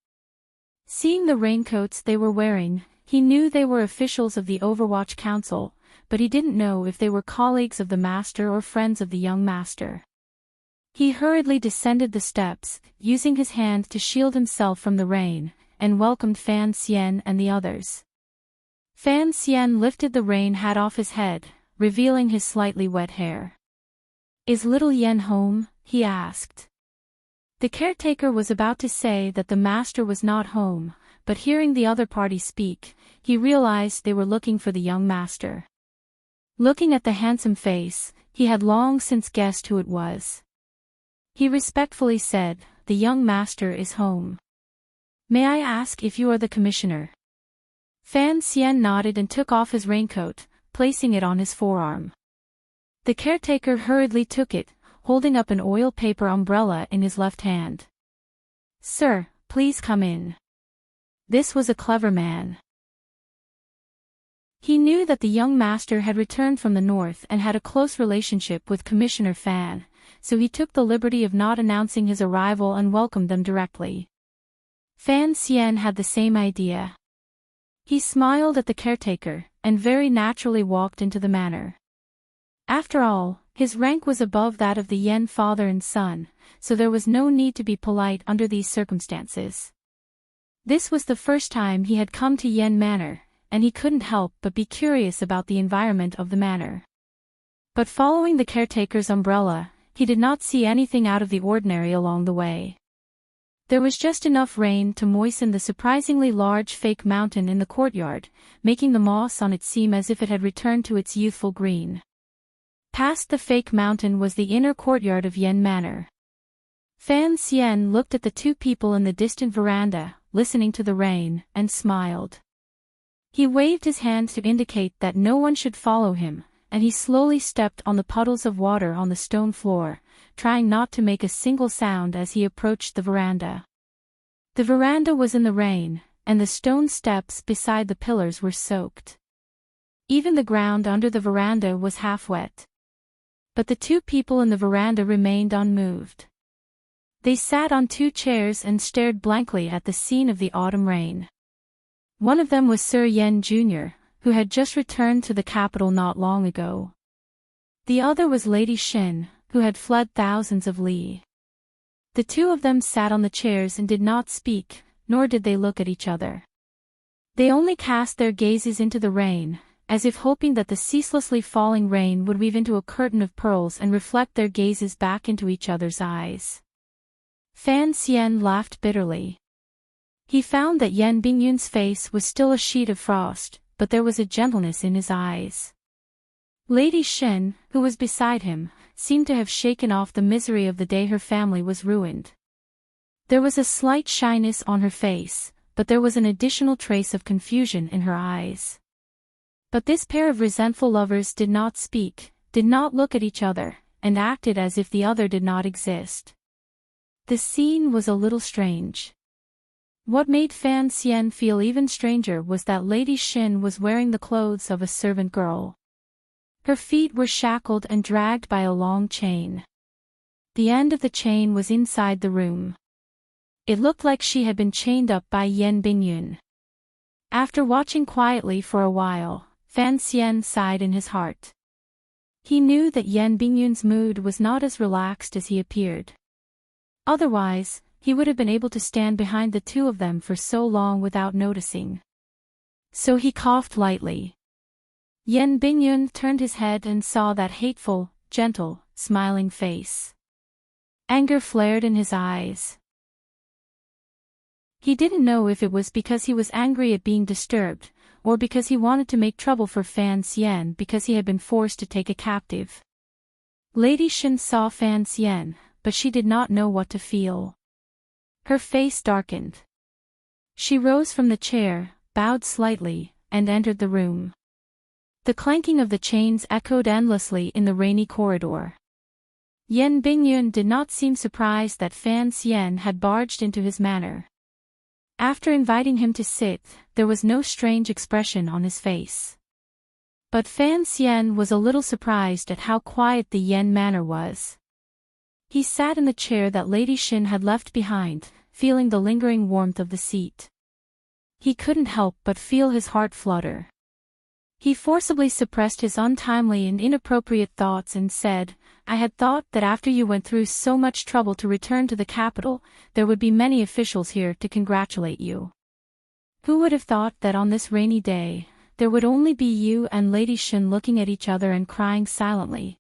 A: Seeing the raincoats they were wearing, he knew they were officials of the Overwatch Council, but he didn't know if they were colleagues of the master or friends of the young master. He hurriedly descended the steps, using his hand to shield himself from the rain, and welcomed Fan Xian and the others. Fan Xian lifted the rain hat off his head, revealing his slightly wet hair. "Is little Yan home?" he asked. The caretaker was about to say that the master was not home, but hearing the other party speak, he realized they were looking for the young master. Looking at the handsome face, he had long since guessed who it was. He respectfully said, "The young master is home. May I ask if you are the commissioner?" Fan Xian nodded and took off his raincoat, placing it on his forearm. The caretaker hurriedly took it, holding up an oil paper umbrella in his left hand. "Sir, please come in." This was a clever man. He knew that the young master had returned from the north and had a close relationship with Commissioner Fan, so he took the liberty of not announcing his arrival and welcomed them directly. Fan Xian had the same idea. He smiled at the caretaker, and very naturally walked into the manor. After all, his rank was above that of the Yan father and son, so there was no need to be polite under these circumstances. This was the first time he had come to Yan Manor, and he couldn't help but be curious about the environment of the manor. But following the caretaker's umbrella, he did not see anything out of the ordinary along the way. There was just enough rain to moisten the surprisingly large fake mountain in the courtyard, making the moss on it seem as if it had returned to its youthful green. Past the fake mountain was the inner courtyard of Yan Manor. Fan Xian looked at the 2 people in the distant veranda, listening to the rain, and smiled. He waved his hand to indicate that no one should follow him, and he slowly stepped on the puddles of water on the stone floor, trying not to make a single sound as he approached the veranda. The veranda was in the rain, and the stone steps beside the pillars were soaked. Even the ground under the veranda was half wet. But the 2 people in the veranda remained unmoved. They sat on 2 chairs and stared blankly at the scene of the autumn rain. One of them was Sir Yen Jr., who had just returned to the capital not long ago. The other was Lady Shin, who had fled thousands of li. The 2 of them sat on the chairs and did not speak, nor did they look at each other. They only cast their gazes into the rain, as if hoping that the ceaselessly falling rain would weave into a curtain of pearls and reflect their gazes back into each other's eyes. Fan Xian laughed bitterly. He found that Yan Bingyun's face was still a sheet of frost, but there was a gentleness in his eyes. Lady Shen, who was beside him, seemed to have shaken off the misery of the day her family was ruined. There was a slight shyness on her face, but there was an additional trace of confusion in her eyes. But this pair of resentful lovers did not speak, did not look at each other, and acted as if the other did not exist. The scene was a little strange. What made Fan Xian feel even stranger was that Lady Shen was wearing the clothes of a servant girl. Her feet were shackled and dragged by a long chain. The end of the chain was inside the room. It looked like she had been chained up by Yan Bingyun. After watching quietly for a while, Fan Xian sighed in his heart. He knew that Yan Bingyun's mood was not as relaxed as he appeared. Otherwise, he would have been able to stand behind the two of them for so long without noticing. So he coughed lightly. Yan Bingyun turned his head and saw that hateful, gentle, smiling face. Anger flared in his eyes. He didn't know if it was because he was angry at being disturbed, or because he wanted to make trouble for Fan Xian because he had been forced to take a captive. Lady Shen saw Fan Xian, but she did not know what to feel. Her face darkened. She rose from the chair, bowed slightly, and entered the room. The clanking of the chains echoed endlessly in the rainy corridor. Yan Bingyun did not seem surprised that Fan Xian had barged into his manor. After inviting him to sit, there was no strange expression on his face. But Fan Xian was a little surprised at how quiet the Yan manor was. He sat in the chair that Lady Shen had left behind, feeling the lingering warmth of the seat. He couldn't help but feel his heart flutter. He forcibly suppressed his untimely and inappropriate thoughts and said, "I had thought that after you went through so much trouble to return to the capital, there would be many officials here to congratulate you. Who would have thought that on this rainy day, there would only be you and Lady Shen looking at each other and crying silently?"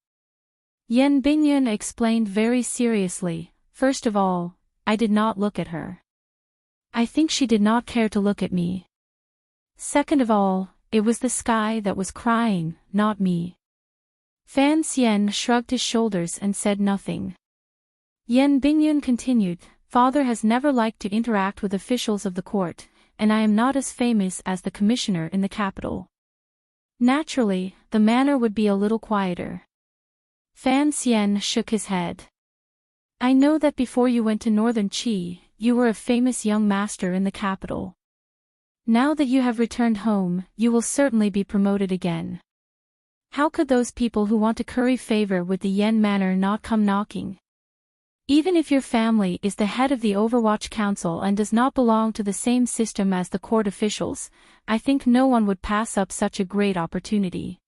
A: Yan Bingyun explained very seriously, "First of all, I did not look at her. I think she did not care to look at me. Second of all, it was the sky that was crying, not me." Fan Xian shrugged his shoulders and said nothing. Yan Bingyun continued, "Father has never liked to interact with officials of the court, and I am not as famous as the commissioner in the capital. Naturally, the manor would be a little quieter." Fan Xian shook his head. "I know that before you went to Northern Qi, you were a famous young master in the capital. Now that you have returned home, you will certainly be promoted again. How could those people who want to curry favor with the Yan manor not come knocking? Even if your family is the head of the Overwatch Council and does not belong to the same system as the court officials, I think no one would pass up such a great opportunity."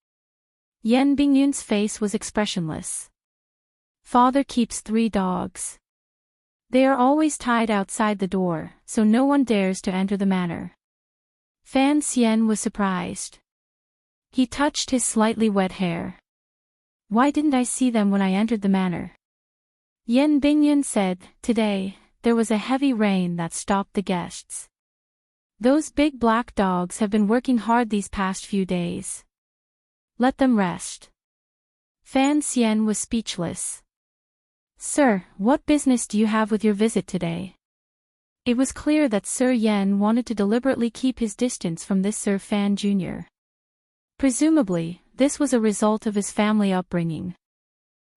A: Yan Bingyun's face was expressionless. "Father keeps 3 dogs. They are always tied outside the door, so no one dares to enter the manor." Fan Xian was surprised. He touched his slightly wet hair. "Why didn't I see them when I entered the manor?" Yan Bingyun said, "Today, there was a heavy rain that stopped the guests. Those big black dogs have been working hard these past few days. Let them rest." Fan Xian was speechless. "Sir, what business do you have with your visit today?" It was clear that Sir Yan wanted to deliberately keep his distance from this Sir Fan Jr. Presumably, this was a result of his family upbringing.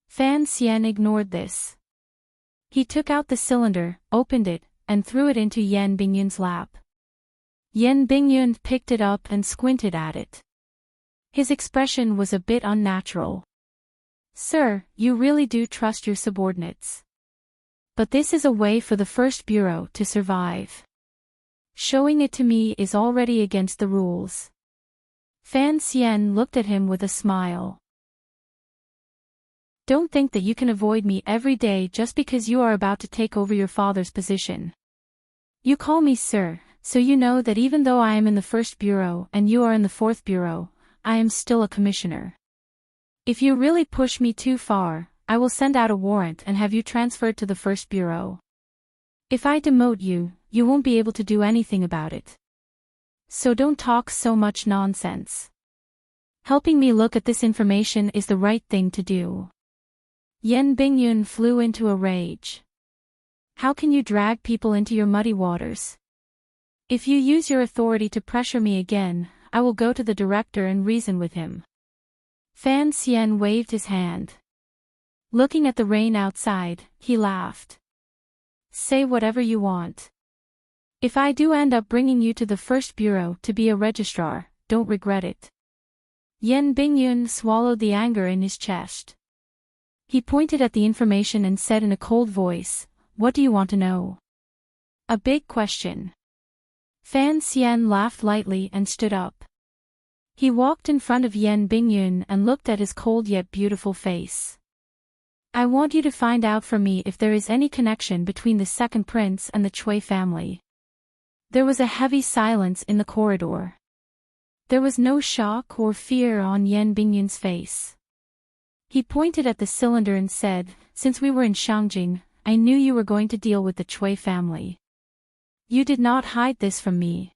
A: Fan Xian ignored this. He took out the cylinder, opened it, and threw it into Yan Bingyun's lap. Yan Bingyun picked it up and squinted at it. His expression was a bit unnatural. "Sir, you really do trust your subordinates. But this is a way for the first bureau to survive. Showing it to me is already against the rules." Fan Xian looked at him with a smile. "Don't think that you can avoid me every day just because you are about to take over your father's position. You call me sir, so you know that even though I am in the first bureau and you are in the fourth bureau, I am still a commissioner. If you really push me too far, I will send out a warrant and have you transferred to the first bureau. If I demote you, you won't be able to do anything about it. So don't talk so much nonsense. Helping me look at this information is the right thing to do. Yen Bingyun flew into a rage. How can you drag people into your muddy waters? If you use your authority to pressure me again, I will go to the director and reason with him. Fan Xian waved his hand. Looking at the rain outside, he laughed. Say whatever you want. If I do end up bringing you to the first bureau to be a registrar, don't regret it. Yen Bingyun swallowed the anger in his chest. He pointed at the information and said in a cold voice, What do you want to know? A big question. Fan Xian laughed lightly and stood up. He walked in front of Yen Bingyun and looked at his cold yet beautiful face. I want you to find out for me if there is any connection between the second prince and the Chui family. There was a heavy silence in the corridor. There was no shock or fear on Yen Bingyun's face. He pointed at the cylinder and said, Since we were in Shangjing, I knew you were going to deal with the Chui family. You did not hide this from me.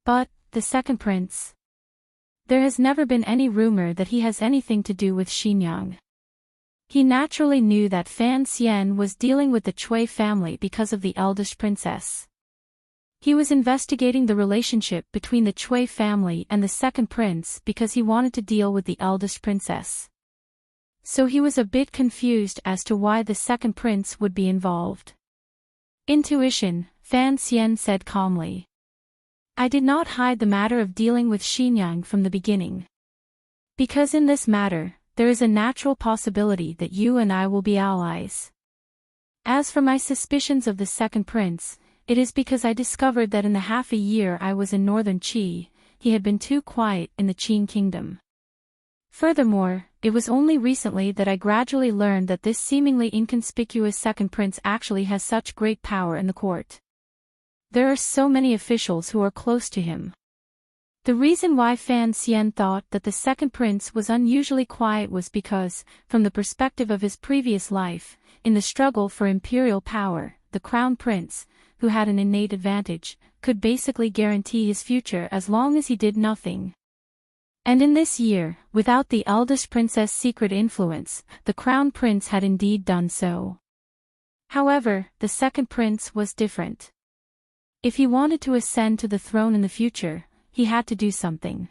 A: But, the second prince. There has never been any rumor that he has anything to do with Xinyang. He naturally knew that Fan Xian was dealing with the Chui family because of the eldest princess. He was investigating the relationship between the Chui family and the second prince because he wanted to deal with the eldest princess. So he was a bit confused as to why the second prince would be involved. Intuition, Fan Xian said calmly. I did not hide the matter of dealing with Xinyang from the beginning. Because in this matter, there is a natural possibility that you and I will be allies. As for my suspicions of the second prince, it is because I discovered that in the half a year I was in northern Qi, he had been too quiet in the Qin kingdom. Furthermore, it was only recently that I gradually learned that this seemingly inconspicuous second prince actually has such great power in the court. There are so many officials who are close to him. The reason why Fan Xian thought that the second prince was unusually quiet was because, from the perspective of his previous life, in the struggle for imperial power, the crown prince, who had an innate advantage, could basically guarantee his future as long as he did nothing. And in this year, without the eldest princess' secret influence, the crown prince had indeed done so. However, the second prince was different. If he wanted to ascend to the throne in the future, he had to do something.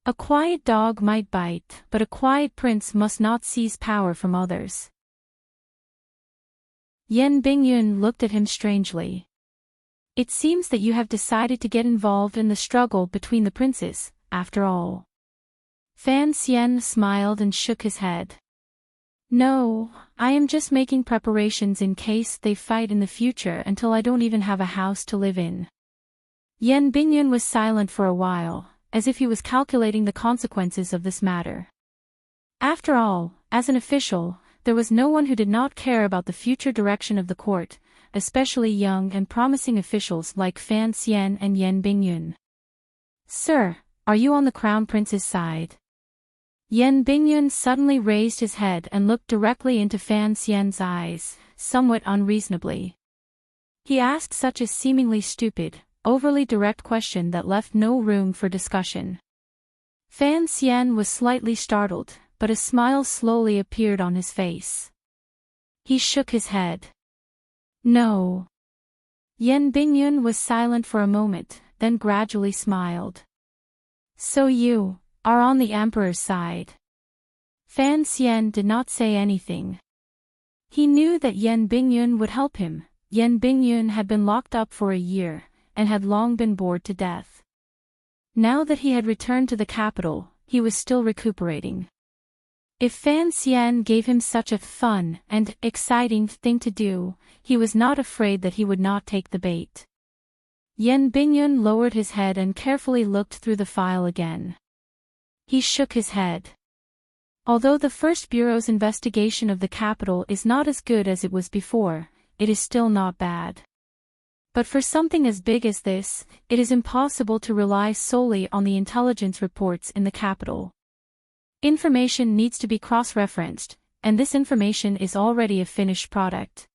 A: A quiet dog might bite, but a quiet prince must not seize power from others. Yen Bingyun looked at him strangely. It seems that you have decided to get involved in the struggle between the princes, after all. Fan Xian smiled and shook his head. No, I am just making preparations in case they fight in the future until I don't even have a house to live in. Yen Bingyun was silent for a while, as if he was calculating the consequences of this matter. After all, as an official, there was no one who did not care about the future direction of the court, especially young and promising officials like Fan Xian and Yen Bingyun. Sir, are you on the crown prince's side? Yen Bingyun suddenly raised his head and looked directly into Fan Xian's eyes, somewhat unreasonably. He asked such a seemingly stupid, overly direct question that left no room for discussion. Fan Xian was slightly startled, but a smile slowly appeared on his face. He shook his head. No. Yen Bingyun was silent for a moment, then gradually smiled. So you are on the emperor's side. Fan Xian did not say anything. He knew that Yen Bingyun would help him. Yen Bingyun had been locked up for a year, and had long been bored to death. Now that he had returned to the capital, he was still recuperating. If Fan Xian gave him such a fun and exciting thing to do, he was not afraid that he would not take the bait. Yen Bingyun lowered his head and carefully looked through the file again. He shook his head. Although the First Bureau's investigation of the capital is not as good as it was before, it is still not bad. But for something as big as this, it is impossible to rely solely on the intelligence reports in the capital. Information needs to be cross-referenced, and this information is already a finished product.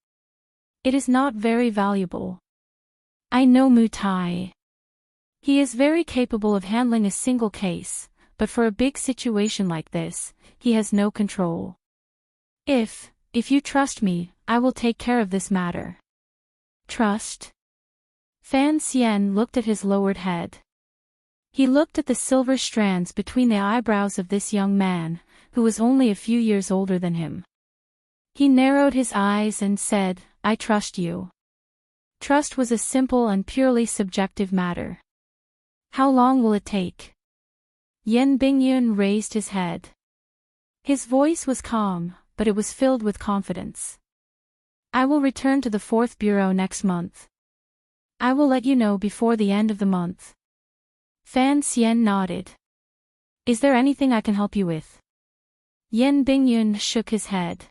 A: It is not very valuable. I know Mutai. He is very capable of handling a single case, but for a big situation like this, he has no control. If you trust me, I will take care of this matter. Trust? Fan Xian looked at his lowered head. He looked at the silver strands between the eyebrows of this young man, who was only a few years older than him. He narrowed his eyes and said, I trust you. Trust was a simple and purely subjective matter. How long will it take? Yan Bingyun raised his head. His voice was calm, but it was filled with confidence. I will return to the 4th Bureau next month. I will let you know before the end of the month. Fan Xian nodded. Is there anything I can help you with? Yan Bingyun shook his head.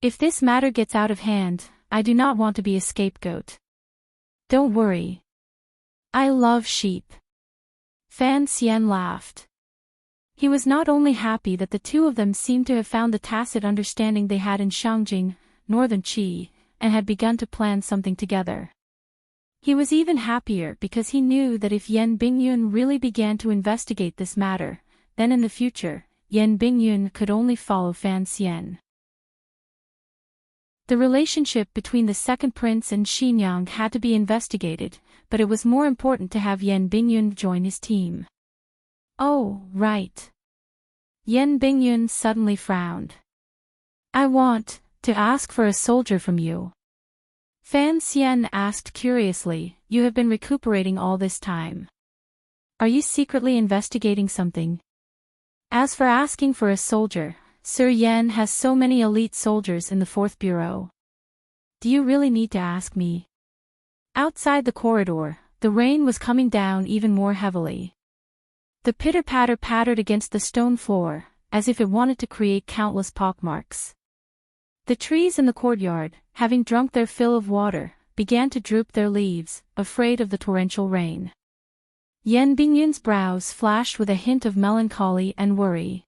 A: If this matter gets out of hand, I do not want to be a scapegoat. Don't worry. I love sheep. Fan Xian laughed. He was not only happy that the two of them seemed to have found the tacit understanding they had in Shangjing, northern Qi, and had begun to plan something together. He was even happier because he knew that if Yan Bingyun really began to investigate this matter, then in the future, Yan Bingyun could only follow Fan Xian. The relationship between the second prince and Xinyang had to be investigated, but it was more important to have Yan Bingyun join his team. Oh, right. Yan Bingyun suddenly frowned. I want to ask for a soldier from you. Fan Xian asked curiously, you have been recuperating all this time. Are you secretly investigating something? As for asking for a soldier, Sir Yan has so many elite soldiers in the 4th Bureau. Do you really need to ask me? Outside the corridor, the rain was coming down even more heavily. The pitter-patter pattered against the stone floor, as if it wanted to create countless pockmarks. The trees in the courtyard, having drunk their fill of water, began to droop their leaves, afraid of the torrential rain. Yan Bingyun's brows flashed with a hint of melancholy and worry.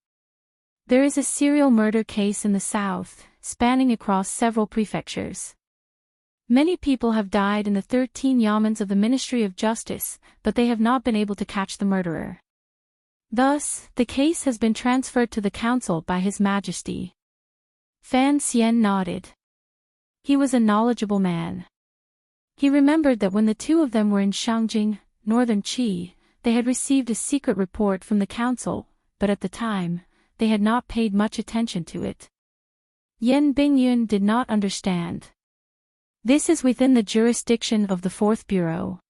A: There is a serial murder case in the south, spanning across several prefectures. Many people have died in the 13 yamens of the Ministry of Justice, but they have not been able to catch the murderer. Thus, the case has been transferred to the council by His Majesty. Fan Xian nodded. He was a knowledgeable man. He remembered that when the two of them were in Shangjing, northern Qi, they had received a secret report from the council, but at the time, they had not paid much attention to it. Yan Bingyun did not understand. This is within the jurisdiction of the 4th Bureau.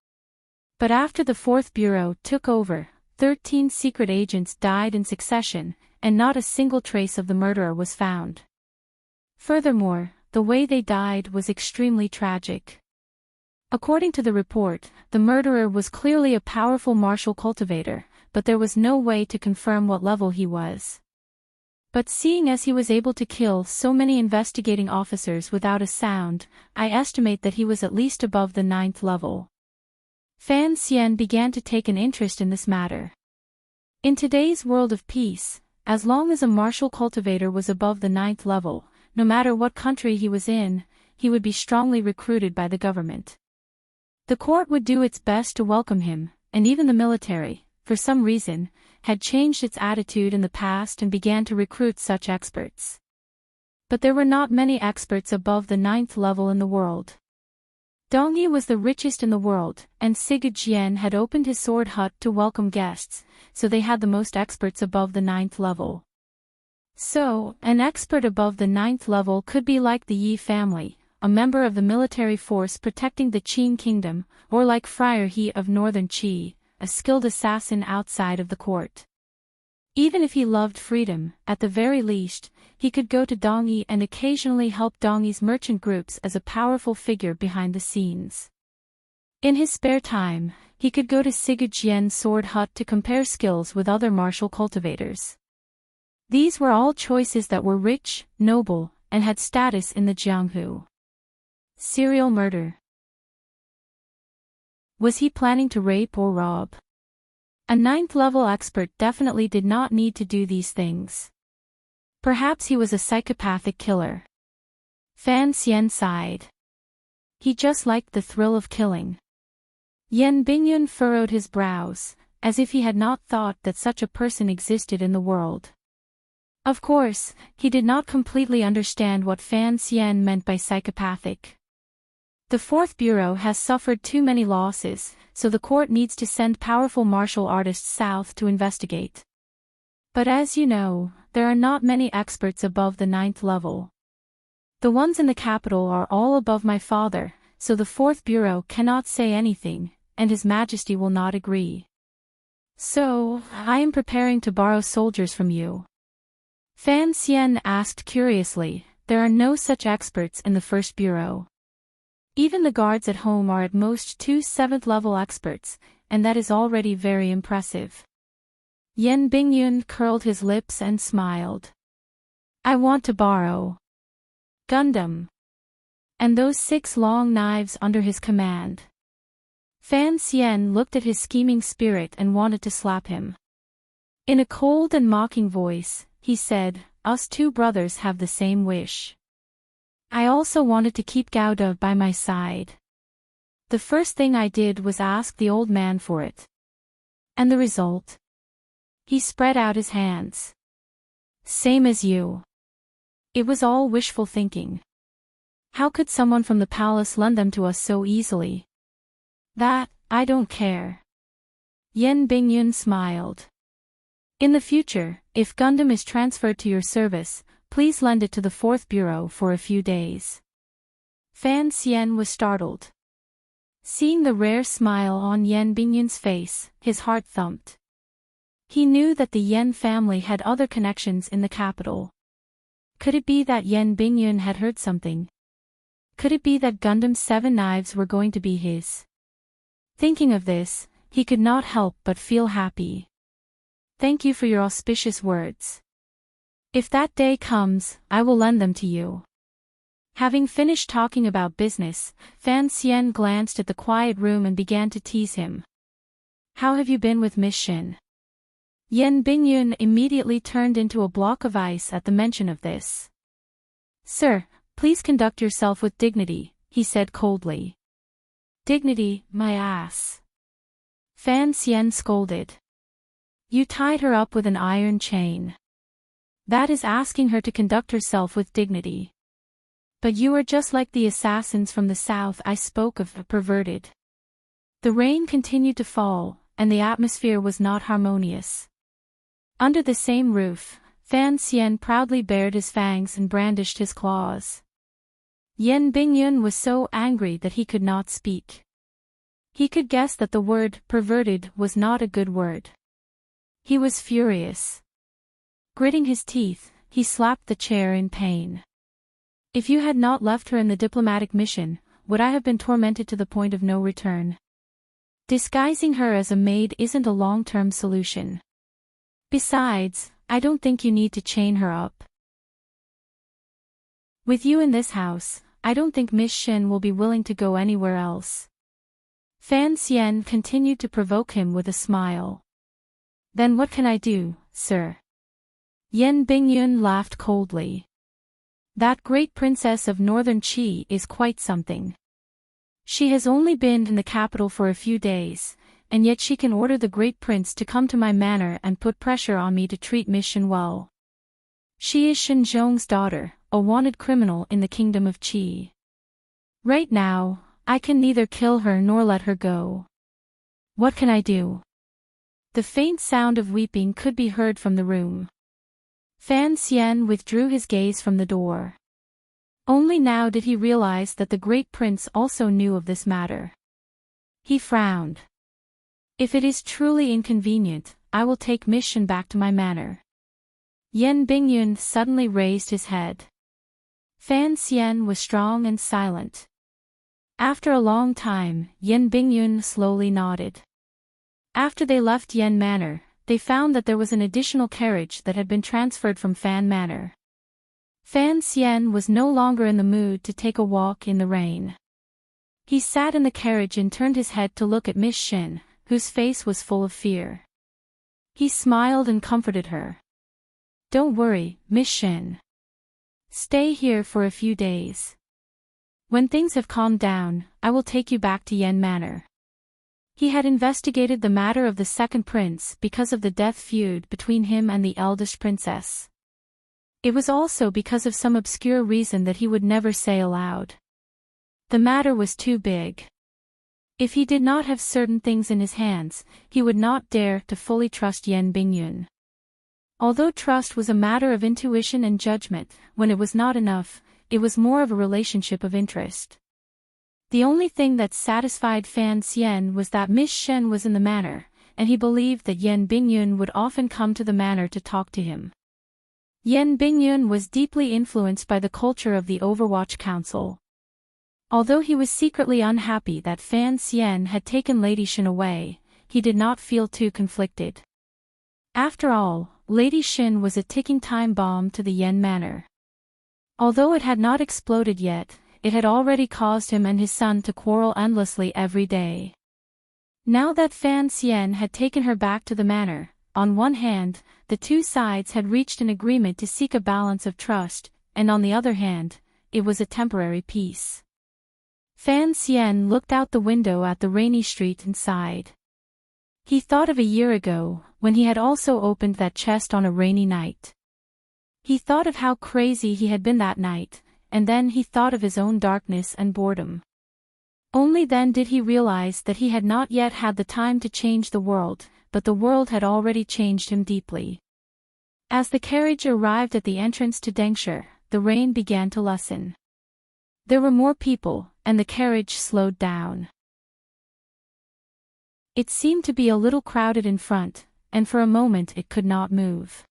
A: But after the 4th Bureau took over, 13 secret agents died in succession, and not a single trace of the murderer was found. Furthermore, the way they died was extremely tragic. According to the report, the murderer was clearly a powerful martial cultivator, but there was no way to confirm what level he was. But seeing as he was able to kill so many investigating officers without a sound, I estimate that he was at least above the 9th level. Fan Xian began to take an interest in this matter. In today's world of peace, as long as a martial cultivator was above the 9th level, no matter what country he was in, he would be strongly recruited by the government. The court would do its best to welcome him, and even the military, for some reason, had changed its attitude in the past and began to recruit such experts. But there were not many experts above the 9th level in the world. Dongyi was the richest in the world, and Sigurd had opened his sword hut to welcome guests, so they had the most experts above the 9th level. So, an expert above the 9th level could be like the Yi family, a member of the military force protecting the Qin kingdom, or like Friar He of northern Qi, a skilled assassin outside of the court. Even if he loved freedom, at the very least, he could go to Dongyi and occasionally help Dongyi's merchant groups as a powerful figure behind the scenes. In his spare time, he could go to Sigurd Jian's sword hut to compare skills with other martial cultivators. These were all choices that were rich, noble, and had status in the Jianghu. Serial murder. Was he planning to rape or rob? A 9th-level expert definitely did not need to do these things. Perhaps he was a psychopathic killer. Fan Xian sighed. He just liked the thrill of killing. Yan Bingyun furrowed his brows, as if he had not thought that such a person existed in the world. Of course, he did not completely understand what Fan Xian meant by psychopathic. The 4th Bureau has suffered too many losses, so the court needs to send powerful martial artists south to investigate. But as you know, there are not many experts above the 9th level. The ones in the capital are all above my father, so the 4th Bureau cannot say anything, and His Majesty will not agree. So, I am preparing to borrow soldiers from you. Fan Xian asked curiously. There are no such experts in the 1st Bureau. Even the guards at home are at most 2 7th-level experts, and that is already very impressive. Yan Bingyun curled his lips and smiled. I want to borrow Gundam. And those 6 long knives under his command. Fan Xian looked at his scheming spirit and wanted to slap him. In a cold and mocking voice, he said, us 2 brothers have the same wish. I also wanted to keep Gouda by my side. The first thing I did was ask the old man for it. And the result? He spread out his hands. Same as you. It was all wishful thinking. How could someone from the palace lend them to us so easily? That, I don't care. Yan Bingyun smiled. In the future, if Gundam is transferred to your service, please lend it to the 4th Bureau for a few days. Fan Xian was startled. Seeing the rare smile on Yan Bingyun's face, his heart thumped. He knew that the Yan family had other connections in the capital. Could it be that Yan Bingyun had heard something? Could it be that Gundam's 7 knives were going to be his? Thinking of this, he could not help but feel happy. Thank you for your auspicious words. If that day comes, I will lend them to you. Having finished talking about business, Fan Xian glanced at the quiet room and began to tease him. How have you been with Miss Shin? Yan Bingyun immediately turned into a block of ice at the mention of this. Sir, please conduct yourself with dignity, he said coldly. Dignity, my ass. Fan Xian scolded. You tied her up with an iron chain. That is asking her to conduct herself with dignity. But you are just like the assassins from the south I spoke of, perverted. The rain continued to fall, and the atmosphere was not harmonious. Under the same roof, Fan Xian proudly bared his fangs and brandished his claws. Yan Bingyun was so angry that he could not speak. He could guess that the word perverted was not a good word. He was furious. Gritting his teeth, he slapped the chair in pain. If you had not left her in the diplomatic mission, would I have been tormented to the point of no return? Disguising her as a maid isn't a long-term solution. Besides, I don't think you need to chain her up. With you in this house, I don't think Miss Shin will be willing to go anywhere else. Fan Xian continued to provoke him with a smile. Then what can I do, sir? Yan Bingyun laughed coldly. That great princess of northern Qi is quite something. She has only been in the capital for a few days, and yet she can order the great prince to come to my manor and put pressure on me to treat Miss Shin well. She is Shin Zhong's daughter, a wanted criminal in the kingdom of Qi. Right now, I can neither kill her nor let her go. What can I do? The faint sound of weeping could be heard from the room. Fan Xian withdrew his gaze from the door. Only now did he realize that the great prince also knew of this matter. He frowned. If it is truly inconvenient, I will take Miss Shin back to my manor. Yan Bingyun suddenly raised his head. Fan Xian was strong and silent. After a long time, Yan Bingyun slowly nodded. After they left Yan Manor, they found that there was an additional carriage that had been transferred from Fan Manor. Fan Xian was no longer in the mood to take a walk in the rain. He sat in the carriage and turned his head to look at Miss Shen, whose face was full of fear. He smiled and comforted her. "Don't worry, Miss Shen. Stay here for a few days. When things have calmed down, I will take you back to Yen Manor." He had investigated the matter of the second prince because of the death feud between him and the eldest princess. It was also because of some obscure reason that he would never say aloud. The matter was too big. If he did not have certain things in his hands, he would not dare to fully trust Yen Bingyun. Although trust was a matter of intuition and judgment, when it was not enough, it was more of a relationship of interest. The only thing that satisfied Fan Xian was that Miss Shen was in the manor, and he believed that Yen Bingyun would often come to the manor to talk to him. Yen Bingyun was deeply influenced by the culture of the Overwatch Council. Although he was secretly unhappy that Fan Xian had taken Lady Shen away, he did not feel too conflicted. After all, Lady Shen was a ticking time bomb to the Yen Manor. Although it had not exploded yet, it had already caused him and his son to quarrel endlessly every day. Now that Fan Xian had taken her back to the manor, on one hand, the two sides had reached an agreement to seek a balance of trust, and on the other hand, it was a temporary peace. Fan Xian looked out the window at the rainy street and sighed. He thought of a year ago, when he had also opened that chest on a rainy night. He thought of how crazy he had been that night, and then he thought of his own darkness and boredom. Only then did he realize that he had not yet had the time to change the world, but the world had already changed him deeply. As the carriage arrived at the entrance to Dengshi, the rain began to lessen. There were more people, and the carriage slowed down. It seemed to be a little crowded in front, and for a moment it could not move.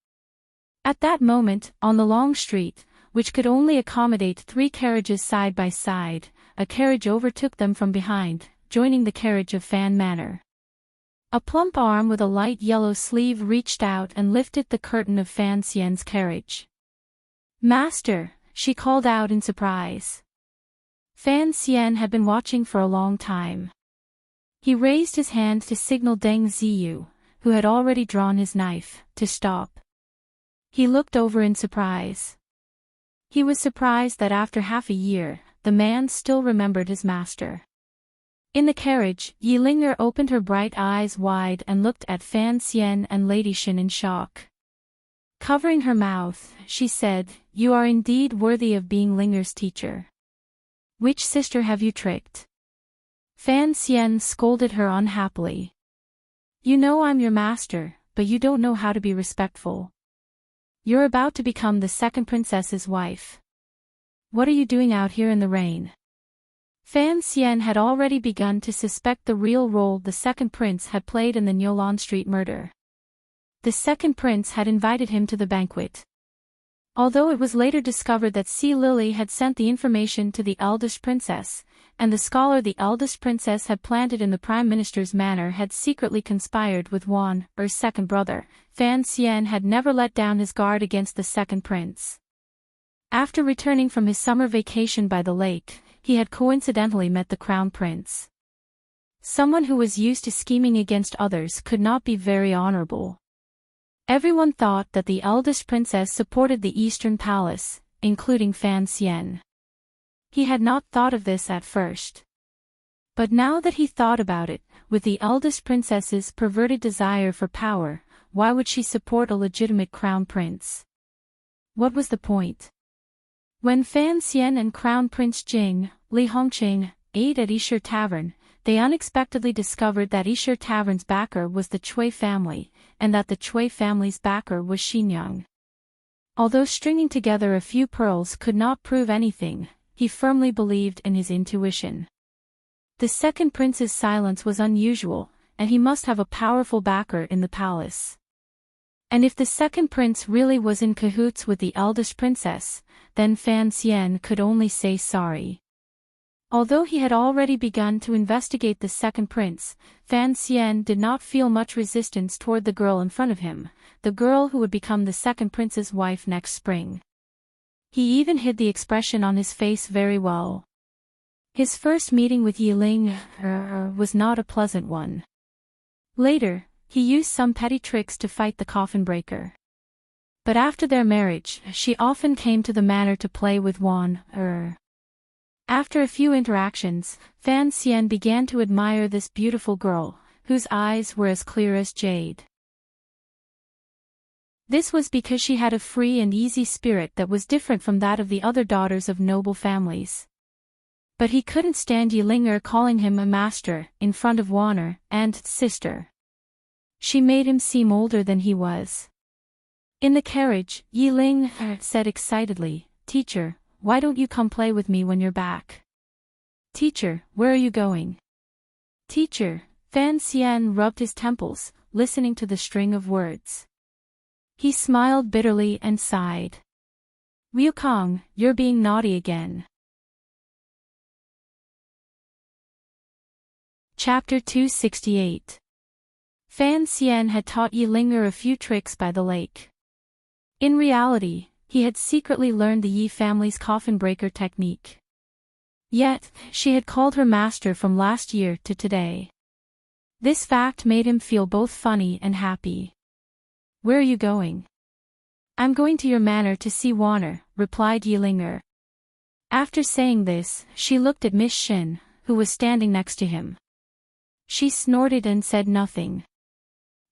A: At that moment, on the long street, which could only accommodate 3 carriages side by side, a carriage overtook them from behind, joining the carriage of Fan Manor. A plump arm with a light yellow sleeve reached out and lifted the curtain of Fan Xian's carriage. "Master," she called out in surprise. Fan Xian had been watching for a long time. He raised his hand to signal Deng Ziyu, who had already drawn his knife, to stop. He looked over in surprise. He was surprised that after half a year, the man still remembered his master. In the carriage, Yi Ling'er opened her bright eyes wide and looked at Fan Xian and Lady Shen in shock. Covering her mouth, she said, "You are indeed worthy of being Ling'er's teacher. Which sister have you tricked?" Fan Xian scolded her unhappily. "You know I'm your master, but you don't know how to be respectful. You're about to become the second princess's wife. What are you doing out here in the rain?" Fan Xian had already begun to suspect the real role the second prince had played in the Nyolan Street murder. The second prince had invited him to the banquet. Although it was later discovered that Sea Lily had sent the information to the eldest princess, and the scholar the eldest princess had planted in the prime minister's manor had secretly conspired with Wan, her second brother, Fan Xian had never let down his guard against the second prince. After returning from his summer vacation by the lake, he had coincidentally met the crown prince. Someone who was used to scheming against others could not be very honorable. Everyone thought that the eldest princess supported the Eastern Palace, including Fan Xian. He had not thought of this at first. But now that he thought about it, with the eldest princess's perverted desire for power, why would she support a legitimate crown prince? What was the point? When Fan Xian and Crown Prince Jing, Li Hongqing, ate at Yishir Tavern, they unexpectedly discovered that Yishir Tavern's backer was the Cui family, and that the Cui family's backer was Xinyang. Although stringing together a few pearls could not prove anything, he firmly believed in his intuition. The second prince's silence was unusual, and he must have a powerful backer in the palace. And if the second prince really was in cahoots with the eldest princess, then Fan Xian could only say sorry. Although he had already begun to investigate the second prince, Fan Xian did not feel much resistance toward the girl in front of him, the girl who would become the second prince's wife next spring. He even hid the expression on his face very well. His first meeting with Yiling was not a pleasant one. Later, he used some petty tricks to fight the coffin breaker. But after their marriage, she often came to the manor to play with Wan. After a few interactions, Fan Xian began to admire this beautiful girl, whose eyes were as clear as jade. This was because she had a free and easy spirit that was different from that of the other daughters of noble families. But he couldn't stand Yiling calling him a master in front of Wanner and sister. She made him seem older than he was. In the carriage, Yiling said excitedly, "Teacher, why don't you come play with me when you're back?" "Teacher, where are you going?" "Teacher." Fan Xian rubbed his temples, listening to the string of words. He smiled bitterly and sighed. "Wukong, you're being naughty again." Chapter 268. Fan Xian had taught Yiling a few tricks by the lake. In reality, he had secretly learned the Yi family's coffin breaker technique. Yet, she had called her master from last year to today. This fact made him feel both funny and happy. "Where are you going?" "I'm going to your manor to see Wanner," replied Yiling. After saying this, she looked at Miss Shin, who was standing next to him. She snorted and said nothing.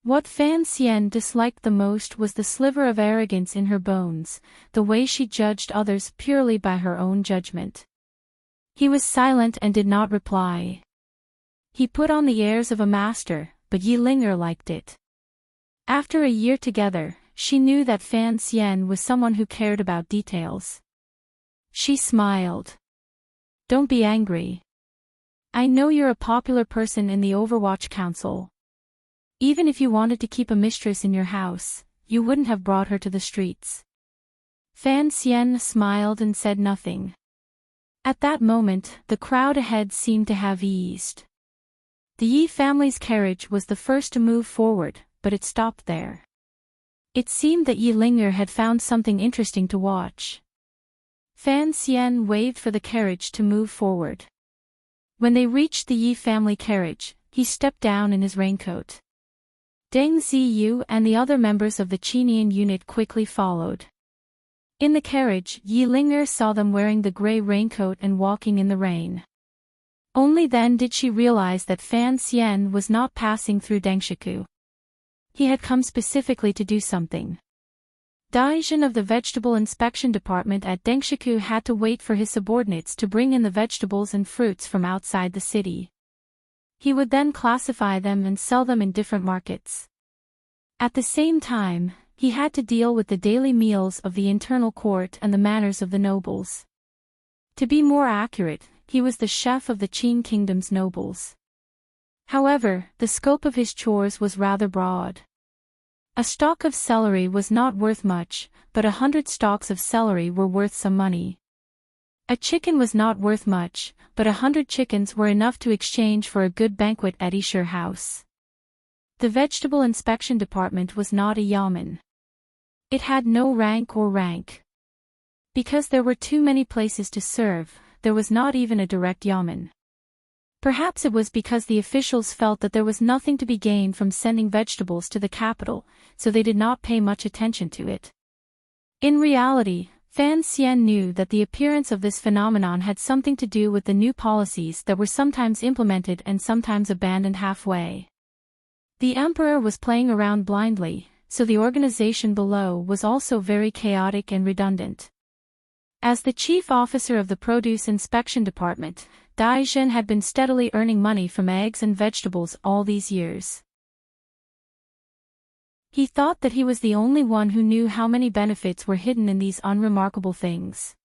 A: What Fan Xian disliked the most was the sliver of arrogance in her bones, the way she judged others purely by her own judgment. He was silent and did not reply. He put on the airs of a master, but Yiling liked it. After a year together, she knew that Fan Xian was someone who cared about details. She smiled. "Don't be angry. I know you're a popular person in the Overwatch Council. Even if you wanted to keep a mistress in your house, you wouldn't have brought her to the streets." Fan Xian smiled and said nothing. At that moment, the crowd ahead seemed to have eased. The Yi family's carriage was the first to move forward, but it stopped there. It seemed that Yiling had found something interesting to watch. Fan Xian waved for the carriage to move forward. When they reached the Yi family carriage, he stepped down in his raincoat. Deng Ziyu and the other members of the Qinian unit quickly followed. In the carriage, Yiling saw them wearing the gray raincoat and walking in the rain. Only then did she realize that Fan Xian was not passing through Dengshiku. He had come specifically to do something. Daijin of the Vegetable Inspection Department at Dengshiku had to wait for his subordinates to bring in the vegetables and fruits from outside the city. He would then classify them and sell them in different markets. At the same time, he had to deal with the daily meals of the internal court and the manners of the nobles. To be more accurate, he was the chef of the Qin Kingdom's nobles. However, the scope of his chores was rather broad. A stalk of celery was not worth much, but 100 stalks of celery were worth some money. A chicken was not worth much, but 100 chickens were enough to exchange for a good banquet at Isher House. The Vegetable Inspection Department was not a yamen. It had no rank or rank. Because there were too many places to serve, there was not even a direct yamen. Perhaps it was because the officials felt that there was nothing to be gained from sending vegetables to the capital, so they did not pay much attention to it. In reality, Fan Xian knew that the appearance of this phenomenon had something to do with the new policies that were sometimes implemented and sometimes abandoned halfway. The emperor was playing around blindly, so the organization below was also very chaotic and redundant. As the chief officer of the Produce Inspection Department, Daijin had been steadily earning money from eggs and vegetables all these years. He thought that he was the only one who knew how many benefits were hidden in these unremarkable things.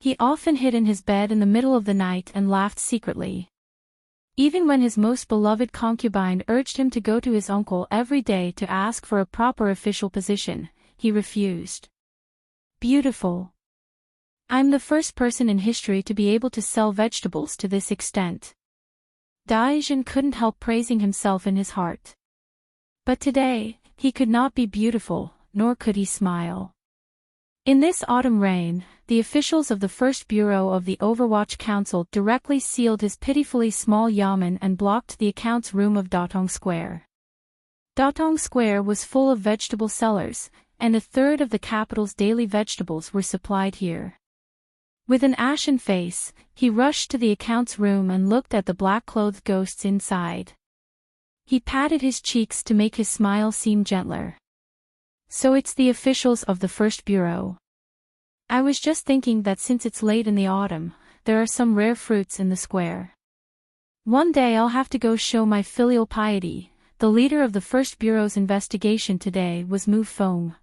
A: He often hid in his bed in the middle of the night and laughed secretly. Even when his most beloved concubine urged him to go to his uncle every day to ask for a proper official position, he refused. "Beautiful. I'm the first person in history to be able to sell vegetables to this extent." Daijin couldn't help praising himself in his heart. But today, he could not be beautiful, nor could he smile. In this autumn rain, the officials of the First Bureau of the Overwatch Council directly sealed his pitifully small yamen and blocked the accounts room of Datong Square. Datong Square was full of vegetable sellers, and a third of the capital's daily vegetables were supplied here. With an ashen face, he rushed to the accounts room and looked at the black-clothed ghosts inside. He patted his cheeks to make his smile seem gentler. So it's the officials of the First Bureau. I was just thinking that since it's late in the autumn, there are some rare fruits in the square. One day I'll have to go show my filial piety. The leader of the First Bureau's investigation today was Mu Feng.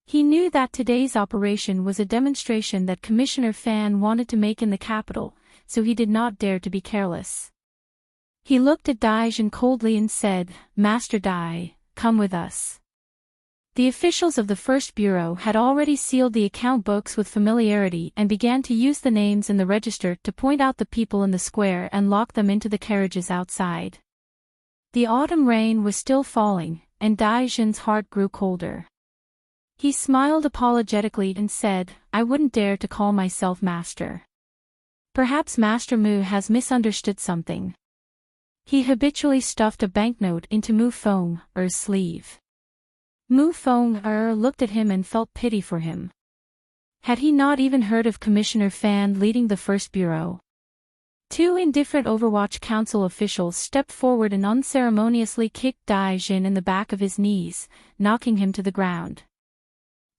A: He knew that today's operation was a demonstration that Commissioner Fan wanted to make in the capital, so he did not dare to be careless. He looked at Daijin coldly and said, "Master Dai, come with us." The officials of the First Bureau had already sealed the account books with familiarity and began to use the names in the register to point out the people in the square and lock them into the carriages outside. The autumn rain was still falling, and Daijin's heart grew colder. He smiled apologetically and said, "I wouldn't dare to call myself master. Perhaps Master Mu has misunderstood something." He habitually stuffed a banknote into Mu Feng's sleeve. Mu Feng looked at him and felt pity for him. Had he not even heard of Commissioner Fan leading the First Bureau? Two indifferent Overwatch Council officials stepped forward and unceremoniously kicked Daijin in the back of his knees, knocking him to the ground.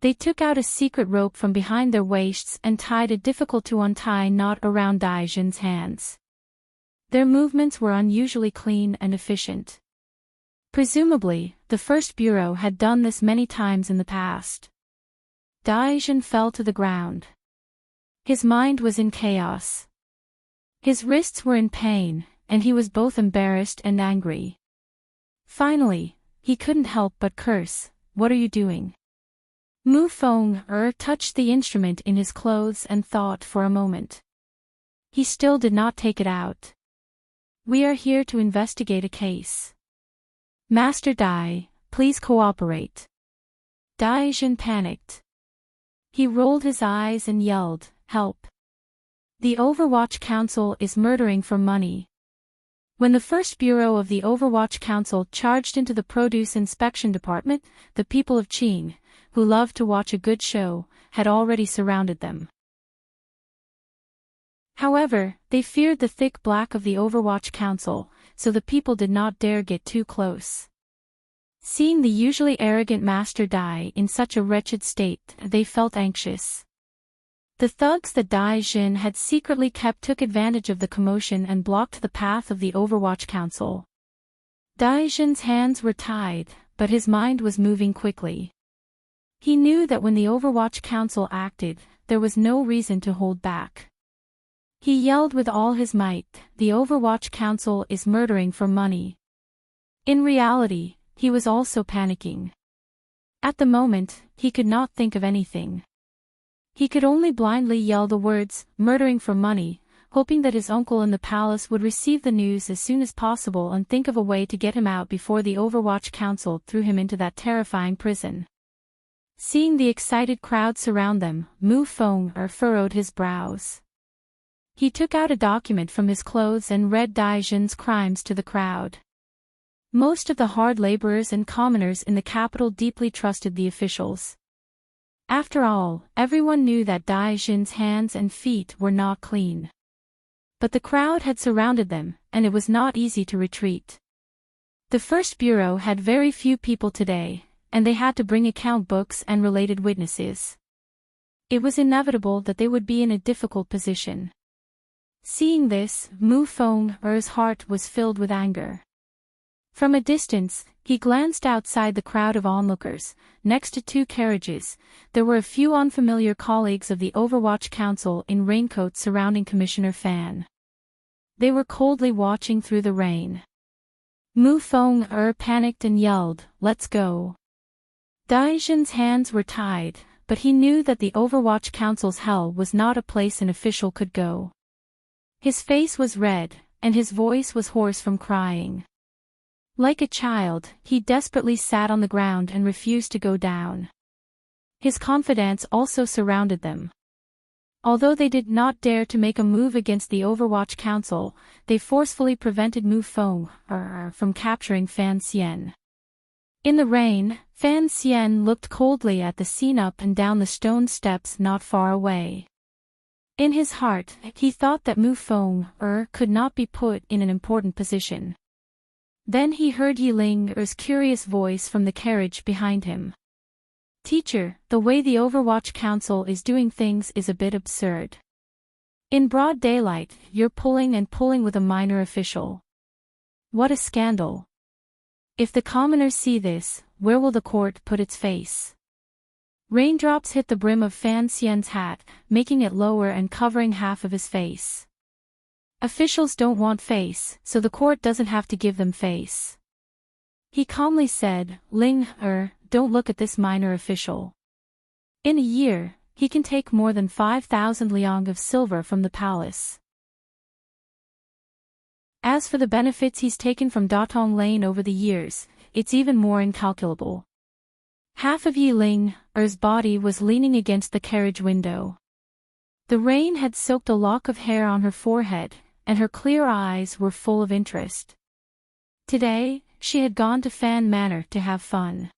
A: They took out a secret rope from behind their waists and tied a difficult-to-untie knot around Daijin's hands. Their movements were unusually clean and efficient. Presumably, the First Bureau had done this many times in the past. Daijin fell to the ground. His mind was in chaos. His wrists were in pain, and he was both embarrassed and angry. Finally, he couldn't help but curse, "What are you doing?" Mu Feng touched the instrument in his clothes and thought for a moment. He still did not take it out. "We are here to investigate a case. Master Dai, please cooperate." Daijin panicked. He rolled his eyes and yelled, "Help! The Overwatch Council is murdering for money." When the First Bureau of the Overwatch Council charged into the Produce Inspection Department, the people of Qing, who loved to watch a good show, had already surrounded them. However, they feared the thick black of the Overwatch Council, so the people did not dare get too close. Seeing the usually arrogant Master Dai in such a wretched state, they felt anxious. The thugs that Daijin had secretly kept took advantage of the commotion and blocked the path of the Overwatch Council. Daijin's hands were tied, but his mind was moving quickly. He knew that when the Overwatch Council acted, there was no reason to hold back. He yelled with all his might, "The Overwatch Council is murdering for money." In reality, he was also panicking. At the moment, he could not think of anything. He could only blindly yell the words, "murdering for money," hoping that his uncle in the palace would receive the news as soon as possible and think of a way to get him out before the Overwatch Council threw him into that terrifying prison. Seeing the excited crowd surround them, Mu Feng furrowed his brows. He took out a document from his clothes and read Daijin's crimes to the crowd. Most of the hard laborers and commoners in the capital deeply trusted the officials. After all, everyone knew that Daijin's hands and feet were not clean. But the crowd had surrounded them, and it was not easy to retreat. The First Bureau had very few people today, and they had to bring account books and related witnesses. It was inevitable that they would be in a difficult position. Seeing this, Mu Feng's heart was filled with anger. From a distance, he glanced outside the crowd of onlookers. Next to two carriages, there were a few unfamiliar colleagues of the Overwatch Council in raincoats surrounding Commissioner Fan. They were coldly watching through the rain. Mu Feng panicked and yelled, "Let's go." Daijin's hands were tied, but he knew that the Overwatch Council's hell was not a place an official could go. His face was red, and his voice was hoarse from crying. Like a child, he desperately sat on the ground and refused to go down. His confidants also surrounded them. Although they did not dare to make a move against the Overwatch Council, they forcefully prevented Mu Feng from capturing Fan Xian. In the rain, Fan Xian looked coldly at the scene up and down the stone steps not far away. In his heart, he thought that Mu Feng could not be put in an important position. Then he heard Yiling's curious voice from the carriage behind him. "Teacher, the way the Overwatch Council is doing things is a bit absurd. In broad daylight, you're pulling with a minor official. What a scandal. If the commoners see this, where will the court put its face?" Raindrops hit the brim of Fan Xian's hat, making it lower and covering half of his face. "Officials don't want face, so the court doesn't have to give them face," he calmly said. "Ling, don't look at this minor official. In a year, he can take more than 5,000 liang of silver from the palace. As for the benefits he's taken from Datong Lane over the years, it's even more incalculable." Half of Yiling's body was leaning against the carriage window. The rain had soaked a lock of hair on her forehead, and her clear eyes were full of interest. Today, she had gone to Fan Manor to have fun.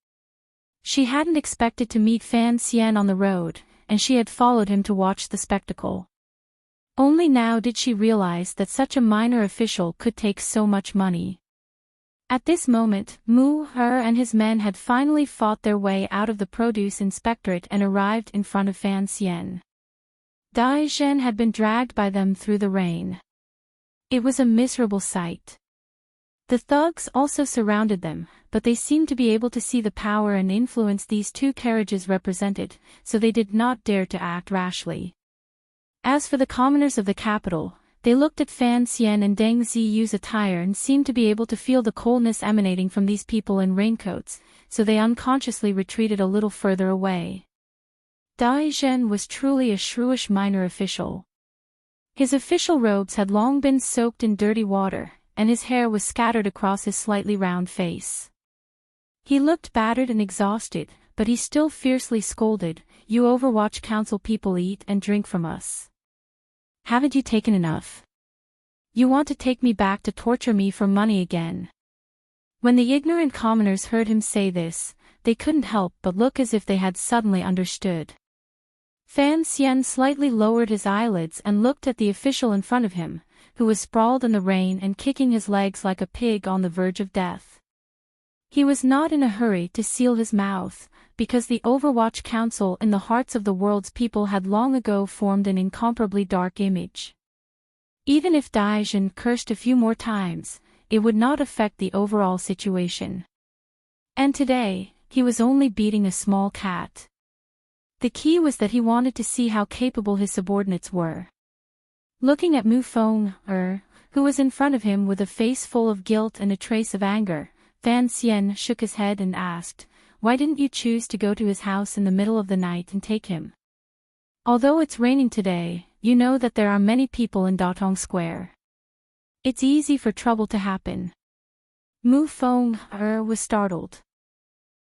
A: She hadn't expected to meet Fan Xian on the road, and she had followed him to watch the spectacle. Only now did she realize that such a minor official could take so much money. At this moment, Mu and his men had finally fought their way out of the produce inspectorate and arrived in front of Fan Xian. Dai Zhen had been dragged by them through the rain. It was a miserable sight. The thugs also surrounded them, but they seemed to be able to see the power and influence these two carriages represented, so they did not dare to act rashly. As for the commoners of the capital, they looked at Fan Xian and Deng Ziyu's attire and seemed to be able to feel the coldness emanating from these people in raincoats, so they unconsciously retreated a little further away. Dai Zhen was truly a shrewish minor official. His official robes had long been soaked in dirty water, and his hair was scattered across his slightly round face. He looked battered and exhausted, but he still fiercely scolded, "You Overwatch Council people eat and drink from us. Haven't you taken enough? You want to take me back to torture me for money again?" When the ignorant commoners heard him say this, they couldn't help but look as if they had suddenly understood. Fan Xian slightly lowered his eyelids and looked at the official in front of him, who was sprawled in the rain and kicking his legs like a pig on the verge of death. He was not in a hurry to seal his mouth, because the Overwatch Council in the hearts of the world's people had long ago formed an incomparably dark image. Even if Dai Zhen cursed a few more times, it would not affect the overall situation. And today, he was only beating a small cat. The key was that he wanted to see how capable his subordinates were. Looking at Mu Feng, who was in front of him with a face full of guilt and a trace of anger, Fan Xian shook his head and asked, "Why didn't you choose to go to his house in the middle of the night and take him? Although it's raining today, you know that there are many people in Datong Square. It's easy for trouble to happen." Mu Feng was startled.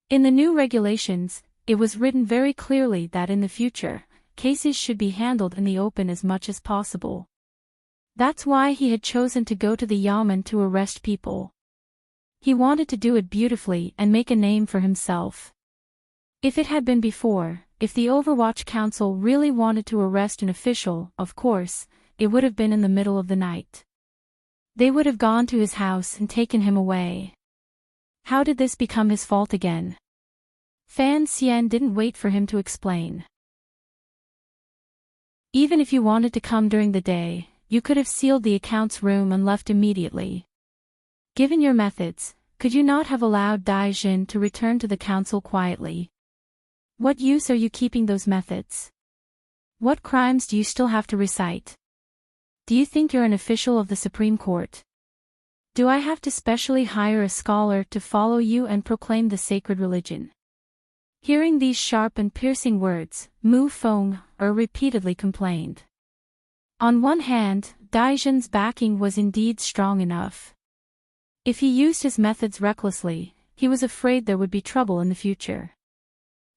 A: In the new regulations, it was written very clearly that in the future, cases should be handled in the open as much as possible. That's why he had chosen to go to the Yamen to arrest people. He wanted to do it beautifully and make a name for himself. If it had been before, if the Overwatch Council really wanted to arrest an official, of course, it would have been in the middle of the night. They would have gone to his house and taken him away. How did this become his fault again? Fan Xian didn't wait for him to explain. "Even if you wanted to come during the day, you could have sealed the accounts room and left immediately. Given your methods, could you not have allowed Dai Zhen to return to the council quietly? What use are you keeping those methods? What crimes do you still have to recite? Do you think you're an official of the Supreme Court? Do I have to specially hire a scholar to follow you and proclaim the sacred religion?" Hearing these sharp and piercing words, Mu Feng repeatedly complained. On one hand, Dai Zhen's backing was indeed strong enough. If he used his methods recklessly, he was afraid there would be trouble in the future.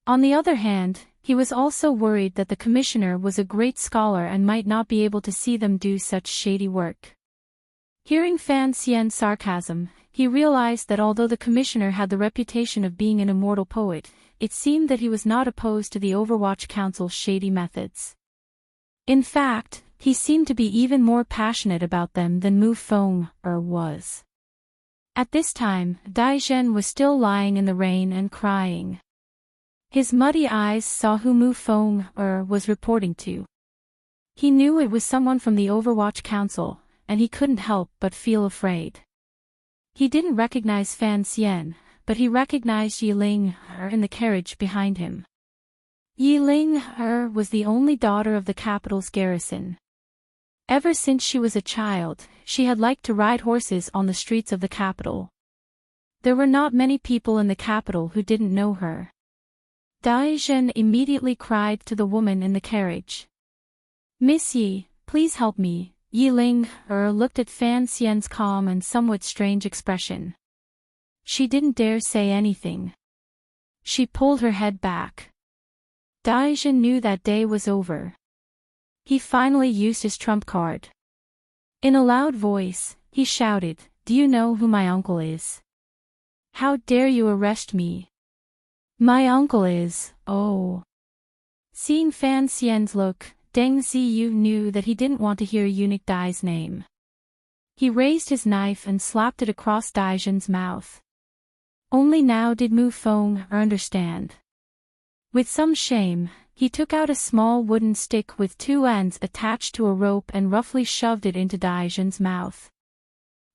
A: On the other hand, he was also worried that the commissioner was a great scholar and might not be able to see them do such shady work. Hearing Fan Xian's sarcasm, he realized that although the commissioner had the reputation of being an immortal poet, it seemed that he was not opposed to the Overwatch Council's shady methods. In fact, he seemed to be even more passionate about them than Mu Feng was. At this time, Daizhen was still lying in the rain and crying. His muddy eyes saw who Mu Feng was reporting to. He knew it was someone from the Overwatch Council, and he couldn't help but feel afraid. He didn't recognize Fan Xian, but he recognized Yiling in the carriage behind him. Yiling was the only daughter of the capital's garrison. Ever since she was a child, she had liked to ride horses on the streets of the capital. There were not many people in the capital who didn't know her. Daizhen immediately cried to the woman in the carriage. "Miss Yi, please help me." Yiling looked at Fan Xian's calm and somewhat strange expression. She didn't dare say anything. She pulled her head back. Daizhen knew that day was over. He finally used his trump card. In a loud voice, he shouted, "Do you know who my uncle is? How dare you arrest me? My uncle is, oh." Seeing Fan Xian's look, Deng Ziyu knew that he didn't want to hear Eunuch Dai's name. He raised his knife and slapped it across Daizhen's mouth. Only now did Mu Feng understand. With some shame, he took out a small wooden stick with two ends attached to a rope and roughly shoved it into Daizhen's mouth.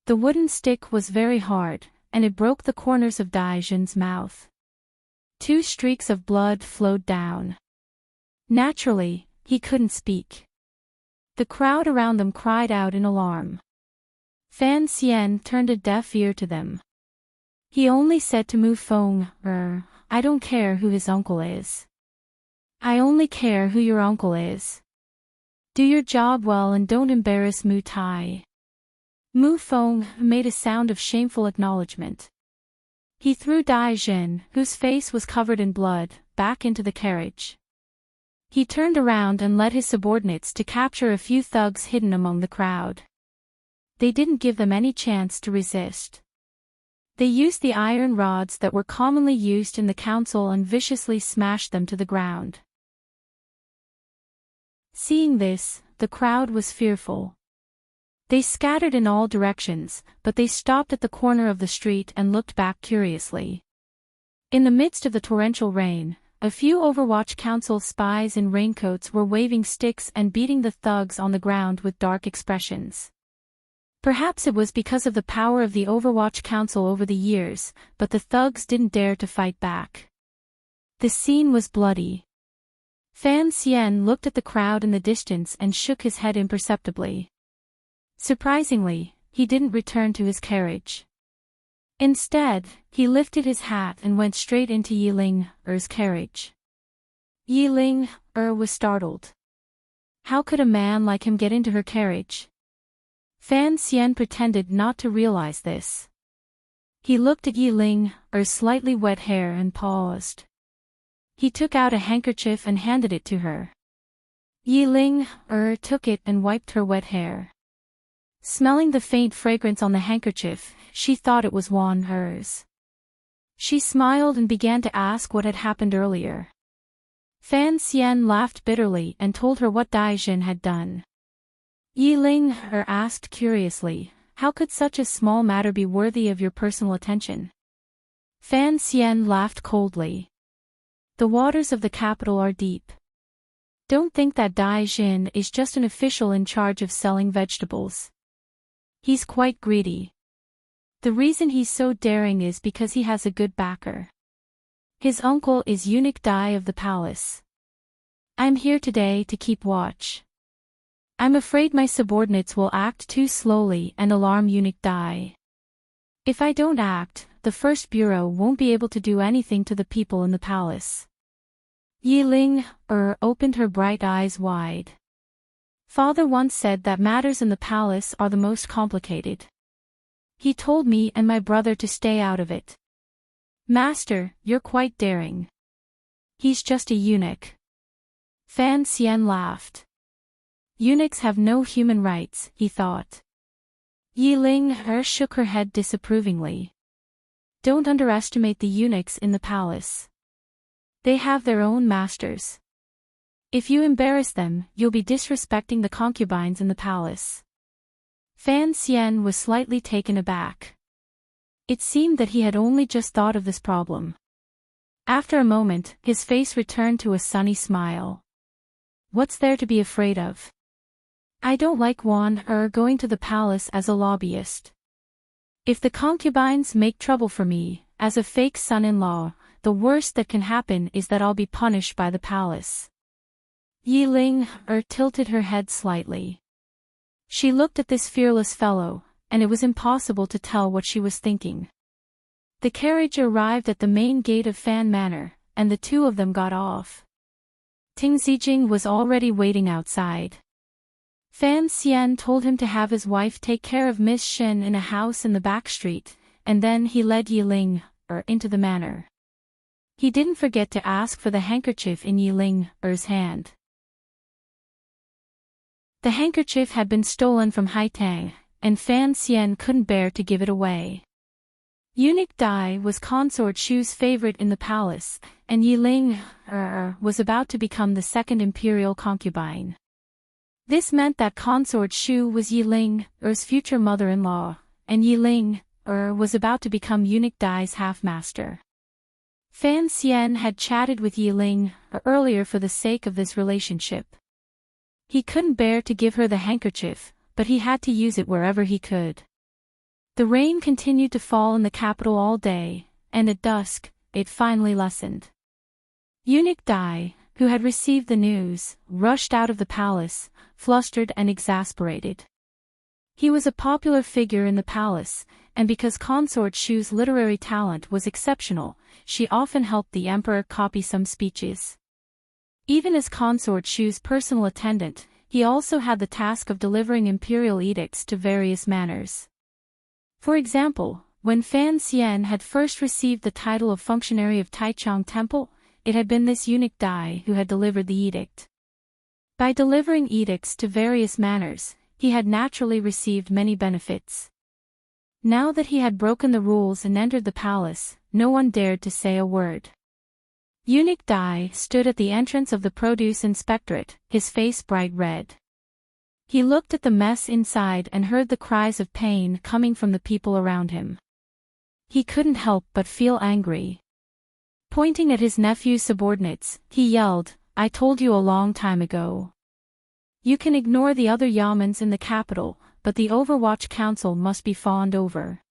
A: The wooden stick was very hard, and it broke the corners of Daizhen's mouth. 2 streaks of blood flowed down. Naturally, he couldn't speak. The crowd around them cried out in alarm. Fan Xian turned a deaf ear to them. He only said to Mu Feng, "I don't care who his uncle is. I only care who your uncle is. Do your job well and don't embarrass Mu Tai." Mu Feng made a sound of shameful acknowledgement. He threw Daizhen, whose face was covered in blood, back into the carriage. He turned around and led his subordinates to capture a few thugs hidden among the crowd. They didn't give them any chance to resist. They used the iron rods that were commonly used in the council and viciously smashed them to the ground. Seeing this, the crowd was fearful. They scattered in all directions, but they stopped at the corner of the street and looked back curiously. In the midst of the torrential rain, a few Overwatch Council spies in raincoats were waving sticks and beating the thugs on the ground with dark expressions. Perhaps it was because of the power of the Overwatch Council over the years, but the thugs didn't dare to fight back. The scene was bloody. Fan Xian looked at the crowd in the distance and shook his head imperceptibly. Surprisingly, he didn't return to his carriage. Instead, he lifted his hat and went straight into Yiling's carriage. Yiling was startled. How could a man like him get into her carriage? Fan Xian pretended not to realize this. He looked at Yiling's slightly wet hair and paused. He took out a handkerchief and handed it to her. Yiling took it and wiped her wet hair. Smelling the faint fragrance on the handkerchief, she thought it was hers. She smiled and began to ask what had happened earlier. Fan Xian laughed bitterly and told her what Daizhen had done. Yiling asked curiously, "How could such a small matter be worthy of your personal attention?" Fan Xian laughed coldly. "The waters of the capital are deep. Don't think that Daizhen is just an official in charge of selling vegetables. He's quite greedy. The reason he's so daring is because he has a good backer. His uncle is Eunuch Dai of the palace. I'm here today to keep watch. I'm afraid my subordinates will act too slowly and alarm Eunuch Dai. If I don't act, the First Bureau won't be able to do anything to the people in the palace." Yiling opened her bright eyes wide. "Father once said that matters in the palace are the most complicated. He told me and my brother to stay out of it. Master, you're quite daring. He's just a eunuch. Fan Xian laughed. Eunuchs have no human rights, he thought. Yi Ling shook her head disapprovingly. Don't underestimate the eunuchs in the palace. They have their own masters. If you embarrass them, you'll be disrespecting the concubines in the palace. Fan Xian was slightly taken aback. It seemed that he had only just thought of this problem. After a moment, his face returned to a sunny smile. What's there to be afraid of? I don't like going to the palace as a lobbyist. If the concubines make trouble for me, as a fake son-in-law, the worst that can happen is that I'll be punished by the palace. Yi Ling tilted her head slightly. She looked at this fearless fellow, and it was impossible to tell what she was thinking. The carriage arrived at the main gate of Fan Manor, and the two of them got off. Ting Zijing was already waiting outside. Fan Xian told him to have his wife take care of Miss Shen in a house in the back street, and then he led Yi Ling into the manor. He didn't forget to ask for the handkerchief in Yi Ling's hand. The handkerchief had been stolen from Haitang, and Fan Xian couldn't bear to give it away. Eunuch Dai was Consort Shu's favorite in the palace, and Yi Ling was about to become the second imperial concubine. This meant that Consort Shu was Yi Ling's future mother-in-law, and Yi Ling was about to become Eunuch Dai's half-master. Fan Xian had chatted with Yi Ling earlier for the sake of this relationship. He couldn't bear to give her the handkerchief, but he had to use it wherever he could. The rain continued to fall in the capital all day, and at dusk, it finally lessened. Eunuch Dai, who had received the news, rushed out of the palace, flustered and exasperated. He was a popular figure in the palace, and because Consort Shu's literary talent was exceptional, she often helped the emperor copy some speeches. Even as Consort Shu's personal attendant, he also had the task of delivering imperial edicts to various manors. For example, when Fan Xian had first received the title of functionary of Taichung Temple, it had been this Eunuch Dai who had delivered the edict. By delivering edicts to various manors, he had naturally received many benefits. Now that he had broken the rules and entered the palace, no one dared to say a word. Eunuch Dai stood at the entrance of the produce inspectorate, his face bright red. He looked at the mess inside and heard the cries of pain coming from the people around him. He couldn't help but feel angry. Pointing at his nephew's subordinates, he yelled, "I told you a long time ago. You can ignore the other yamens in the capital, but the Overwatch Council must be fawned over."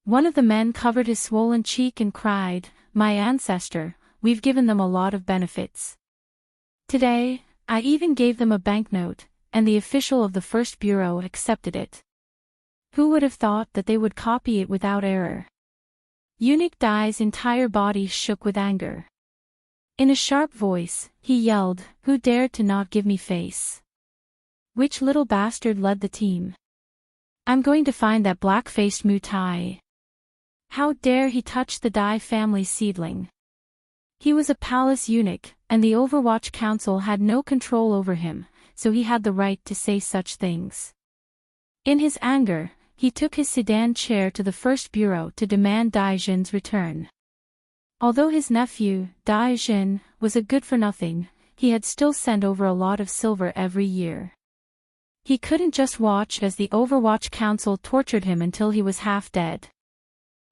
A: One of the men covered his swollen cheek and cried, "My ancestor, we've given them a lot of benefits. Today, I even gave them a banknote, and the official of the First Bureau accepted it. Who would have thought that they would copy it without error?" Eunuch Dai's entire body shook with anger. In a sharp voice, he yelled, "Who dared to not give me face? Which little bastard led the team? I'm going to find that black-faced Mutai. How dare he touch the Dai family's seedling?" He was a palace eunuch, and the Overwatch Council had no control over him, so he had the right to say such things. In his anger, he took his sedan chair to the First Bureau to demand Dai Jin's return. Although his nephew, Dai Jin, was a good-for-nothing, he had still sent over a lot of silver every year. He couldn't just watch as the Overwatch Council tortured him until he was half dead.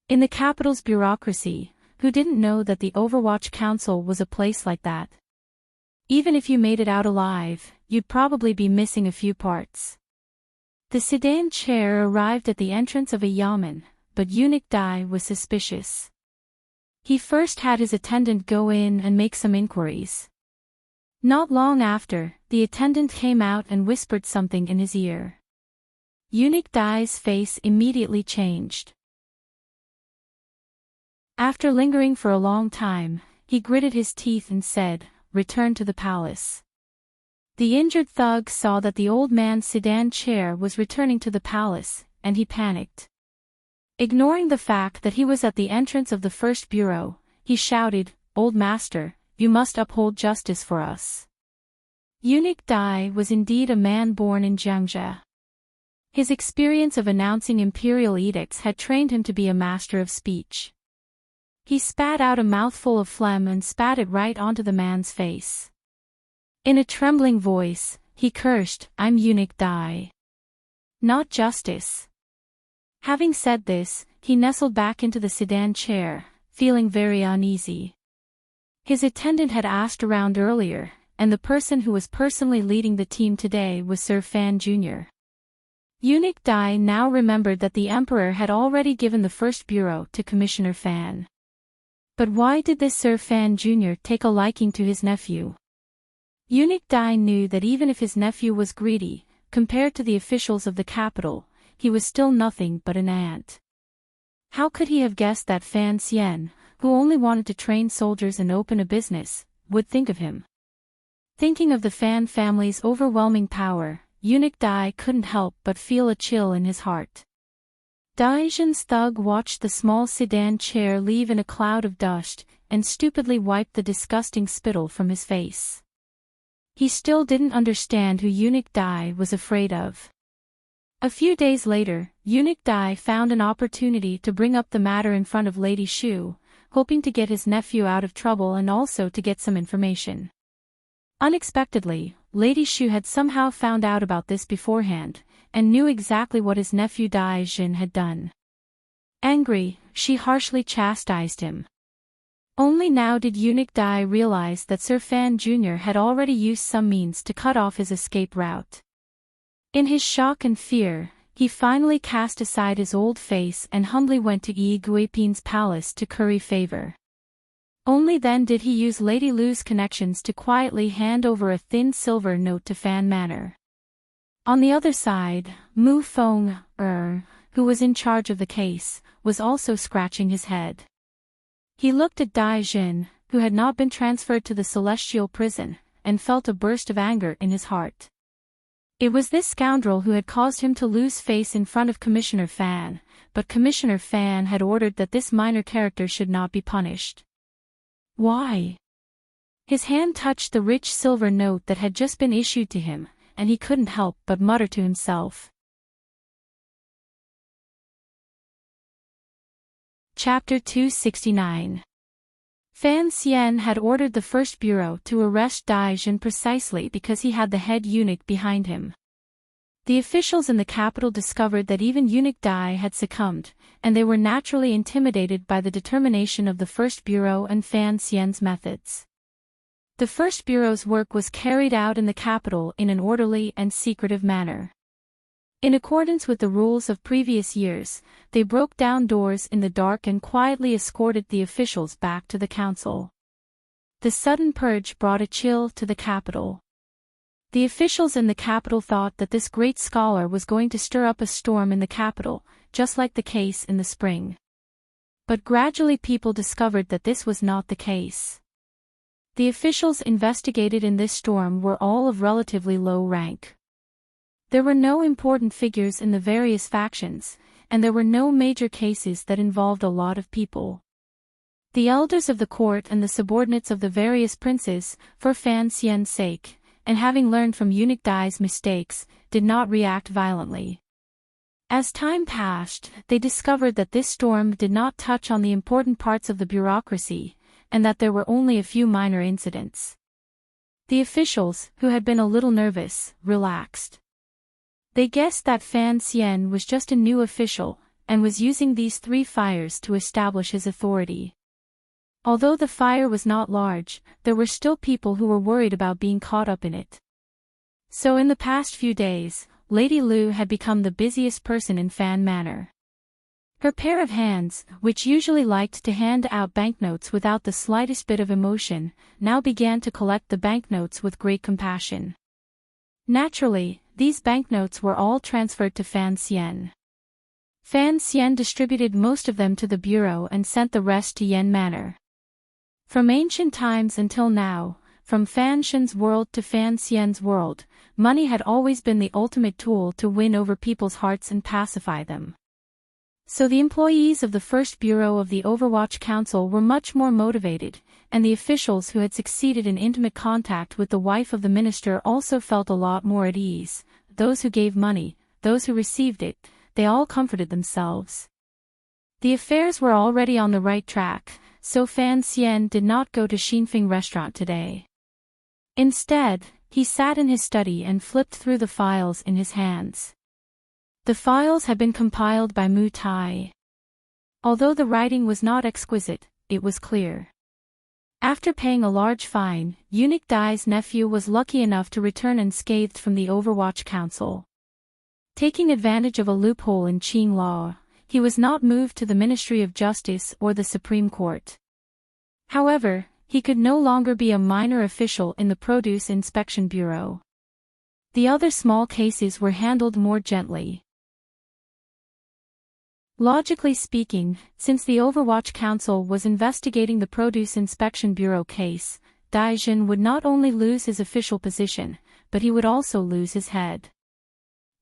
A: In the capital's bureaucracy, who didn't know that the Overwatch Council was a place like that? Even if you made it out alive, you'd probably be missing a few parts. The sedan chair arrived at the entrance of a yamen, but Eunuch Dai was suspicious. He first had his attendant go in and make some inquiries. Not long after, the attendant came out and whispered something in his ear. Eunuch Dai's face immediately changed. After lingering for a long time, he gritted his teeth and said, "Return to the palace." The injured thug saw that the old man's sedan chair was returning to the palace, and he panicked. Ignoring the fact that he was at the entrance of the First Bureau, he shouted, "Old master, you must uphold justice for us. Eunuch Dai was indeed a man born in Jiangxia. His experience of announcing imperial edicts had trained him to be a master of speech. He spat out a mouthful of phlegm and spat it right onto the man's face. In a trembling voice, he cursed, "I'm Eunuch Dai. Not justice." Having said this, he nestled back into the sedan chair, feeling very uneasy. His attendant had asked around earlier, and the person who was personally leading the team today was Sir Fan Jr. Eunuch Dai now remembered that the Emperor had already given the first bureau to Commissioner Fan. But why did this Sir Fan Jr. take a liking to his nephew? Eunuch Dai knew that even if his nephew was greedy, compared to the officials of the capital, he was still nothing but an ant. How could he have guessed that Fan Xian, who only wanted to train soldiers and open a business, would think of him? Thinking of the Fan family's overwhelming power, Eunuch Dai couldn't help but feel a chill in his heart. Dai Zhen's thug watched the small sedan chair leave in a cloud of dust, and stupidly wiped the disgusting spittle from his face. He still didn't understand who Eunuch Dai was afraid of. A few days later, Eunuch Dai found an opportunity to bring up the matter in front of Lady Shu, hoping to get his nephew out of trouble and also to get some information. Unexpectedly, Lady Shu had somehow found out about this beforehand, and knew exactly what his nephew Dai Zhen had done. Angry, she harshly chastised him. Only now did Eunuch Dai realize that Sir Fan Jr. had already used some means to cut off his escape route. In his shock and fear, he finally cast aside his old face and humbly went to Yi Guiping's palace to curry favor. Only then did he use Lady Lu's connections to quietly hand over a thin silver note to Fan Manor. On the other side, Mu Feng, who was in charge of the case, was also scratching his head. He looked at Dai Zhen, who had not been transferred to the celestial prison, and felt a burst of anger in his heart. It was this scoundrel who had caused him to lose face in front of Commissioner Fan, but Commissioner Fan had ordered that this minor character should not be punished. Why? His hand touched the rich silver note that had just been issued to him, and he couldn't help but mutter to himself. Chapter 269. Fan Xian had ordered the first bureau to arrest Dai Zhen precisely because he had the head eunuch behind him. The officials in the capital discovered that even Eunuch Dai had succumbed, and they were naturally intimidated by the determination of the first bureau and Fan Xian's methods. The first bureau's work was carried out in the capital in an orderly and secretive manner. In accordance with the rules of previous years, they broke down doors in the dark and quietly escorted the officials back to the council. The sudden purge brought a chill to the capital. The officials in the capital thought that this great scholar was going to stir up a storm in the capital, just like the case in the spring. But gradually people discovered that this was not the case. The officials investigated in this storm were all of relatively low rank. There were no important figures in the various factions, and there were no major cases that involved a lot of people. The elders of the court and the subordinates of the various princes, for Fan Xian's sake, and having learned from Eunuch Dai's mistakes, did not react violently. As time passed, they discovered that this storm did not touch on the important parts of the bureaucracy, and that there were only a few minor incidents. The officials, who had been a little nervous, relaxed. They guessed that Fan Xian was just a new official, and was using these 3 fires to establish his authority. Although the fire was not large, there were still people who were worried about being caught up in it. So in the past few days, Lady Lu had become the busiest person in Fan Manor. Her pair of hands, which usually liked to hand out banknotes without the slightest bit of emotion, now began to collect the banknotes with great compassion. Naturally, these banknotes were all transferred to Fan Xian. Fan Xian distributed most of them to the bureau and sent the rest to Yen Manor. From ancient times until now, from Fan Shen's world to Fan Xian's world, money had always been the ultimate tool to win over people's hearts and pacify them. So the employees of the first bureau of the Overwatch Council were much more motivated, and the officials who had succeeded in intimate contact with the wife of the minister also felt a lot more at ease. Those who gave money, those who received it, they all comforted themselves. The affairs were already on the right track, so Fan Xian did not go to Xinfeng restaurant today. Instead, he sat in his study and flipped through the files in his hands. The files had been compiled by Mu Tai. Although the writing was not exquisite, it was clear. After paying a large fine, Eunuch Dai's nephew was lucky enough to return unscathed from the Overwatch Council. Taking advantage of a loophole in Qing law, he was not moved to the Ministry of Justice or the Supreme Court. However, he could no longer be a minor official in the Produce Inspection Bureau. The other small cases were handled more gently. Logically speaking, since the Overwatch Council was investigating the Produce Inspection Bureau case, Dai Jin would not only lose his official position, but he would also lose his head.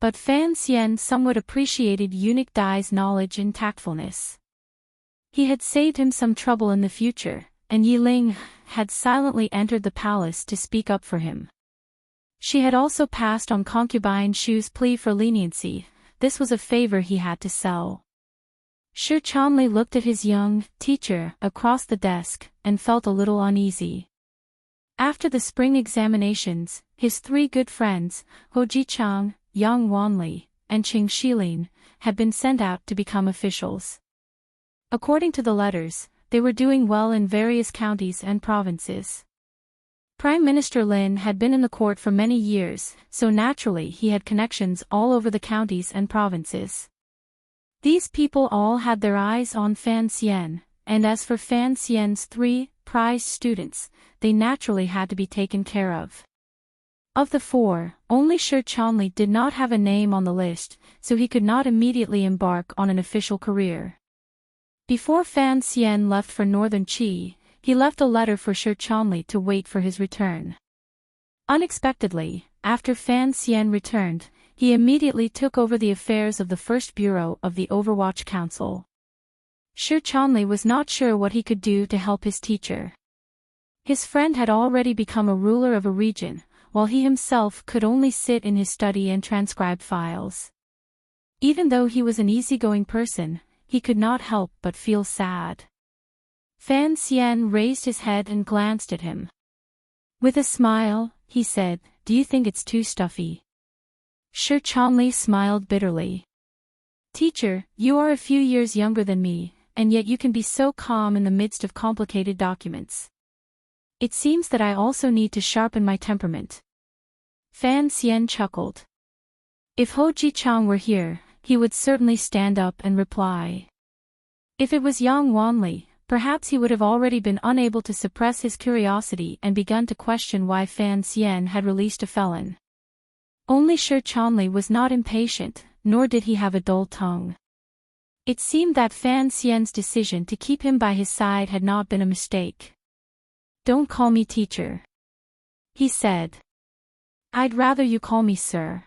A: But Fan Xian somewhat appreciated Eunuch Dai's knowledge and tactfulness. He had saved him some trouble in the future, and Yi Ling had silently entered the palace to speak up for him. She had also passed on concubine Shu's plea for leniency. This was a favor he had to sell. Shi Chanli looked at his young teacher across the desk and felt a little uneasy. After the spring examinations, his three good friends, Ho Jichang, Yang Wanli, and Qing Shilin, had been sent out to become officials. According to the letters, they were doing well in various counties and provinces. Prime Minister Lin had been in the court for many years, so naturally he had connections all over the counties and provinces. These people all had their eyes on Fan Xian, and as for Fan Xian's three prized students, they naturally had to be taken care of. Of the four, only Shi Chanli did not have a name on the list, so he could not immediately embark on an official career. Before Fan Xian left for Northern Qi, he left a letter for Shi Chanli to wait for his return. Unexpectedly, after Fan Xian returned, he immediately took over the affairs of the First Bureau of the Overwatch Council. Shi Chanli was not sure what he could do to help his teacher. His friend had already become a ruler of a region, while he himself could only sit in his study and transcribe files. Even though he was an easygoing person, he could not help but feel sad. Fan Xian raised his head and glanced at him. With a smile, he said, "Do you think it's too stuffy?" Shi Chanli smiled bitterly. "Teacher, you are a few years younger than me, and yet you can be so calm in the midst of complicated documents. It seems that I also need to sharpen my temperament." Fan Xian chuckled. If Ho Jichang were here, he would certainly stand up and reply. If it was Yang Wanli, perhaps he would have already been unable to suppress his curiosity and begun to question why Fan Xian had released a felon. Only Shi Chanli was not impatient, nor did he have a dull tongue. It seemed that Fan Xian's decision to keep him by his side had not been a mistake. "Don't call me teacher," he said. "I'd rather you call me sir.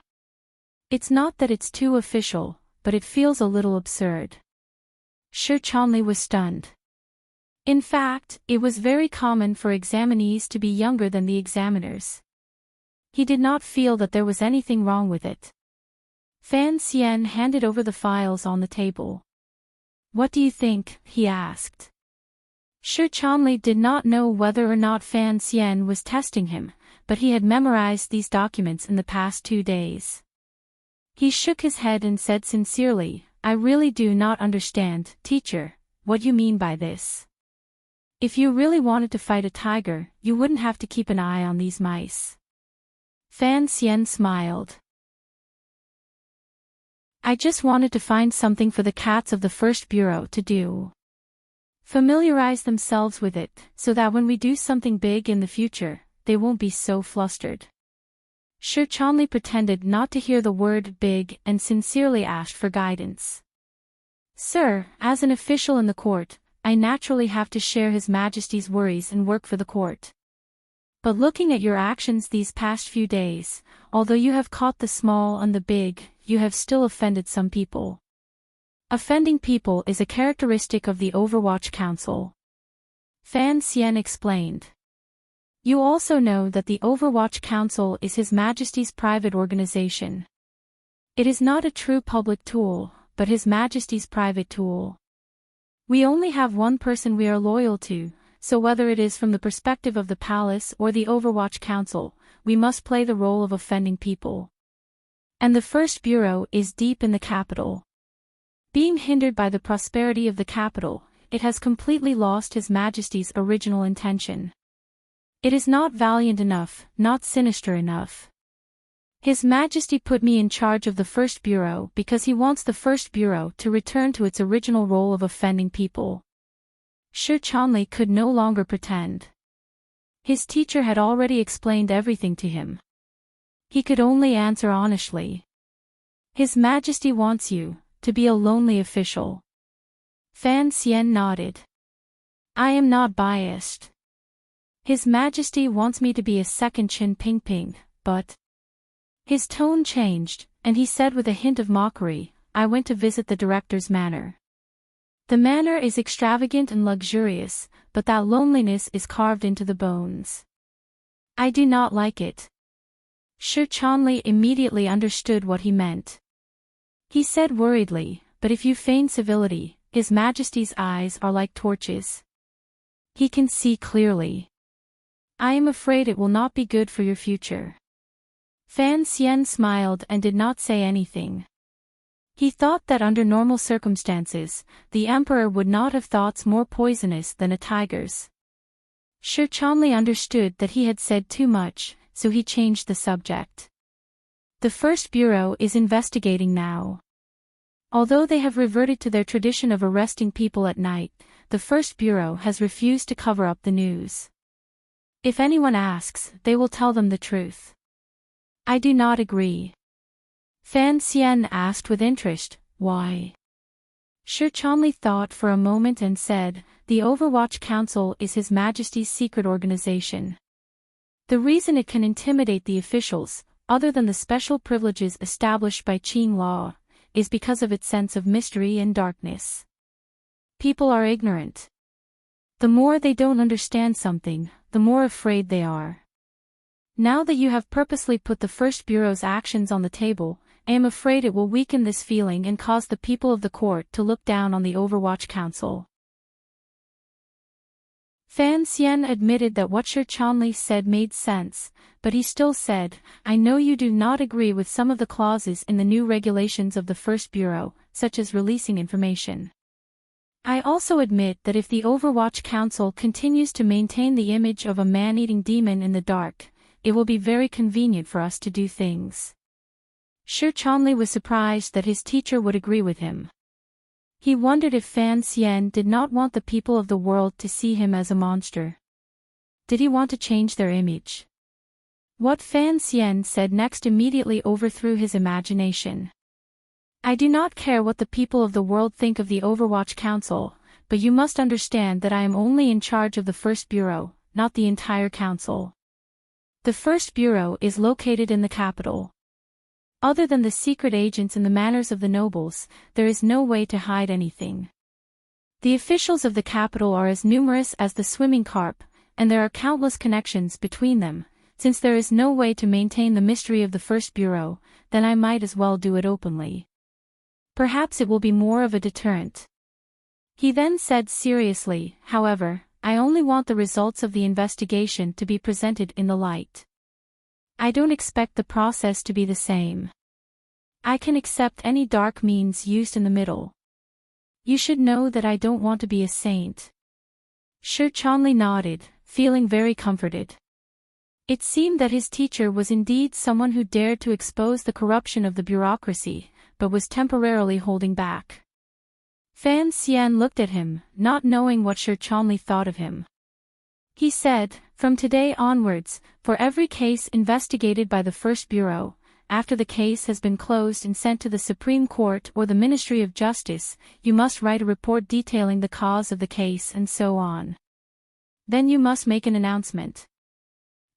A: It's not that it's too official, but it feels a little absurd." Shi Chanli was stunned. In fact, it was very common for examinees to be younger than the examiners. He did not feel that there was anything wrong with it. Fan Xian handed over the files on the table. "What do you think?" he asked. Shi Chanli did not know whether or not Fan Xian was testing him, but he had memorized these documents in the past 2 days. He shook his head and said sincerely, "I really do not understand, teacher, what you mean by this. If you really wanted to fight a tiger, you wouldn't have to keep an eye on these mice." Fan Xian smiled. "I just wanted to find something for the cats of the First Bureau to do. Familiarize themselves with it, so that when we do something big in the future, they won't be so flustered." Shi Chanli pretended not to hear the word big and sincerely asked for guidance. "Sir, as an official in the court, I naturally have to share His Majesty's worries and work for the court. But looking at your actions these past few days, although you have caught the small and the big, you have still offended some people. Offending people is a characteristic of the Overwatch Council." Fan Xian explained. You also know that the Overwatch Council is His Majesty's private organization. It is not a true public tool, but His Majesty's private tool. We only have one person we are loyal to, so whether it is from the perspective of the palace or the Overwatch Council, we must play the role of offending people. And the first bureau is deep in the capital. Being hindered by the prosperity of the capital, it has completely lost His Majesty's original intention. It is not valiant enough, not sinister enough. His Majesty put me in charge of the first bureau because he wants the first bureau to return to its original role of offending people. Shi Chanli could no longer pretend. His teacher had already explained everything to him. He could only answer honestly. His Majesty wants you to be a lonely official. Fan Xian nodded. I am not biased. His Majesty wants me to be a second Qin Pingping, but... His tone changed, and he said with a hint of mockery, I went to visit the director's manor. The manor is extravagant and luxurious, but that loneliness is carved into the bones. I do not like it. Shi Chanli immediately understood what he meant. He said worriedly, but if you feign civility, His Majesty's eyes are like torches. He can see clearly. I am afraid it will not be good for your future. Fan Xian smiled and did not say anything. He thought that under normal circumstances, the emperor would not have thoughts more poisonous than a tiger's. Shi Chanli understood that he had said too much, so he changed the subject. The first bureau is investigating now. Although they have reverted to their tradition of arresting people at night, the first bureau has refused to cover up the news. If anyone asks, they will tell them the truth. I do not agree. Fan Xian asked with interest, why? Shi Chanli thought for a moment and said, the Overwatch Council is His Majesty's secret organization. The reason it can intimidate the officials, other than the special privileges established by Qing law, is because of its sense of mystery and darkness. People are ignorant. The more they don't understand something, the more afraid they are. Now that you have purposely put the first bureau's actions on the table, I am afraid it will weaken this feeling and cause the people of the court to look down on the Overwatch Council. Fan Xian admitted that what Shi Chanli said made sense, but he still said, I know you do not agree with some of the clauses in the new regulations of the first bureau, such as releasing information. I also admit that if the Overwatch Council continues to maintain the image of a man-eating demon in the dark, it will be very convenient for us to do things. Shi Chanli was surprised that his teacher would agree with him. He wondered if Fan Xian did not want the people of the world to see him as a monster. Did he want to change their image? What Fan Xian said next immediately overthrew his imagination. I do not care what the people of the world think of the Overwatch Council, but you must understand that I am only in charge of the first bureau, not the entire council. The first bureau is located in the capital. Other than the secret agents and the manors of the nobles, there is no way to hide anything. The officials of the capital are as numerous as the swimming carp, and there are countless connections between them. Since there is no way to maintain the mystery of the first bureau, then I might as well do it openly. Perhaps it will be more of a deterrent. He then said seriously, however, I only want the results of the investigation to be presented in the light. I don't expect the process to be the same. I can accept any dark means used in the middle. You should know that I don't want to be a saint. Shi Chanli nodded, feeling very comforted. It seemed that his teacher was indeed someone who dared to expose the corruption of the bureaucracy, but was temporarily holding back. Fan Xian looked at him, not knowing what Shi Chanli thought of him. He said, from today onwards, for every case investigated by the first bureau, after the case has been closed and sent to the Supreme Court or the Ministry of Justice, you must write a report detailing the cause of the case and so on. Then you must make an announcement.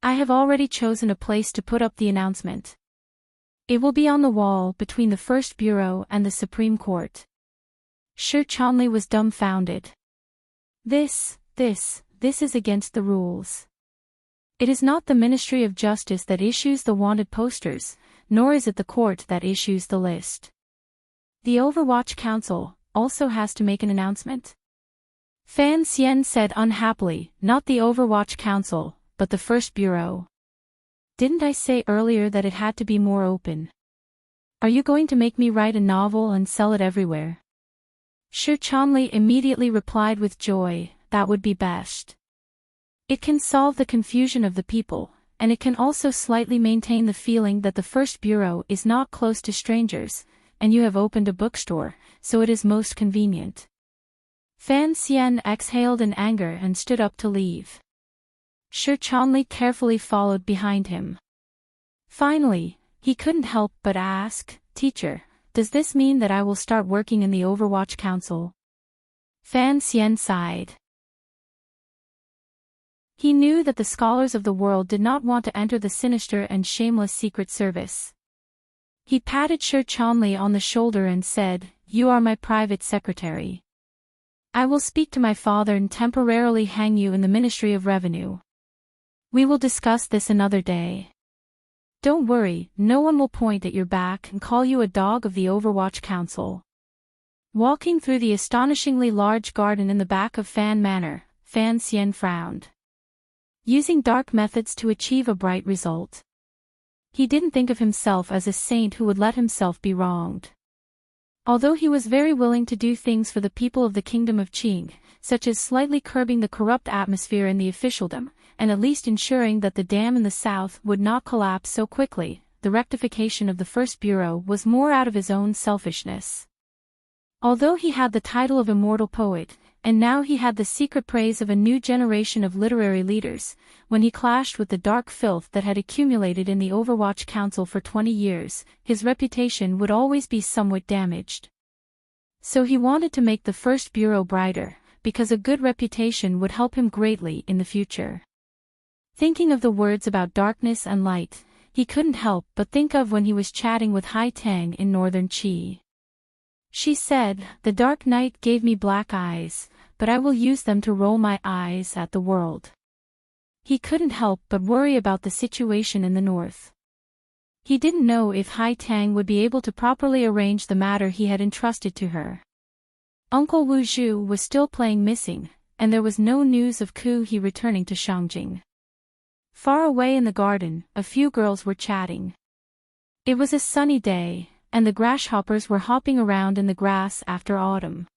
A: I have already chosen a place to put up the announcement. It will be on the wall between the first bureau and the Supreme Court. Shi Chanli was dumbfounded. This this is against the rules. It is not the Ministry of Justice that issues the wanted posters, nor is it the court that issues the list. The Overwatch Council also has to make an announcement. Fan Xian said unhappily, not the Overwatch Council, but the First Bureau. Didn't I say earlier that it had to be more open? Are you going to make me write a novel and sell it everywhere? Shi Chanli immediately replied with joy, that would be best. It can solve the confusion of the people, and it can also slightly maintain the feeling that the First Bureau is not close to strangers, and you have opened a bookstore, so it is most convenient. Fan Xian exhaled in anger and stood up to leave. Shi Chanli carefully followed behind him. Finally, he couldn't help but ask, Teacher, does this mean that I will start working in the Overwatch Council? Fan Xian sighed. He knew that the scholars of the world did not want to enter the sinister and shameless secret service. He patted Shi Chanli on the shoulder and said, You are my private secretary. I will speak to my father and temporarily hang you in the Ministry of Revenue. We will discuss this another day. Don't worry, no one will point at your back and call you a dog of the Overwatch Council. Walking through the astonishingly large garden in the back of Fan Manor, Fan Xian frowned. Using dark methods to achieve a bright result. He didn't think of himself as a saint who would let himself be wronged. Although he was very willing to do things for the people of the Kingdom of Qing, such as slightly curbing the corrupt atmosphere in the officialdom, and at least ensuring that the dam in the south would not collapse so quickly, the rectification of the First Bureau was more out of his own selfishness. Although he had the title of immortal poet, and now he had the secret praise of a new generation of literary leaders, when he clashed with the dark filth that had accumulated in the Overwatch Council for 20 years, his reputation would always be somewhat damaged. So he wanted to make the First Bureau brighter, because a good reputation would help him greatly in the future. Thinking of the words about darkness and light, he couldn't help but think of when he was chatting with Hai Tang in northern Qi. She said, The dark night gave me black eyes, but I will use them to roll my eyes at the world. He couldn't help but worry about the situation in the north. He didn't know if Hai Tang would be able to properly arrange the matter he had entrusted to her. Uncle Wu Zhu was still playing missing, and there was no news of Ku He returning to Shangjing. Far away in the garden, a few girls were chatting. It was a sunny day, and the grasshoppers were hopping around in the grass after autumn.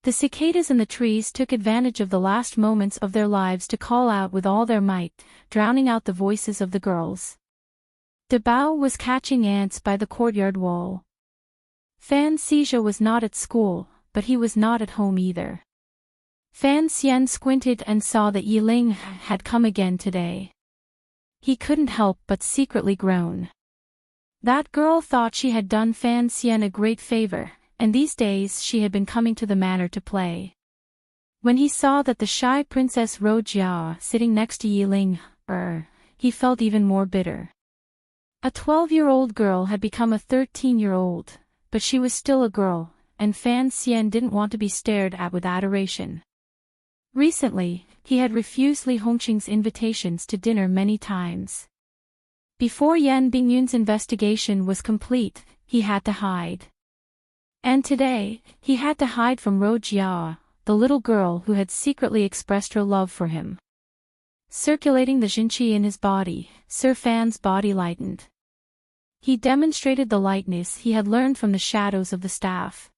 A: The cicadas in the trees took advantage of the last moments of their lives to call out with all their might, drowning out the voices of the girls. De Bao was catching ants by the courtyard wall. Fan Xizha was not at school, but he was not at home either. Fan Xian squinted and saw that Yiling had come again today. He couldn't help but secretly groan. That girl thought she had done Fan Xian a great favor, and these days she had been coming to the manor to play. When he saw that the shy Princess Ro Jia sitting next to Yiling, he felt even more bitter. A 12-year-old girl had become a 13-year-old, but she was still a girl, and Fan Xian didn't want to be stared at with adoration. Recently, he had refused Li Hongqing's invitations to dinner many times. Before Yan Bingyun's investigation was complete, he had to hide. And today, he had to hide from Ro Jia, the little girl who had secretly expressed her love for him. Circulating the Jinqi in his body, Sir Fan's body lightened. He demonstrated the lightness he had learned from the shadows of the staff.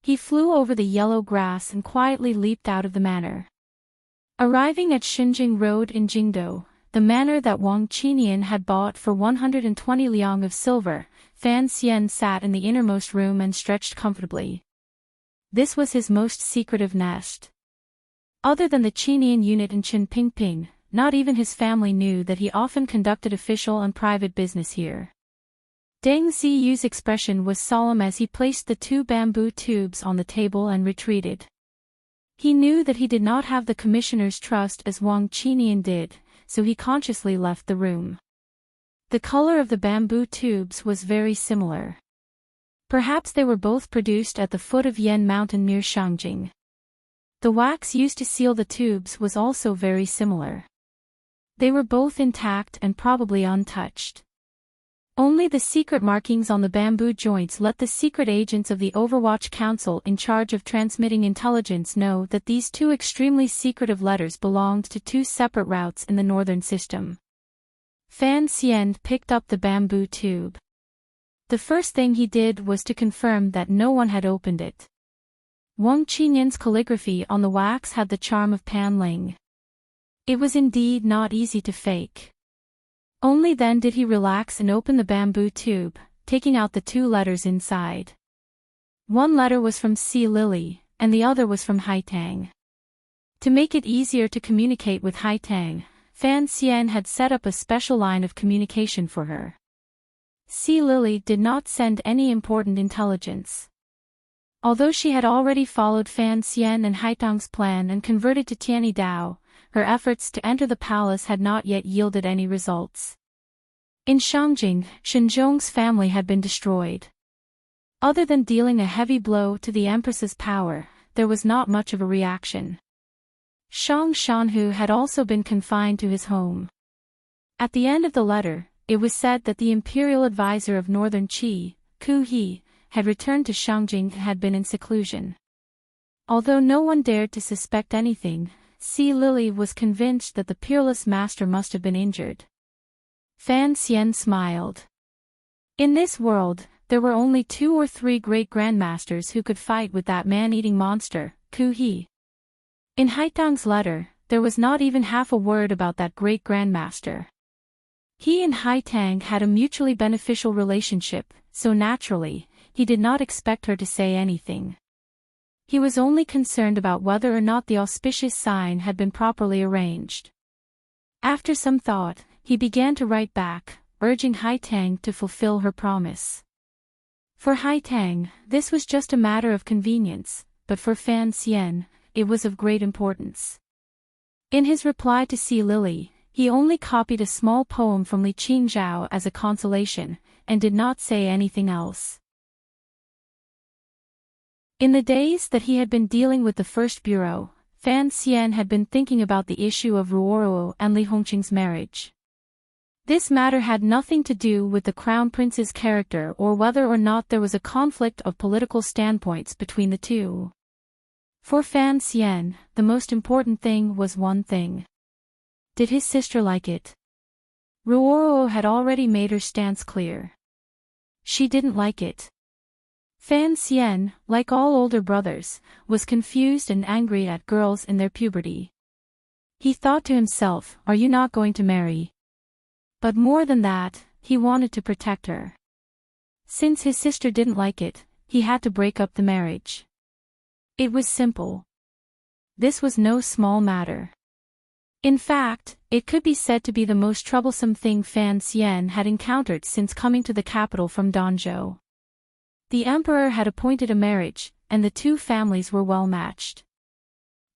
A: He flew over the yellow grass and quietly leaped out of the manor. Arriving at Xinjing Road in Jingdou, the manor that Wang Qinian had bought for 120 liang of silver, Fan Xian sat in the innermost room and stretched comfortably. This was his most secretive nest. Other than the Qinian unit in Qinpingping, not even his family knew that he often conducted official and private business here. Deng Ziyu's expression was solemn as he placed the 2 bamboo tubes on the table and retreated. He knew that he did not have the commissioner's trust as Wang Qinian did, so he consciously left the room. The color of the bamboo tubes was very similar. Perhaps they were both produced at the foot of Yan Mountain near Shangjing. The wax used to seal the tubes was also very similar. They were both intact and probably untouched. Only the secret markings on the bamboo joints let the secret agents of the Overwatch Council in charge of transmitting intelligence know that these two extremely secretive letters belonged to two separate routes in the northern system. Fan Xian picked up the bamboo tube. The first thing he did was to confirm that no one had opened it. Wang Qinyan's calligraphy on the wax had the charm of Pan Ling. It was indeed not easy to fake. Only then did he relax and open the bamboo tube, taking out the two letters inside. One letter was from Si Lily, and the other was from Haitang. To make it easier to communicate with Haitang, Fan Xian had set up a special line of communication for her. Si Lily did not send any important intelligence. Although she had already followed Fan Xian and Haitang's plan and converted to Tianyi Dao, her efforts to enter the palace had not yet yielded any results. In Shangjing, Shenzhong's family had been destroyed. Other than dealing a heavy blow to the Empress's power, there was not much of a reaction. Shang Shanhu had also been confined to his home. At the end of the letter, it was said that the imperial advisor of Northern Qi, Ku He, had returned to Shangjing and had been in seclusion. Although no one dared to suspect anything, Si Lily was convinced that the peerless master must have been injured. Fan Xian smiled. In this world, there were only 2 or 3 great grandmasters who could fight with that man-eating monster, Ku He. In Haitang's letter, there was not even half a word about that great grandmaster. He and Haitang had a mutually beneficial relationship, so naturally, he did not expect her to say anything. He was only concerned about whether or not the auspicious sign had been properly arranged. After some thought, he began to write back, urging Haitang to fulfill her promise. For Haitang, this was just a matter of convenience, but for Fan Xian, it was of great importance. In his reply to Si Lily, he only copied a small poem from Li Qingzhao as a consolation, and did not say anything else. In the days that he had been dealing with the First Bureau, Fan Xian had been thinking about the issue of Ruoruo and Li Hongqing's marriage. This matter had nothing to do with the Crown Prince's character or whether or not there was a conflict of political standpoints between the two. For Fan Xian, the most important thing was one thing. Did his sister like it? Ruoruo had already made her stance clear. She didn't like it. Fan Xian, like all older brothers, was confused and angry at girls in their puberty. He thought to himself, are you not going to marry? But more than that, he wanted to protect her. Since his sister didn't like it, he had to break up the marriage. It was simple. This was no small matter. In fact, it could be said to be the most troublesome thing Fan Xian had encountered since coming to the capital from Danzhou. The emperor had appointed a marriage, and the two families were well matched.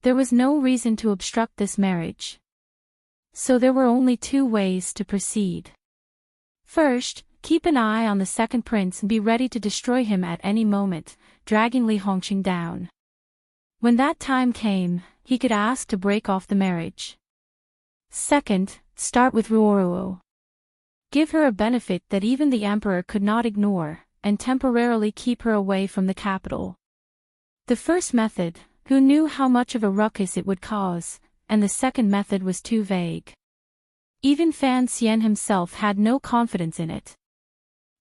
A: There was no reason to obstruct this marriage. So there were only 2 ways to proceed. First, keep an eye on the second prince and be ready to destroy him at any moment, dragging Li Hongqing down. When that time came, he could ask to break off the marriage. Second, start with Ruoruo. Give her a benefit that even the emperor could not ignore, and temporarily keep her away from the capital. The first method, who knew how much of a ruckus it would cause, and the second method was too vague. Even Fan Xian himself had no confidence in it.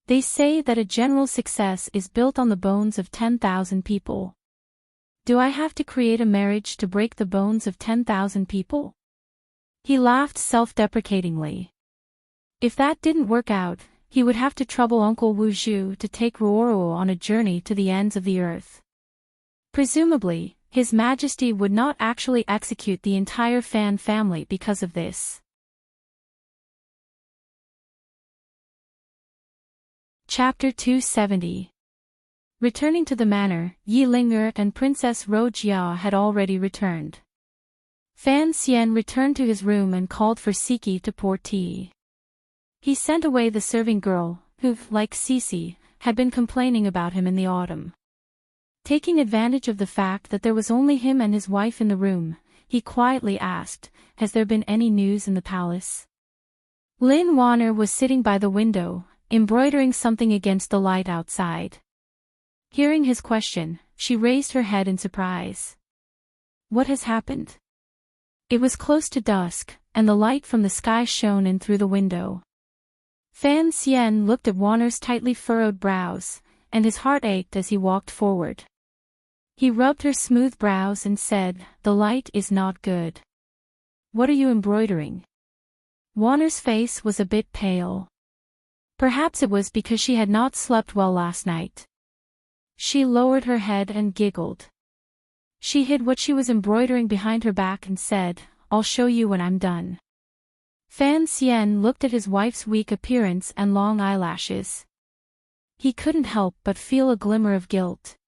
A: They say that a general success is built on the bones of 10,000 people. Do I have to create a marriage to break the bones of 10,000 people? He laughed self-deprecatingly. If that didn't work out, he would have to trouble Uncle Wu Zhu to take Ruoruo on a journey to the ends of the earth. Presumably, His Majesty would not actually execute the entire Fan family because of this. Chapter 270. Returning to the manor, Yi Ling'er and Princess Ro Jia had already returned. Fan Xian returned to his room and called for Siki to pour tea. He sent away the serving girl, who, like Sisi, had been complaining about him in the autumn. Taking advantage of the fact that there was only him and his wife in the room, he quietly asked, "Has there been any news in the palace?" Lynn Warner was sitting by the window, embroidering something against the light outside. Hearing his question, she raised her head in surprise. "What has happened?" It was close to dusk, and the light from the sky shone in through the window. Fan Xian looked at Warner's tightly furrowed brows, and his heart ached as he walked forward. He rubbed her smooth brows and said, "The light is not good." "What are you embroidering?" Warner's face was a bit pale. Perhaps it was because she had not slept well last night. She lowered her head and giggled. She hid what she was embroidering behind her back and said, "I'll show you when I'm done." Fan Xian looked at his wife's weak appearance and long eyelashes. He couldn't help but feel a glimmer of guilt.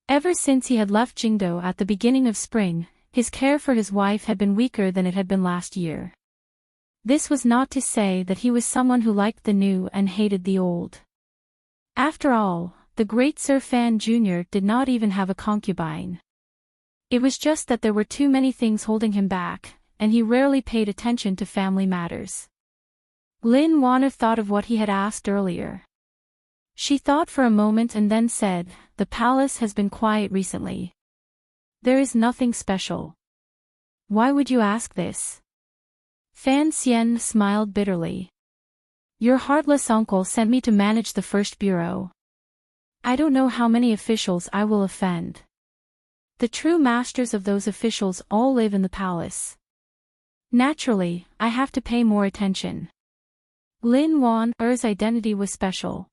A: Ever since he had left Jingdo at the beginning of spring, his care for his wife had been weaker than it had been last year. This was not to say that he was someone who liked the new and hated the old. After all, the great Sir Fan Jr. did not even have a concubine. It was just that there were too many things holding him back, and he rarely paid attention to family matters. Lin Warner thought of what he had asked earlier. She thought for a moment and then said, "The palace has been quiet recently. There is nothing special." "Why would you ask this?" Fan Xian smiled bitterly. "Your heartless uncle sent me to manage the first bureau. I don't know how many officials I will offend. The true masters of those officials all live in the palace. Naturally, I have to pay more attention." Lin Wan'er's identity was special.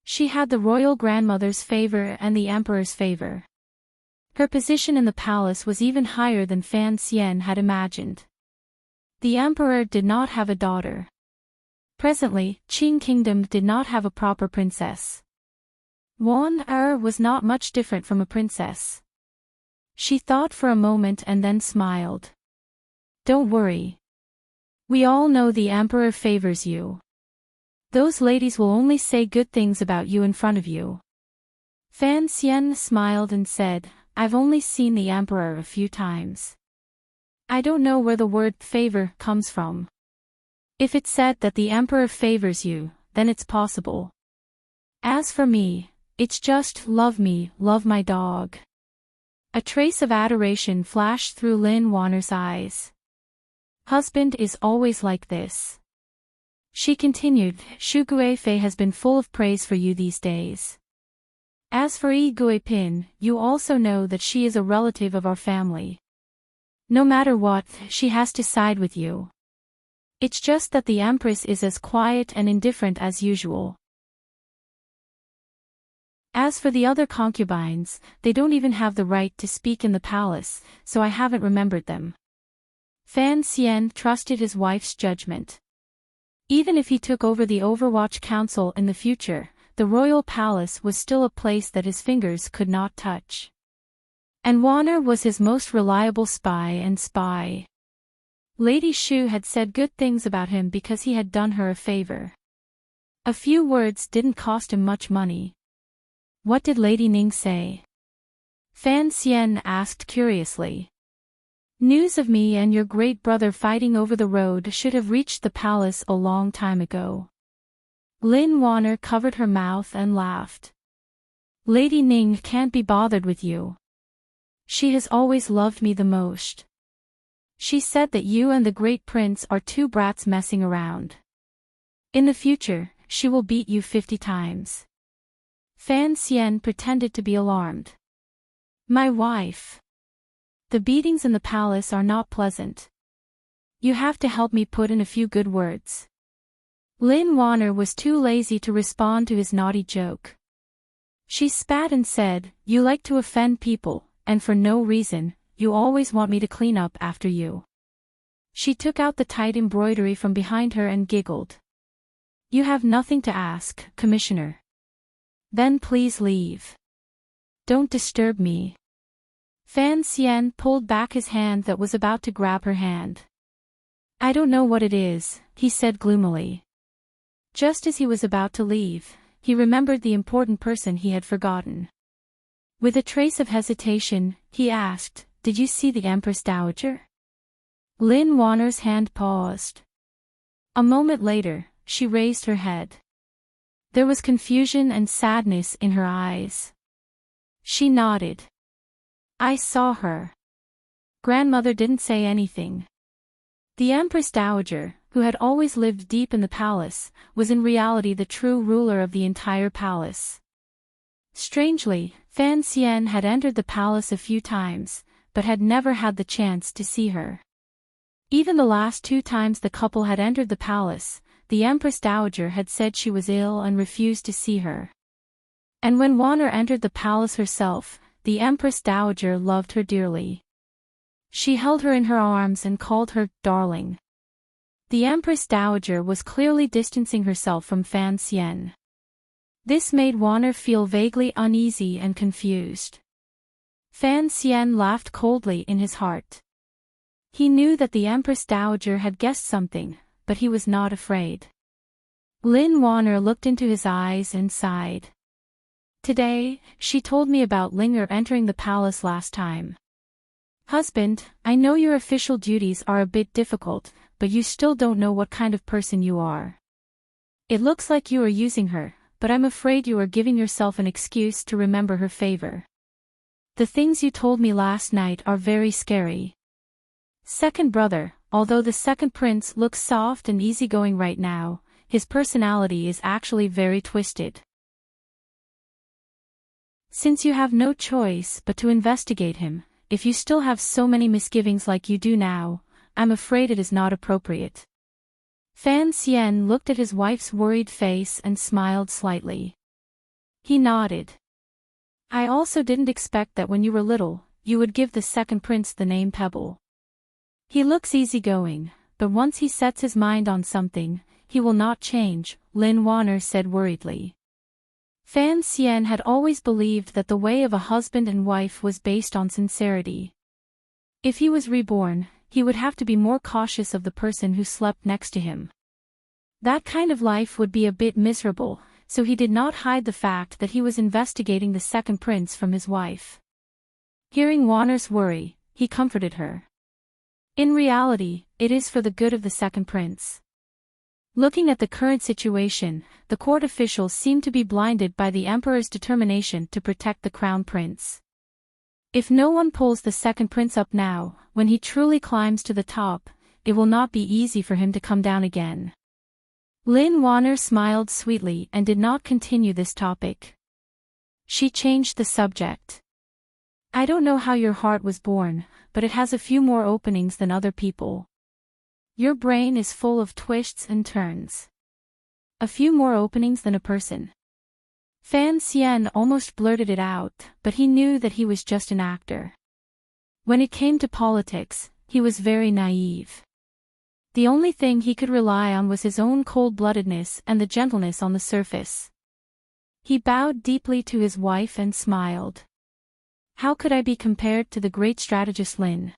A: She had the royal grandmother's favor and the emperor's favor. Her position in the palace was even higher than Fan Xian had imagined. The emperor did not have a daughter. Presently, Qing Kingdom did not have a proper princess. Wan'er was not much different from a princess. She thought for a moment and then smiled. "Don't worry. We all know the emperor favors you. Those ladies will only say good things about you in front of you." Fan Xian smiled and said, "I've only seen the emperor a few times. I don't know where the word favor comes from. If it's said that the emperor favors you, then it's possible. As for me, it's just love me, love my dog." A trace of adoration flashed through Lin Warner's eyes. "Husband is always like this." She continued, "Shu Guifei has been full of praise for you these days. As for Yi Guipin, you also know that she is a relative of our family. No matter what, she has to side with you. It's just that the Empress is as quiet and indifferent as usual. As for the other concubines, they don't even have the right to speak in the palace, so I haven't remembered them." Fan Xian trusted his wife's judgment. Even if he took over the Overwatch Council in the future, the royal palace was still a place that his fingers could not touch. And Warner was his most reliable spy. Lady Shu had said good things about him because he had done her a favor. A few words didn't cost him much money. "What did Lady Ning say?" Fan Xian asked curiously. "News of me and your great brother fighting over the road should have reached the palace a long time ago." Lin Warner covered her mouth and laughed. "Lady Ning can't be bothered with you. She has always loved me the most. She said that you and the great prince are two brats messing around. In the future, she will beat you 50 times. Fan Xian pretended to be alarmed. "My wife. The beatings in the palace are not pleasant. You have to help me put in a few good words." Lin Warner was too lazy to respond to his naughty joke. She spat and said, "You like to offend people, and for no reason, you always want me to clean up after you." She took out the tight embroidery from behind her and giggled. "You have nothing to ask, Commissioner. Then please leave. Don't disturb me." Fan Xian pulled back his hand that was about to grab her hand. "I don't know what it is," he said gloomily. Just as he was about to leave, he remembered the important person he had forgotten. With a trace of hesitation, he asked, "Did you see the Empress Dowager?" Lin Wanner's hand paused. A moment later, she raised her head. There was confusion and sadness in her eyes. She nodded. "I saw her." Grandmother didn't say anything. The Empress Dowager, who had always lived deep in the palace, was in reality the true ruler of the entire palace. Strangely, Fan Xian had entered the palace a few times, but had never had the chance to see her. Even the last 2 times the couple had entered the palace, the Empress Dowager had said she was ill and refused to see her. And when Wanner entered the palace herself, the Empress Dowager loved her dearly. She held her in her arms and called her darling. The Empress Dowager was clearly distancing herself from Fan Xian. This made Wanner feel vaguely uneasy and confused. Fan Xian laughed coldly in his heart. He knew that the Empress Dowager had guessed something, but he was not afraid. Lin Wanner looked into his eyes and sighed. "Today, she told me about Linger entering the palace last time. Husband, I know your official duties are a bit difficult, but you still don't know what kind of person you are. It looks like you are using her, but I'm afraid you are giving yourself an excuse to remember her favor. The things you told me last night are very scary. Second brother, although the second prince looks soft and easygoing right now, his personality is actually very twisted. Since you have no choice but to investigate him, if you still have so many misgivings like you do now, I'm afraid it is not appropriate." Fan Xian looked at his wife's worried face and smiled slightly. He nodded. "I also didn't expect that when you were little, you would give the second prince the name Pebble. He looks easygoing, but once he sets his mind on something, he will not change," Lin Wanner said worriedly. Fan Xian had always believed that the way of a husband and wife was based on sincerity. If he was reborn, he would have to be more cautious of the person who slept next to him. That kind of life would be a bit miserable, so he did not hide the fact that he was investigating the second prince from his wife. Hearing Wanner's worry, he comforted her. In reality, it is for the good of the second prince. Looking at the current situation, the court officials seem to be blinded by the emperor's determination to protect the crown prince. If no one pulls the second prince up now, when he truly climbs to the top, it will not be easy for him to come down again. Lin Wanner smiled sweetly and did not continue this topic. She changed the subject. "I don't know how your heart was born, but it has a few more openings than other people. Your brain is full of twists and turns. A few more openings than a person." Fan Xian almost blurted it out, but he knew that he was just an actor. When it came to politics, he was very naive. The only thing he could rely on was his own cold-bloodedness and the gentleness on the surface. He bowed deeply to his wife and smiled. "How could I be compared to the great strategist Lin?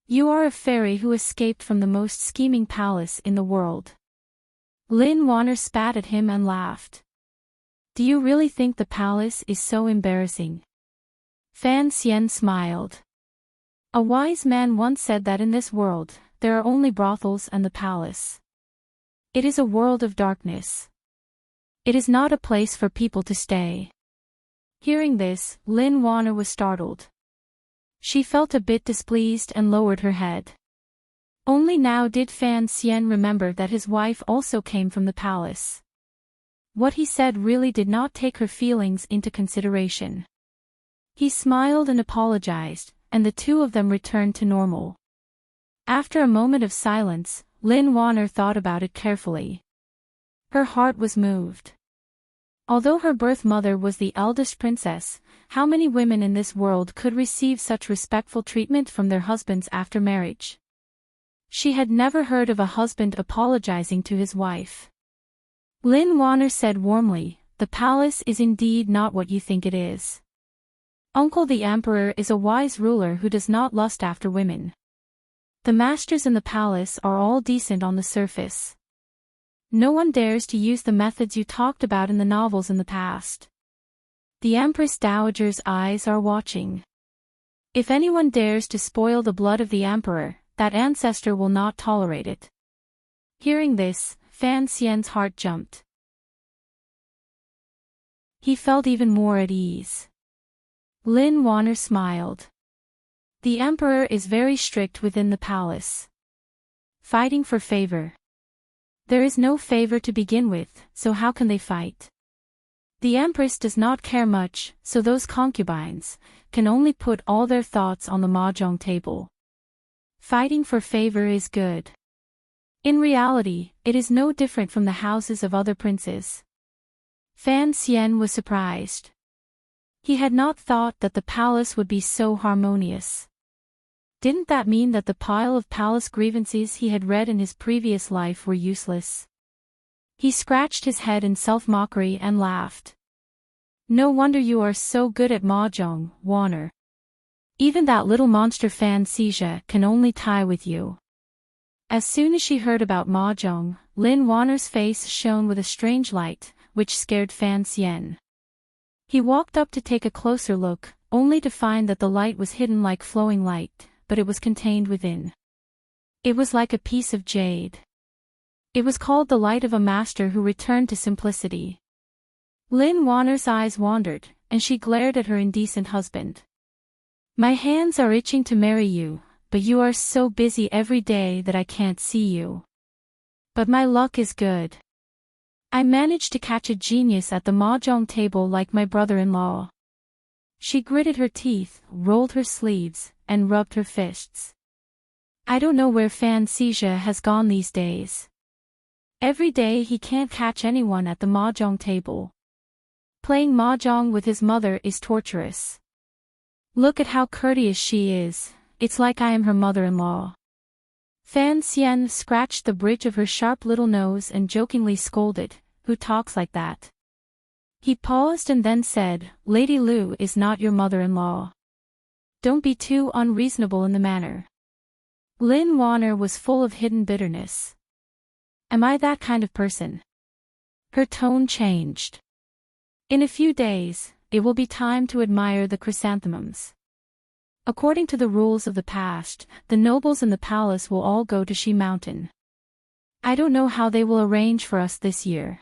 A: You are a fairy who escaped from the most scheming palace in the world." Lin Wanner spat at him and laughed. "Do you really think the palace is so embarrassing?" Fan Xian smiled. "A wise man once said that in this world, there are only brothels and the palace. It is a world of darkness. It is not a place for people to stay." Hearing this, Lin Wanner was startled. She felt a bit displeased and lowered her head. Only now did Fan Xian remember that his wife also came from the palace. What he said really did not take her feelings into consideration. He smiled and apologized, and the two of them returned to normal. After a moment of silence, Lin Wanner thought about it carefully. Her heart was moved. Although her birth mother was the eldest princess, how many women in this world could receive such respectful treatment from their husbands after marriage? She had never heard of a husband apologizing to his wife. Lin Wanner said warmly, "The palace is indeed not what you think it is. Uncle the Emperor is a wise ruler who does not lust after women. The masters in the palace are all decent on the surface. No one dares to use the methods you talked about in the novels in the past. The Empress Dowager's eyes are watching. If anyone dares to spoil the blood of the Emperor, that ancestor will not tolerate it. Hearing this, Fan Xian's heart jumped. He felt even more at ease. Lin Wanner smiled. The Emperor is very strict within the palace. Fighting for favor. There is no favor to begin with, so how can they fight? The Empress does not care much, so those concubines can only put all their thoughts on the mahjong table. Fighting for favor is good. In reality, it is no different from the houses of other princes. Fan Xian was surprised. He had not thought that the palace would be so harmonious. Didn't that mean that the pile of palace grievances he had read in his previous life were useless? He scratched his head in self-mockery and laughed. No wonder you are so good at mahjong, Wanner. Even that little monster Fan Xia can only tie with you. As soon as she heard about mahjong, Lin Wanner's face shone with a strange light, which scared Fan Xian. He walked up to take a closer look, only to find that the light was hidden like flowing light, but it was contained within. It was like a piece of jade. It was called the light of a master who returned to simplicity. Lin Wanner's eyes wandered, and she glared at her indecent husband. My hands are itching to marry you, but you are so busy every day that I can't see you. But my luck is good. I managed to catch a genius at the mahjong table like my brother-in-law. She gritted her teeth, rolled her sleeves, and rubbed her fists. I don't know where Fan Xia has gone these days. Every day he can't catch anyone at the mahjong table. Playing mahjong with his mother is torturous. Look at how courteous she is, it's like I am her mother-in-law. Fan Xian scratched the bridge of her sharp little nose and jokingly scolded, who talks like that? He paused and then said, Lady Lu is not your mother-in-law. Don't be too unreasonable in the matter. Lin Wanner was full of hidden bitterness. Am I that kind of person? Her tone changed. In a few days, it will be time to admire the chrysanthemums. According to the rules of the past, the nobles in the palace will all go to Shi Mountain. I don't know how they will arrange for us this year.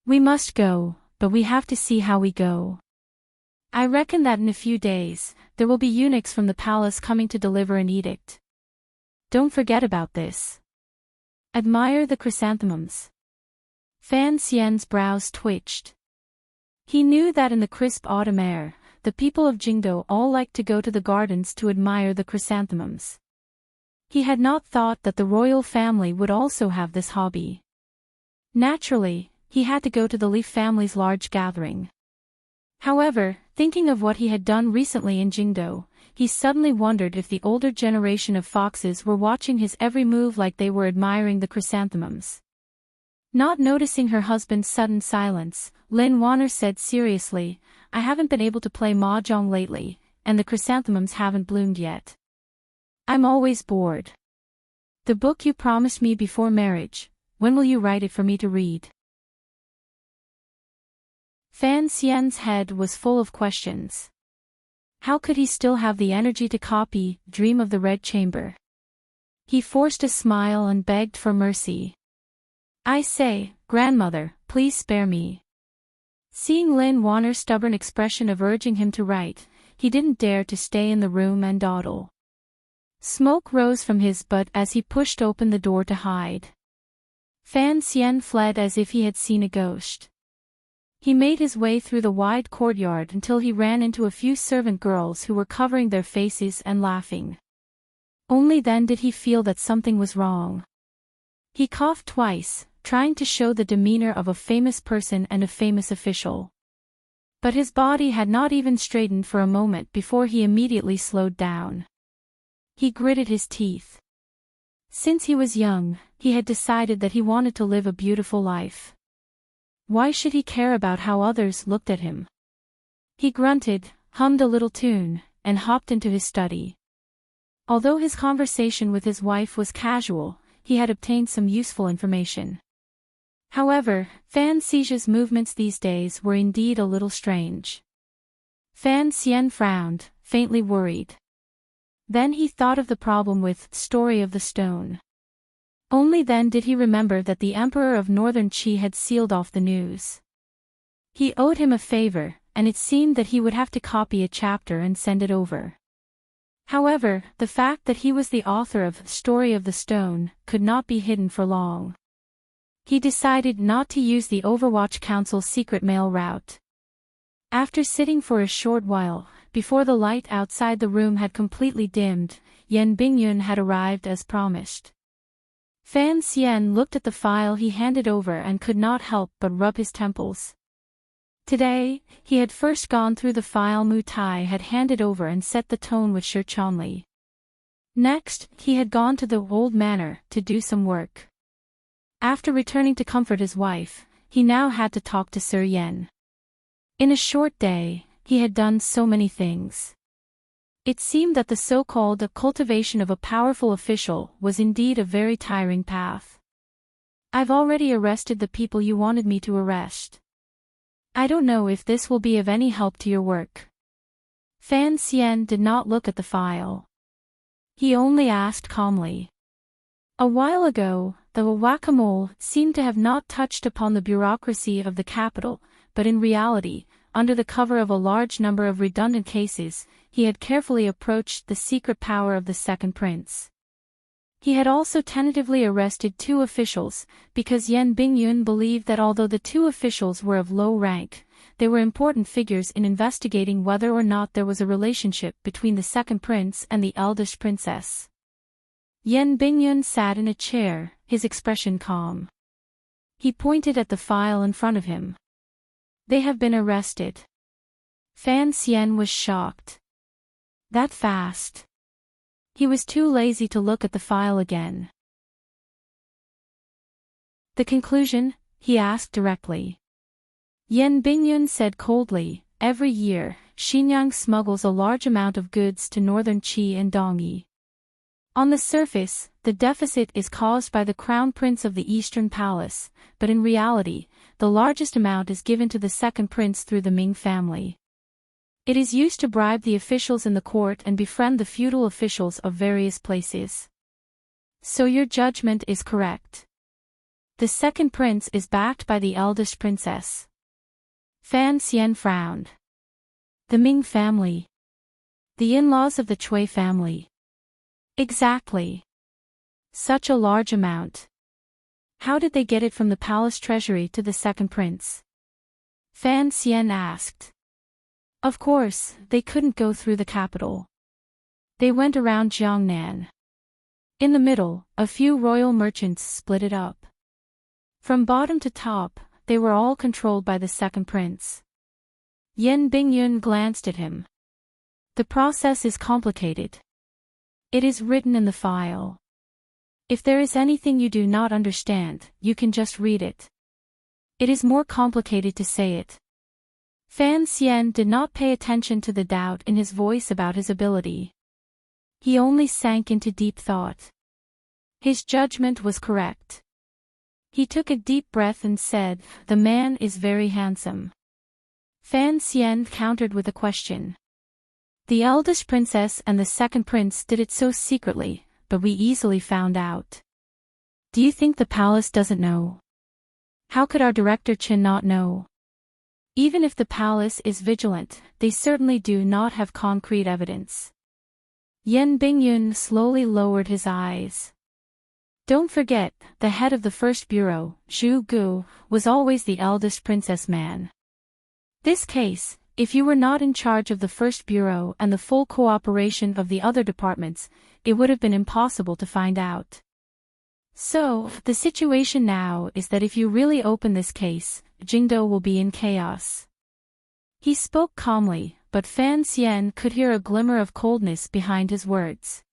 A: We must go, but we have to see how we go. I reckon that in a few days, there will be eunuchs from the palace coming to deliver an edict. Don't forget about this. Admire the chrysanthemums. Fan Xian's brows twitched. He knew that in the crisp autumn air, the people of Jingdo all liked to go to the gardens to admire the chrysanthemums. He had not thought that the royal family would also have this hobby. Naturally, he had to go to the Li family's large gathering. However, thinking of what he had done recently in Jingdo, he suddenly wondered if the older generation of foxes were watching his every move like they were admiring the chrysanthemums. Not noticing her husband's sudden silence, Lin Wanner said seriously, I haven't been able to play mahjong lately, and the chrysanthemums haven't bloomed yet. I'm always bored. The book you promised me before marriage, when will you write it for me to read? Fan Xian's head was full of questions. How could he still have the energy to copy Dream of the Red Chamber? He forced a smile and begged for mercy. I say, grandmother, please spare me. Seeing Lin Wanner's stubborn expression of urging him to write, he didn't dare to stay in the room and dawdle. Smoke rose from his butt as he pushed open the door to hide. Fan Xian fled as if he had seen a ghost. He made his way through the wide courtyard until he ran into a few servant girls who were covering their faces and laughing. Only then did he feel that something was wrong. He coughed twice, trying to show the demeanor of a famous person and a famous official. But his body had not even straightened for a moment before he immediately slowed down. He gritted his teeth. Since he was young, he had decided that he wanted to live a beautiful life. Why should he care about how others looked at him? He grunted, hummed a little tune, and hopped into his study. Although his conversation with his wife was casual, he had obtained some useful information. However, Fan Xia's movements these days were indeed a little strange. Fan Xian frowned, faintly worried. Then he thought of the problem with Story of the Stone. Only then did he remember that the Emperor of Northern Qi had sealed off the news. He owed him a favor, and it seemed that he would have to copy a chapter and send it over. However, the fact that he was the author of Story of the Stone could not be hidden for long. He decided not to use the Overwatch Council's secret mail route. After sitting for a short while, before the light outside the room had completely dimmed, Yan Bingyun had arrived as promised. Fan Xian looked at the file he handed over and could not help but rub his temples. Today, he had first gone through the file Mu Tai had handed over and set the tone with Shi Chonli. Next, he had gone to the old manor to do some work. After returning to comfort his wife, he now had to talk to Sir Yen. In a short day, he had done so many things. It seemed that the so-called cultivation of a powerful official was indeed a very tiring path. I've already arrested the people you wanted me to arrest. I don't know if this will be of any help to your work. Fan Xian did not look at the file. He only asked calmly. A while ago, the whack-a-mole seemed to have not touched upon the bureaucracy of the capital, but in reality, under the cover of a large number of redundant cases, he had carefully approached the secret power of the second prince. He had also tentatively arrested 2 officials, because Yan Bingyun believed that although the 2 officials were of low rank, they were important figures in investigating whether or not there was a relationship between the second prince and the eldest princess. Yan Bingyun sat in a chair, his expression calm. He pointed at the file in front of him. They have been arrested. Fan Xian was shocked. That fast? He was too lazy to look at the file again. The conclusion? He asked directly. Yan Bingyun said coldly, every year, Xinyang smuggles a large amount of goods to northern Qi and Dongyi. On the surface, the deficit is caused by the crown prince of the Eastern Palace, but in reality, the largest amount is given to the second prince through the Ming family. It is used to bribe the officials in the court and befriend the feudal officials of various places. So your judgment is correct. The second prince is backed by the eldest princess. Fan Xian frowned. The Ming family. The in-laws of the Cui family. Exactly. Such a large amount. How did they get it from the palace treasury to the second prince? Fan Xian asked. Of course, they couldn't go through the capital. They went around Jiangnan. In the middle, a few royal merchants split it up. From bottom to top, they were all controlled by the second prince. Yan Bingyun glanced at him. The process is complicated. It is written in the file. If there is anything you do not understand, you can just read it. It is more complicated to say it. Fan Xian did not pay attention to the doubt in his voice about his ability. He only sank into deep thought. His judgment was correct. He took a deep breath and said, "The man is very handsome." Fan Xian countered with a question. The eldest princess and the second prince did it so secretly, but we easily found out. Do you think the palace doesn't know? How could our director Qin not know? Even if the palace is vigilant, they certainly do not have concrete evidence. Yan Bingyun slowly lowered his eyes. Don't forget, the head of the first bureau, Zhu Gu, was always the eldest princess man. This case, if you were not in charge of the first bureau and the full cooperation of the other departments, it would have been impossible to find out. So, the situation now is that if you really open this case, Jingdo will be in chaos. He spoke calmly, but Fan Xian could hear a glimmer of coldness behind his words.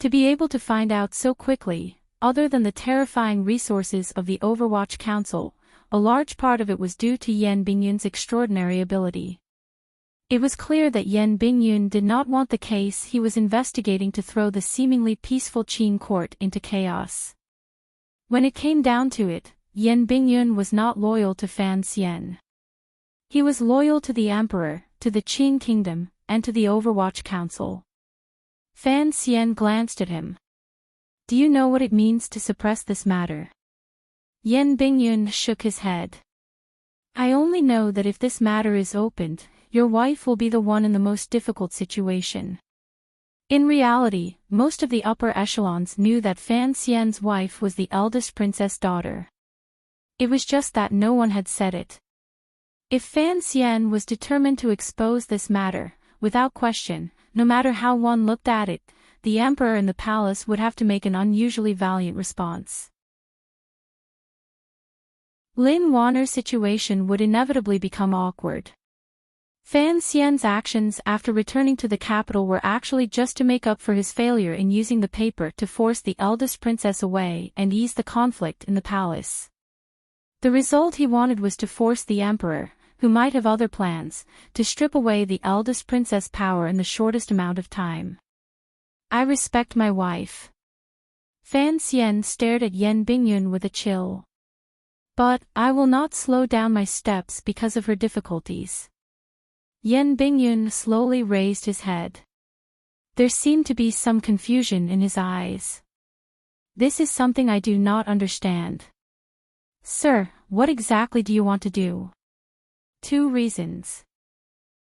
A: To be able to find out so quickly, other than the terrifying resources of the Overwatch Council, a large part of it was due to Yan Bingyun's extraordinary ability. It was clear that Yan Bingyun did not want the case he was investigating to throw the seemingly peaceful Qin court into chaos. When it came down to it, Yan Bingyun was not loyal to Fan Xian. He was loyal to the emperor, to the Qing Kingdom, and to the Overwatch Council. Fan Xian glanced at him. Do you know what it means to suppress this matter? Yan Bingyun shook his head. I only know that if this matter is opened, your wife will be the one in the most difficult situation. In reality, most of the upper echelons knew that Fan Xian's wife was the eldest princess daughter. It was just that no one had said it. If Fan Xian was determined to expose this matter, without question, no matter how one looked at it, the emperor in the palace would have to make an unusually valiant response. Lin Wanner's situation would inevitably become awkward. Fan Xian's actions after returning to the capital were actually just to make up for his failure in using the paper to force the eldest princess away and ease the conflict in the palace. The result he wanted was to force the emperor, who might have other plans, to strip away the eldest princess' power in the shortest amount of time. I respect my wife. Fan Xian stared at Yan Bingyun with a chill. But I will not slow down my steps because of her difficulties. Yan Bingyun slowly raised his head. There seemed to be some confusion in his eyes. This is something I do not understand. Sir, what exactly do you want to do? 2 reasons.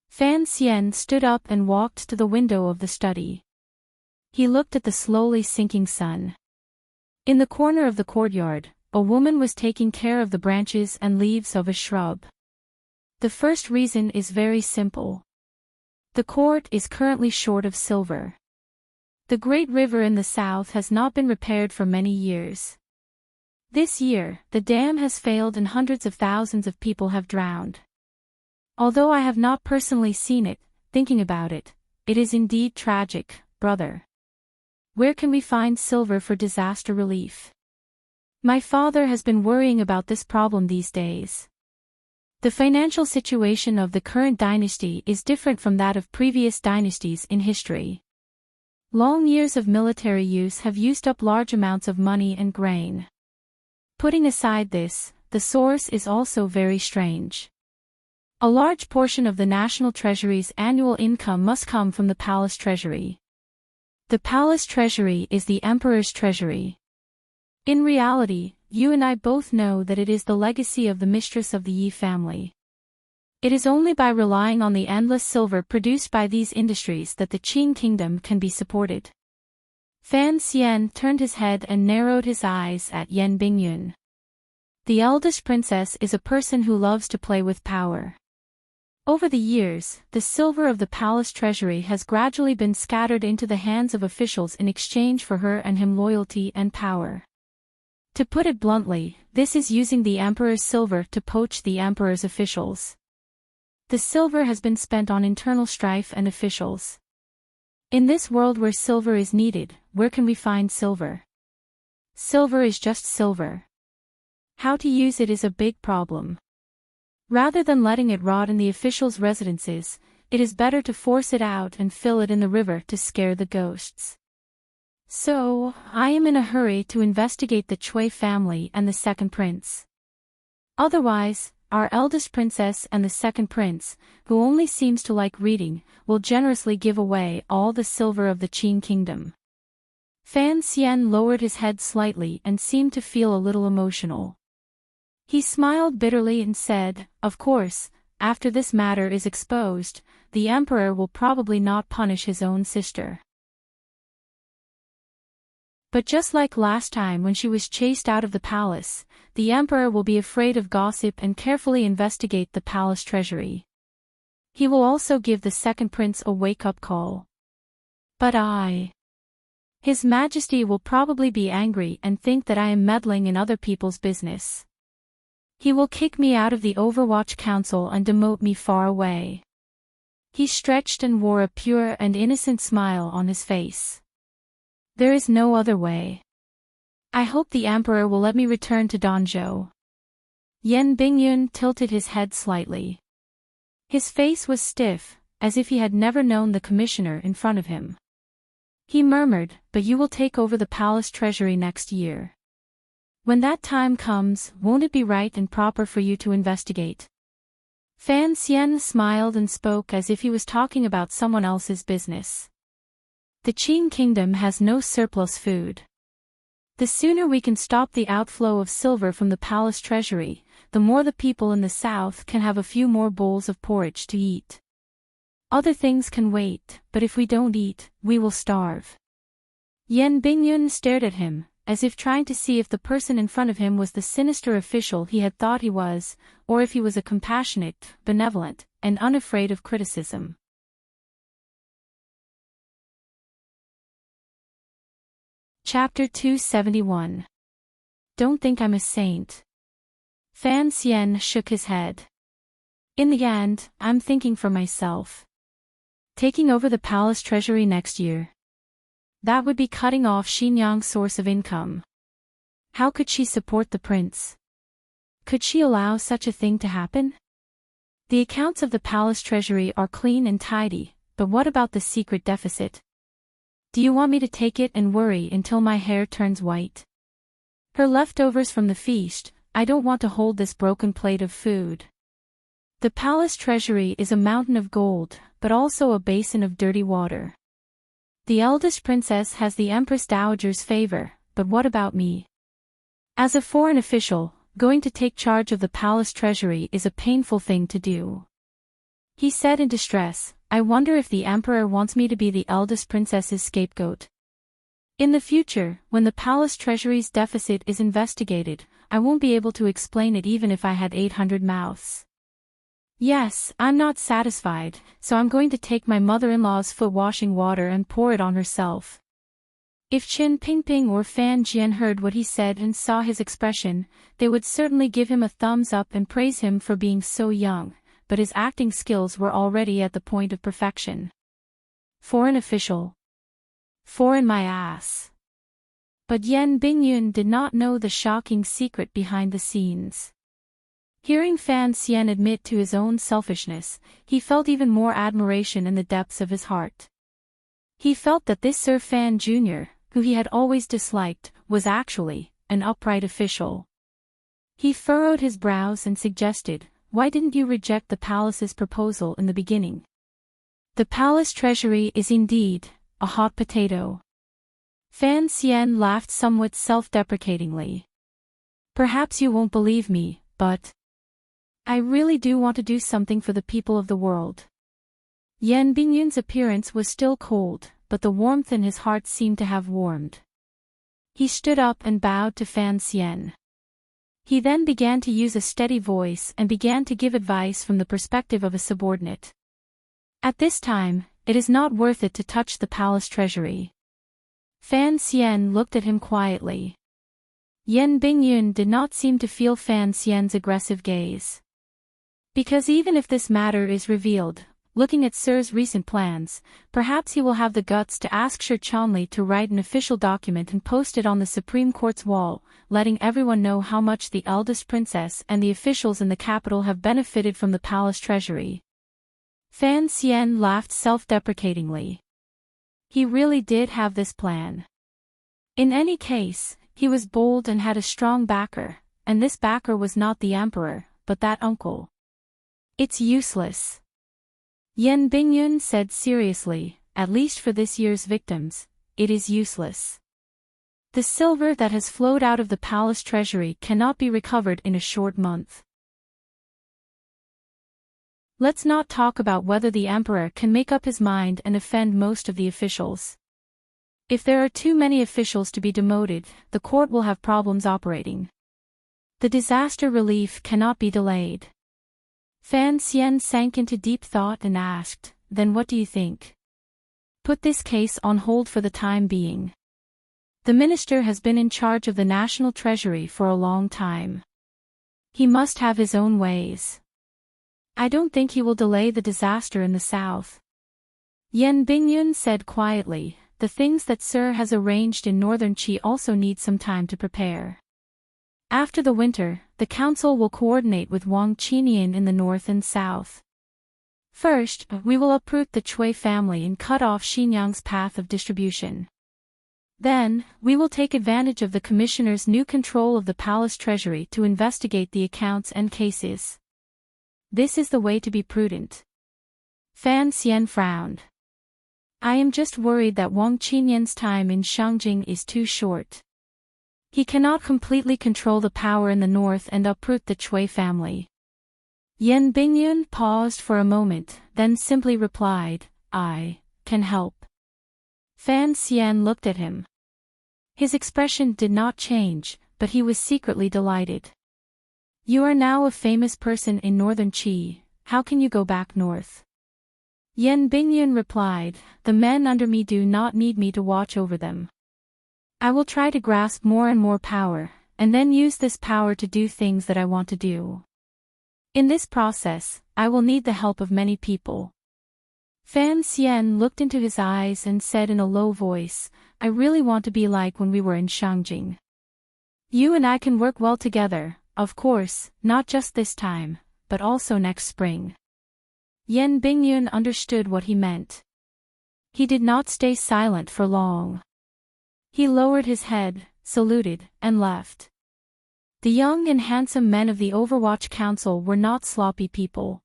A: Fan Xian stood up and walked to the window of the study. He looked at the slowly sinking sun. In the corner of the courtyard, a woman was taking care of the branches and leaves of a shrub. The first reason is very simple. The court is currently short of silver. The great river in the south has not been repaired for many years. This year, the dam has failed and hundreds of thousands of people have drowned. Although I have not personally seen it, thinking about it, it is indeed tragic, brother. Where can we find silver for disaster relief? My father has been worrying about this problem these days. The financial situation of the current dynasty is different from that of previous dynasties in history. Long years of military use have used up large amounts of money and grain. Putting aside this, the source is also very strange. A large portion of the national treasury's annual income must come from the palace treasury. The palace treasury is the emperor's treasury. In reality, you and I both know that it is the legacy of the mistress of the Yi family. It is only by relying on the endless silver produced by these industries that the Qing kingdom can be supported. Fan Xian turned his head and narrowed his eyes at Yan Bingyun. The eldest princess is a person who loves to play with power. Over the years, the silver of the palace treasury has gradually been scattered into the hands of officials in exchange for her and him loyalty and power. To put it bluntly, this is using the emperor's silver to poach the emperor's officials. The silver has been spent on internal strife and officials. In this world where silver is needed, where can we find silver? Silver is just silver. How to use it is a big problem. Rather than letting it rot in the officials' residences, it is better to force it out and fill it in the river to scare the ghosts. So, I am in a hurry to investigate the Cui family and the second prince. Otherwise, our eldest princess and the second prince, who only seems to like reading, will generously give away all the silver of the Qing kingdom. Fan Xian lowered his head slightly and seemed to feel a little emotional. He smiled bitterly and said, "Of course, after this matter is exposed, the emperor will probably not punish his own sister. But just like last time when she was chased out of the palace, the emperor will be afraid of gossip and carefully investigate the palace treasury. He will also give the second prince a wake-up call. But His Majesty will probably be angry and think that I am meddling in other people's business. He will kick me out of the Overwatch Council and demote me far away." He stretched and wore a pure and innocent smile on his face. "There is no other way. I hope the emperor will let me return to Danzhou." Yan Bingyun tilted his head slightly. His face was stiff, as if he had never known the commissioner in front of him. He murmured, "But you will take over the palace treasury next year. When that time comes, won't it be right and proper for you to investigate?" Fan Xian smiled and spoke as if he was talking about someone else's business. The Qing kingdom has no surplus food. The sooner we can stop the outflow of silver from the palace treasury, the more the people in the south can have a few more bowls of porridge to eat. Other things can wait, but if we don't eat, we will starve. Yan Bingyun stared at him, as if trying to see if the person in front of him was the sinister official he had thought he was, or if he was a compassionate, benevolent, and unafraid of criticism. Chapter 271. Don't think I'm a saint. Fan Xian shook his head. In the end, I'm thinking for myself. Taking over the palace treasury next year. That would be cutting off Xinyang's source of income. How could she support the prince? Could she allow such a thing to happen? The accounts of the palace treasury are clean and tidy, but what about the secret deficit? Do you want me to take it and worry until my hair turns white? Her leftovers from the feast, I don't want to hold this broken plate of food. The palace treasury is a mountain of gold, but also a basin of dirty water. The eldest princess has the Empress Dowager's favor, but what about me? As a foreign official, going to take charge of the palace treasury is a painful thing to do. He said in distress, I wonder if the emperor wants me to be the eldest princess's scapegoat. In the future, when the palace treasury's deficit is investigated, I won't be able to explain it even if I had 800 mouths. Yes, I'm not satisfied, so I'm going to take my mother-in-law's foot-washing water and pour it on herself. If Qin Pingping or Fan Jian heard what he said and saw his expression, they would certainly give him a thumbs up and praise him for being so young, but his acting skills were already at the point of perfection. Foreign official. Foreign my ass. But Yan Bingyun did not know the shocking secret behind the scenes. Hearing Fan Xian admit to his own selfishness, he felt even more admiration in the depths of his heart. He felt that this Sir Fan Jr., who he had always disliked, was actually an upright official. He furrowed his brows and suggested, why didn't you reject the palace's proposal in the beginning? The palace treasury is indeed a hot potato. Fan Xian laughed somewhat self-deprecatingly. Perhaps you won't believe me, but I really do want to do something for the people of the world. Yan Bingyun's appearance was still cold, but the warmth in his heart seemed to have warmed. He stood up and bowed to Fan Xian. He then began to use a steady voice and began to give advice from the perspective of a subordinate. At this time, it is not worth it to touch the palace treasury. Fan Xian looked at him quietly. Yan Bingyun did not seem to feel Fan Xian's aggressive gaze. Because even if this matter is revealed, looking at Sir's recent plans, perhaps he will have the guts to ask Shi Chanli to write an official document and post it on the Supreme Court's wall, letting everyone know how much the eldest princess and the officials in the capital have benefited from the palace treasury. Fan Xian laughed self-deprecatingly. He really did have this plan. In any case, he was bold and had a strong backer, and this backer was not the emperor, but that uncle. It's useless. Yan Bingyun said seriously, at least for this year's victims, it is useless. The silver that has flowed out of the palace treasury cannot be recovered in a short month. Let's not talk about whether the emperor can make up his mind and offend most of the officials. If there are too many officials to be demoted, the court will have problems operating. The disaster relief cannot be delayed. Fan Xian sank into deep thought and asked, then what do you think? Put this case on hold for the time being. The minister has been in charge of the national treasury for a long time. He must have his own ways. I don't think he will delay the disaster in the south. Yan Bingyun said quietly, the things that Sir has arranged in northern Qi also need some time to prepare. After the winter, the council will coordinate with Wang Qinian in the north and south. First, we will uproot the Cui family and cut off Xinyang's path of distribution. Then, we will take advantage of the commissioner's new control of the palace treasury to investigate the accounts and cases. This is the way to be prudent. Fan Xian frowned. I am just worried that Wang Qinyan's time in Shangjing is too short. He cannot completely control the power in the north and uproot the Cui family. Yan Bingyun paused for a moment, then simply replied, I can help. Fan Xian looked at him. His expression did not change, but he was secretly delighted. You are now a famous person in northern Qi, how can you go back north? Yan Bingyun replied, the men under me do not need me to watch over them. I will try to grasp more and more power, and then use this power to do things that I want to do. In this process, I will need the help of many people. Fan Xian looked into his eyes and said in a low voice, I really want to be like when we were in Shangjing. You and I can work well together, of course, not just this time, but also next spring. Yan Bingyun understood what he meant. He did not stay silent for long. He lowered his head, saluted, and left. The young and handsome men of the Overwatch Council were not sloppy people.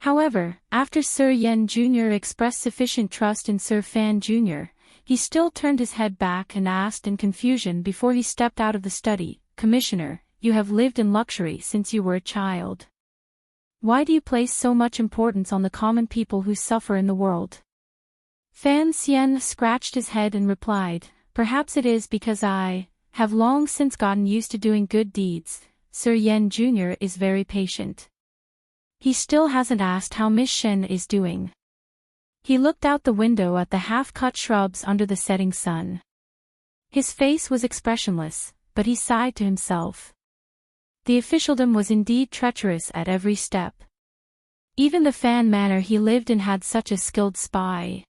A: However, after Sir Yan Jr. expressed sufficient trust in Sir Fan Jr., he still turned his head back and asked in confusion before he stepped out of the study, Commissioner, you have lived in luxury since you were a child. Why do you place so much importance on the common people who suffer in the world? Fan Xian scratched his head and replied, perhaps it is because I have long since gotten used to doing good deeds. Sir Yan Jr. is very patient. He still hasn't asked how Miss Shen is doing. He looked out the window at the half-cut shrubs under the setting sun. His face was expressionless, but he sighed to himself. The officialdom was indeed treacherous at every step. Even the Fan Manor he lived in had such a skilled spy.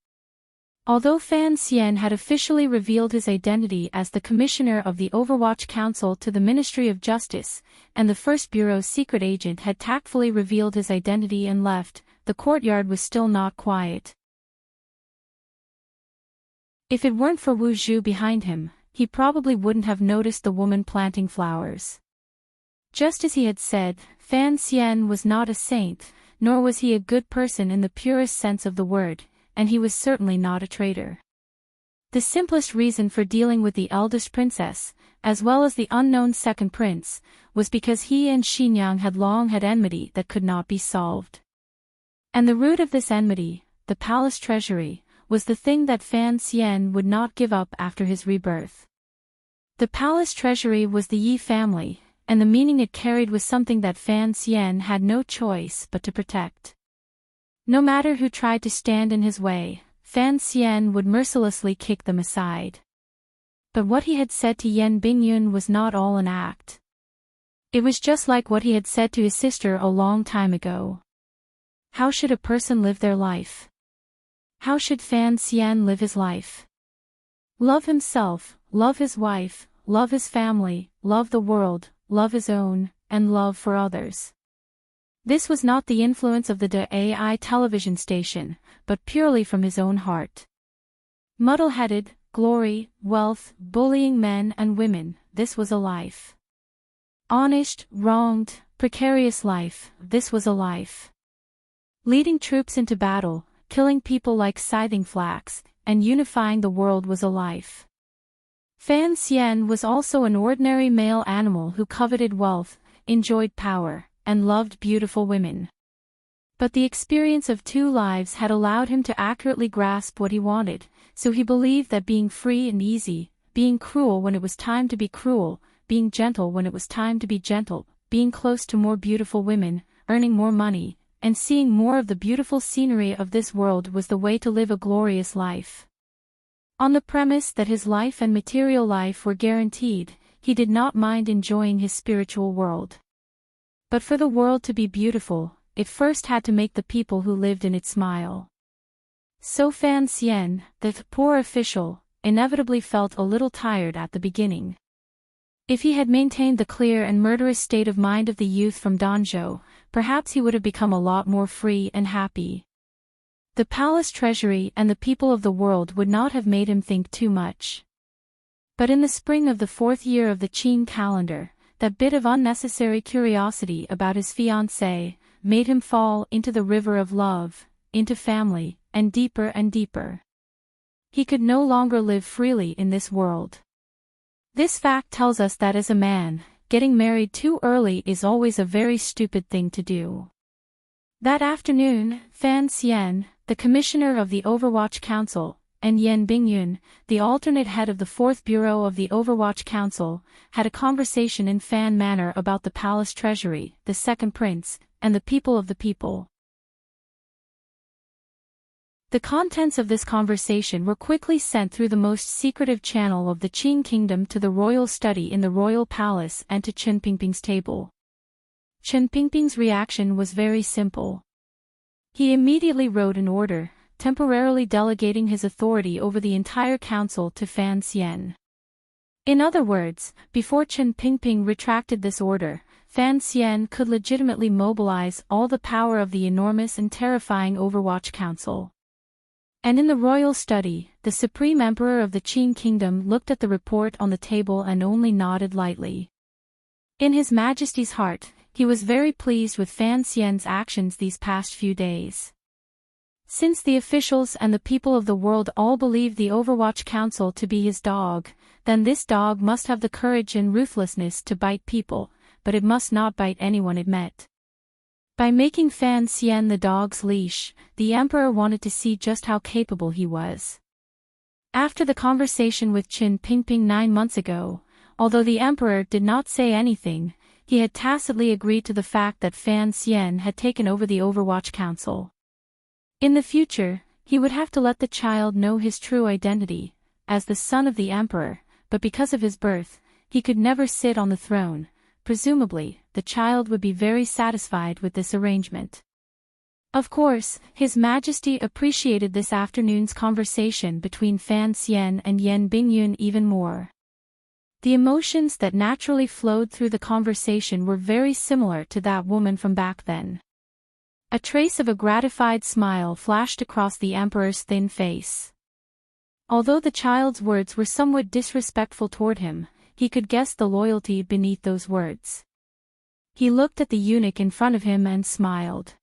A: Although Fan Xian had officially revealed his identity as the Commissioner of the Overwatch Council to the Ministry of Justice, and the First Bureau's secret agent had tactfully revealed his identity and left, the courtyard was still not quiet. If it weren't for Wu Zhu behind him, he probably wouldn't have noticed the woman planting flowers. Just as he had said, Fan Xian was not a saint, nor was he a good person in the purest sense of the word, and he was certainly not a traitor. The simplest reason for dealing with the eldest princess, as well as the unknown second prince, was because he and Xinyang had long had enmity that could not be solved. And the root of this enmity, the palace treasury, was the thing that Fan Xian would not give up after his rebirth. The palace treasury was the Yi family, and the meaning it carried was something that Fan Xian had no choice but to protect. No matter who tried to stand in his way, Fan Xian would mercilessly kick them aside. But what he had said to Yan Bingyun was not all an act. It was just like what he had said to his sister a long time ago. How should a person live their life? How should Fan Xian live his life? Love himself, love his wife, love his family, love the world, love his own, and love for others. This was not the influence of the AI television station, but purely from his own heart. Muddle-headed, glory, wealth, bullying men and women, this was a life. Honest, wronged, precarious life, this was a life. Leading troops into battle, killing people like scything flax, and unifying the world was a life. Fan Xian was also an ordinary male animal who coveted wealth, enjoyed power, and loved beautiful women. But the experience of two lives had allowed him to accurately grasp what he wanted, so he believed that being free and easy, being cruel when it was time to be cruel, being gentle when it was time to be gentle, being close to more beautiful women, earning more money, and seeing more of the beautiful scenery of this world was the way to live a glorious life. On the premise that his life and material life were guaranteed, he did not mind enjoying his spiritual world. But for the world to be beautiful, it first had to make the people who lived in it smile. So Fan Xian, the poor official, inevitably felt a little tired at the beginning. If he had maintained the clear and murderous state of mind of the youth from Danzhou, perhaps he would have become a lot more free and happy. The palace treasury and the people of the world would not have made him think too much. But in the spring of the 4th year of the Qin calendar, that bit of unnecessary curiosity about his fiancée, made him fall into the river of love, into family, and deeper. He could no longer live freely in this world. This fact tells us that as a man, getting married too early is always a very stupid thing to do. That afternoon, Fan Xian, the commissioner of the Overwatch Council, and Yan Bingyun, the alternate head of the 4th Bureau of the Overwatch Council, had a conversation in Fan Manor about the palace treasury, the second prince, and the people of the people. The contents of this conversation were quickly sent through the most secretive channel of the Qing kingdom to the royal study in the royal palace and to Chen Pingping's table. Chen Pingping's reaction was very simple. He immediately wrote an order, temporarily delegating his authority over the entire council to Fan Xian. In other words, before Chen Pingping retracted this order, Fan Xian could legitimately mobilize all the power of the enormous and terrifying Overwatch Council. And in the royal study, the supreme emperor of the Qing kingdom looked at the report on the table and only nodded lightly. In his majesty's heart, he was very pleased with Fan Xian's actions these past few days. Since the officials and the people of the world all believed the Overwatch Council to be his dog, then this dog must have the courage and ruthlessness to bite people, but it must not bite anyone it met. By making Fan Xian the dog's leash, the emperor wanted to see just how capable he was. After the conversation with Chen Pingping 9 months ago, although the emperor did not say anything, he had tacitly agreed to the fact that Fan Xian had taken over the Overwatch Council. In the future, he would have to let the child know his true identity, as the son of the emperor, but because of his birth, he could never sit on the throne. Presumably, the child would be very satisfied with this arrangement. Of course, His Majesty appreciated this afternoon's conversation between Fan Xian and Yan Bingyun even more. The emotions that naturally flowed through the conversation were very similar to that woman from back then. A trace of a gratified smile flashed across the emperor's thin face. Although the child's words were somewhat disrespectful toward him, he could guess the loyalty beneath those words. He looked at the eunuch in front of him and smiled.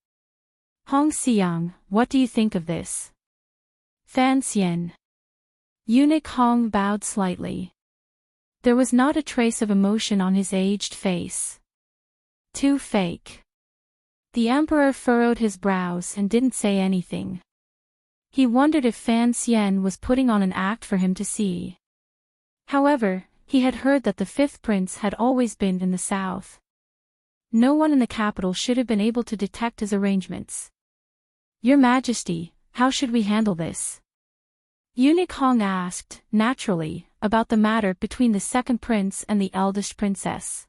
A: Hong Xiang, what do you think of this? Fan Xian. Eunuch Hong bowed slightly. There was not a trace of emotion on his aged face. Too fake. The emperor furrowed his brows and didn't say anything. He wondered if Fan Xian was putting on an act for him to see. However, he had heard that the 5th prince had always been in the south. No one in the capital should have been able to detect his arrangements. Your Majesty, how should we handle this? Eunuch Hong asked, naturally, about the matter between the 2nd prince and the eldest princess.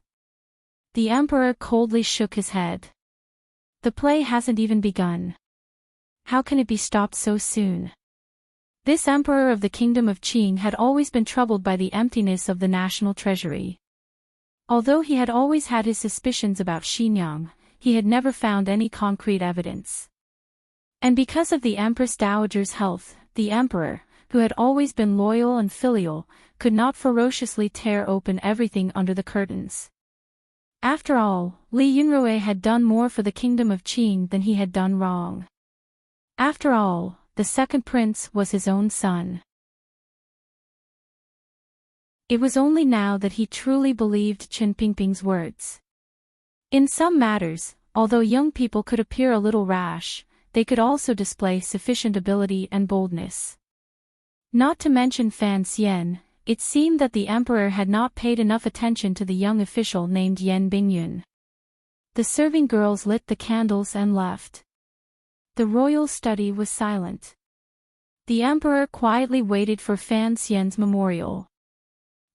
A: The emperor coldly shook his head. The play hasn't even begun. How can it be stopped so soon? This emperor of the kingdom of Qing had always been troubled by the emptiness of the national treasury. Although he had always had his suspicions about Xinjiang, he had never found any concrete evidence. And because of the Empress Dowager's health, the emperor, who had always been loyal and filial, could not ferociously tear open everything under the curtains. After all, Li Yunrui had done more for the kingdom of Qing than he had done wrong. After all, the 2nd prince was his own son. It was only now that he truly believed Chen Pingping's words. In some matters, although young people could appear a little rash, they could also display sufficient ability and boldness. Not to mention Fan Xian, it seemed that the emperor had not paid enough attention to the young official named Yan Bingyun. The serving girls lit the candles and left. The royal study was silent. The emperor quietly waited for Fan Xian's memorial.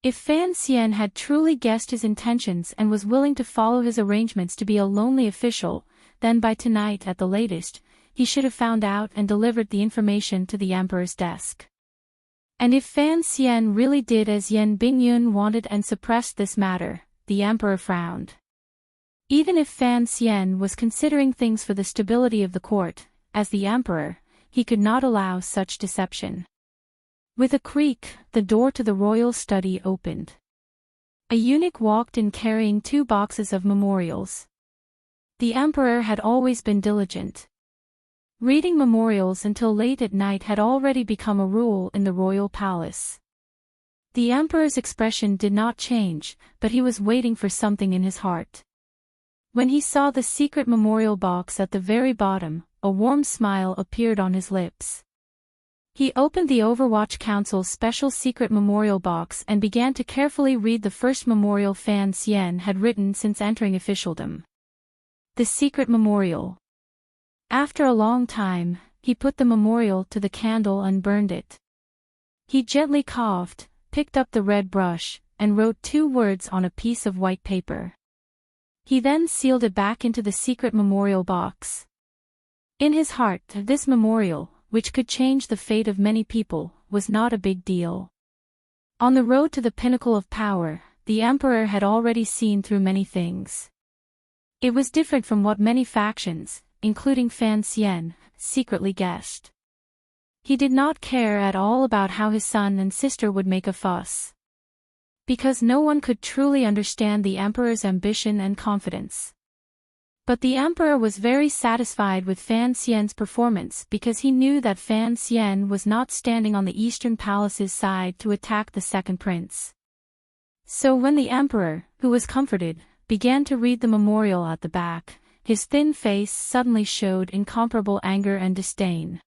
A: If Fan Xian had truly guessed his intentions and was willing to follow his arrangements to be a lonely official, then by tonight at the latest, he should have found out and delivered the information to the emperor's desk. And if Fan Xian really did as Yan Bingyun wanted and suppressed this matter, the emperor frowned. Even if Fan Xian was considering things for the stability of the court, as the emperor, he could not allow such deception. With a creak, the door to the royal study opened. A eunuch walked in carrying 2 boxes of memorials. The emperor had always been diligent. Reading memorials until late at night had already become a rule in the royal palace. The emperor's expression did not change, but he was waiting for something in his heart. When he saw the secret memorial box at the very bottom, a warm smile appeared on his lips. He opened the Overwatch Council's special secret memorial box and began to carefully read the first memorial Fan Xian had written since entering officialdom. The secret memorial. After a long time, he put the memorial to the candle and burned it. He gently coughed, picked up the red brush, and wrote 2 words on a piece of white paper. He then sealed it back into the secret memorial box. In his heart, this memorial, which could change the fate of many people, was not a big deal. On the road to the pinnacle of power, the emperor had already seen through many things. It was different from what many factions, including Fan Xian, secretly guessed. He did not care at all about how his son and sister would make a fuss. Because no one could truly understand the emperor's ambition and confidence. But the emperor was very satisfied with Fan Xian's performance because he knew that Fan Xian was not standing on the Eastern Palace's side to attack the second prince. So when the emperor, who was comforted, began to read the memorial at the back, his thin face suddenly showed incomparable anger and disdain.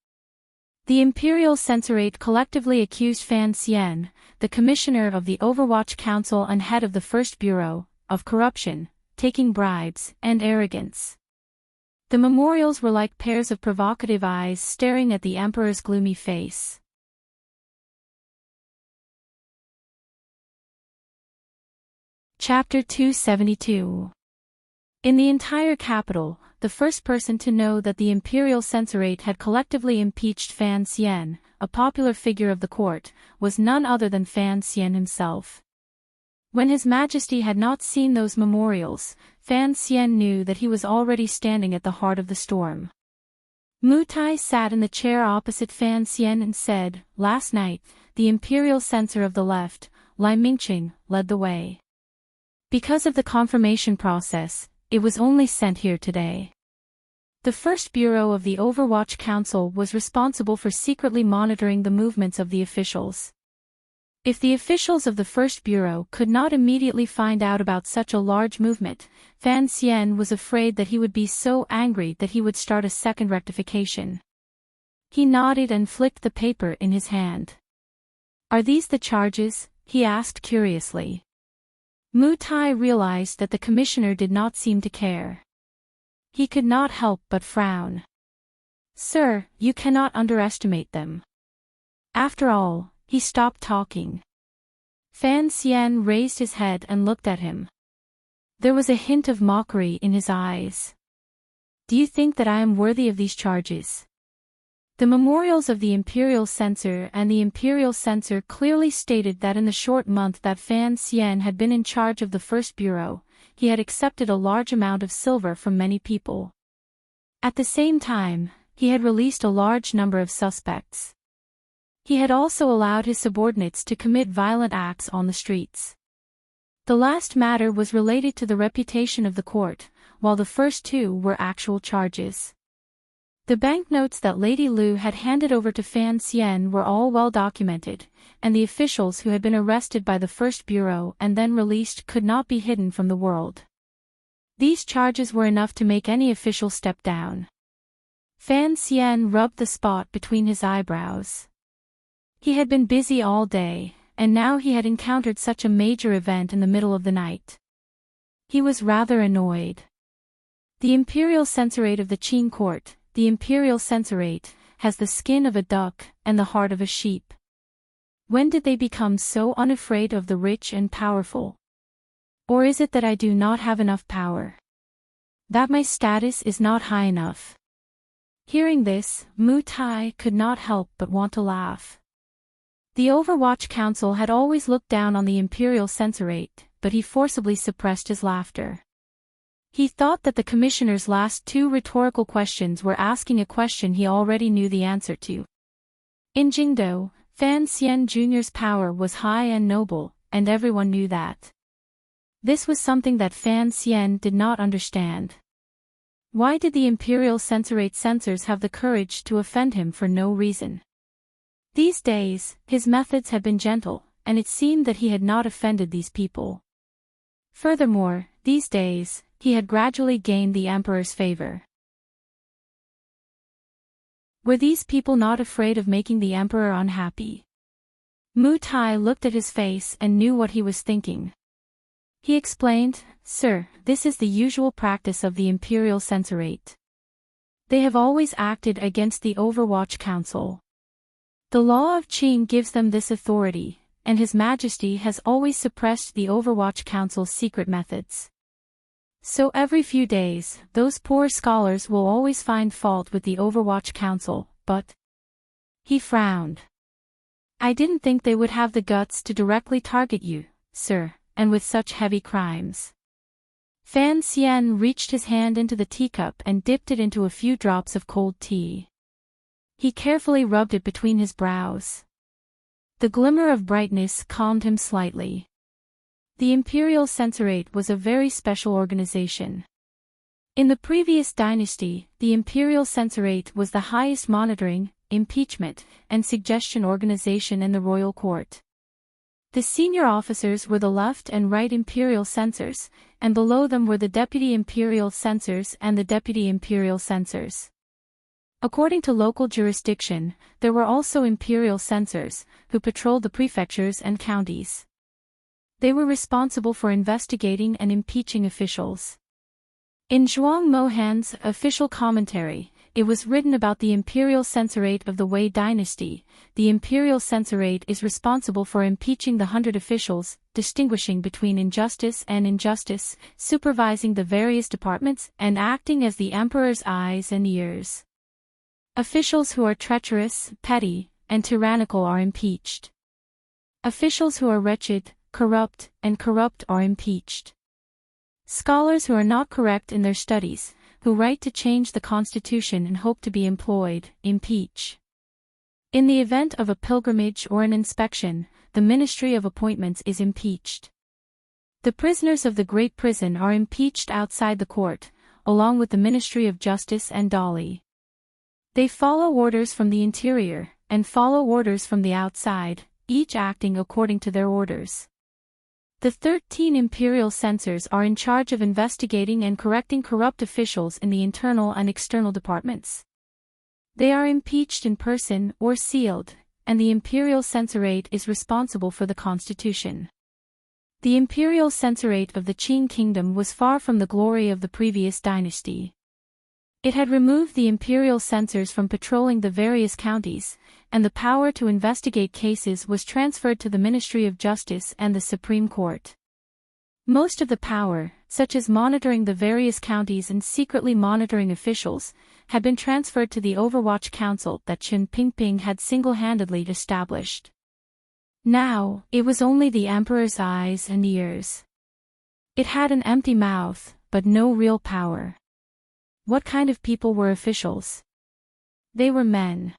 A: The Imperial Censorate collectively accused Fan Xian, the commissioner of the Overwatch Council and head of the First Bureau, of corruption, taking bribes, and arrogance. The memorials were like pairs of provocative eyes staring at the emperor's gloomy face. Chapter 272. In the entire capital, the first person to know that the Imperial Censorate had collectively impeached Fan Xian, a popular figure of the court, was none other than Fan Xian himself. When His Majesty had not seen those memorials, Fan Xian knew that he was already standing at the heart of the storm. Mu Tai sat in the chair opposite Fan Xian and said, "Last night, the Imperial Censor of the left, Lai Mingqing, led the way. Because of the confirmation process, it was only sent here today. The First Bureau of the Overwatch Council was responsible for secretly monitoring the movements of the officials. If the officials of the First Bureau could not immediately find out about such a large movement, Fan Xian was afraid that he would be so angry that he would start a second rectification." He nodded and flicked the paper in his hand. "Are these the charges?" he asked curiously. Mu Tai realized that the commissioner did not seem to care. He could not help but frown. "Sir, you cannot underestimate them." After all, he stopped talking. Fan Xian raised his head and looked at him. There was a hint of mockery in his eyes. "Do you think that I am worthy of these charges?" The memorials of the Imperial Censor and the Imperial Censor clearly stated that in the short month that Fan Xian had been in charge of the First Bureau, he had accepted a large amount of silver from many people. At the same time, he had released a large number of suspects. He had also allowed his subordinates to commit violent acts on the streets. The last matter was related to the reputation of the court, while the first 2 were actual charges. The banknotes that Lady Lu had handed over to Fan Xian were all well documented, and the officials who had been arrested by the First Bureau and then released could not be hidden from the world. These charges were enough to make any official step down. Fan Xian rubbed the spot between his eyebrows. He had been busy all day, and now he had encountered such a major event in the middle of the night. He was rather annoyed. The Imperial Censorate of the Qin Court, the Imperial Censorate, has the skin of a duck and the heart of a sheep. When did they become so unafraid of the rich and powerful? Or is it that I do not have enough power? That my status is not high enough? Hearing this, Mu Tai could not help but want to laugh. The Overwatch Council had always looked down on the Imperial Censorate, but he forcibly suppressed his laughter. He thought that the commissioner's last 2 rhetorical questions were asking a question he already knew the answer to. In Jingdo, Fan Xian Jr.'s power was high and noble, and everyone knew that. This was something that Fan Xian did not understand. Why did the imperial censorate censors have the courage to offend him for no reason? These days, his methods had been gentle, and it seemed that he had not offended these people. Furthermore, these days, he had gradually gained the emperor's favor. Were these people not afraid of making the emperor unhappy? Mu Tai looked at his face and knew what he was thinking. He explained, "Sir, this is the usual practice of the imperial censorate. They have always acted against the Overwatch Council. The law of Qing gives them this authority, and His Majesty has always suppressed the Overwatch Council's secret methods. So every few days, those poor scholars will always find fault with the Overwatch Council, but..." He frowned. "I didn't think they would have the guts to directly target you, sir, and with such heavy crimes." Fan Xian reached his hand into the teacup and dipped it into a few drops of cold tea. He carefully rubbed it between his brows. The glimmer of brightness calmed him slightly. The Imperial Censorate was a very special organization. In the previous dynasty, the Imperial Censorate was the highest monitoring, impeachment, and suggestion organization in the royal court. The senior officers were the left and right imperial censors, and below them were the deputy imperial censors and the deputy imperial censors. According to local jurisdiction, there were also imperial censors, who patrolled the prefectures and counties. They were responsible for investigating and impeaching officials. In Zhuang Mohan's official commentary, it was written about the imperial censorate of the Wei dynasty. The imperial censorate is responsible for impeaching the 100 officials, distinguishing between injustice and injustice, supervising the various departments, and acting as the emperor's eyes and ears. Officials who are treacherous, petty, and tyrannical are impeached. Officials who are wretched, corrupt, and corrupt are impeached. Scholars who are not correct in their studies, who write to change the constitution and hope to be employed, impeach. In the event of a pilgrimage or an inspection, the Ministry of Appointments is impeached. The prisoners of the Great Prison are impeached outside the court, along with the Ministry of Justice and Dali. They follow orders from the interior, and follow orders from the outside, each acting according to their orders. The 13 imperial censors are in charge of investigating and correcting corrupt officials in the internal and external departments. They are impeached in person or sealed, and the imperial censorate is responsible for the constitution. The imperial censorate of the Qing kingdom was far from the glory of the previous dynasty. It had removed the imperial censors from patrolling the various counties, and the power to investigate cases was transferred to the Ministry of Justice and the Supreme Court. Most of the power, such as monitoring the various counties and secretly monitoring officials, had been transferred to the Overwatch Council that Chen Pingping had single-handedly established. Now, it was only the emperor's eyes and ears. It had an empty mouth, but no real power. What kind of people were officials? They were men.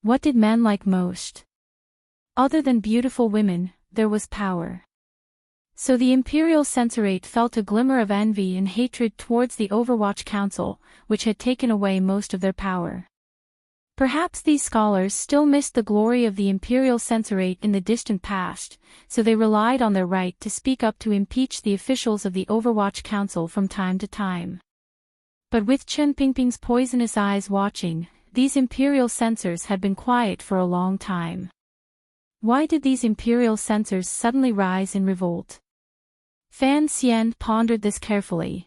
A: What did men like most? Other than beautiful women, there was power. So the imperial censorate felt a glimmer of envy and hatred towards the Overwatch Council, which had taken away most of their power. Perhaps these scholars still missed the glory of the imperial censorate in the distant past, so they relied on their right to speak up to impeach the officials of the Overwatch Council from time to time. But with Chen Pingping's poisonous eyes watching, these imperial censors had been quiet for a long time. Why did these imperial censors suddenly rise in revolt? Fan Xian pondered this carefully.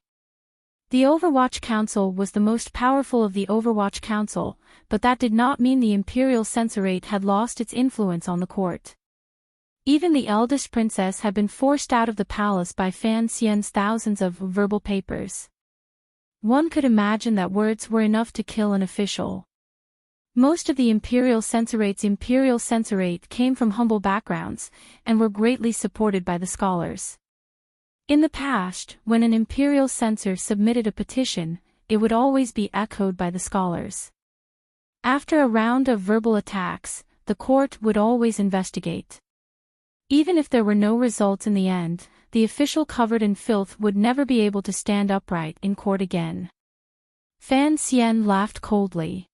A: The Overwatch Council was the most powerful of the Overwatch Council, but that did not mean the imperial censorate had lost its influence on the court. Even the eldest princess had been forced out of the palace by Fan Xian's thousands of verbal papers. One could imagine that words were enough to kill an official. Most of the imperial censorate came from humble backgrounds, and were greatly supported by the scholars. In the past, when an imperial censor submitted a petition, it would always be echoed by the scholars. After a round of verbal attacks, the court would always investigate. Even if there were no results in the end, the official covered in filth would never be able to stand upright in court again. Fan Xian laughed coldly.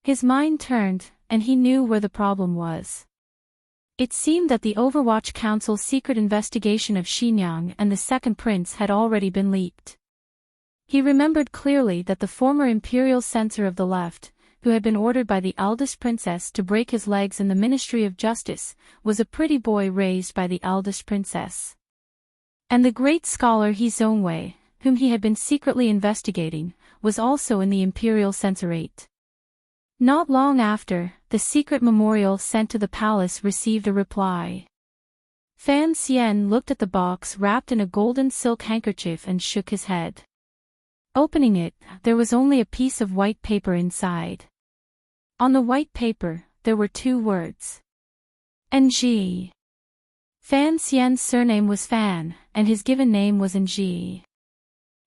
A: His mind turned, and he knew where the problem was. It seemed that the Overwatch Council's secret investigation of Xinyang and the second prince had already been leaked. He remembered clearly that the former imperial censor of the left, who had been ordered by the eldest princess to break his legs in the Ministry of Justice, was a pretty boy raised by the eldest princess. And the great scholar He Zhongwei, whom he had been secretly investigating, was also in the imperial censorate. Not long after, the secret memorial sent to the palace received a reply. Fan Xian looked at the box wrapped in a golden silk handkerchief and shook his head. Opening it, there was only a piece of white paper inside. On the white paper, there were 2 words. Ng. Fan Xian's surname was Fan, and his given name was Ng.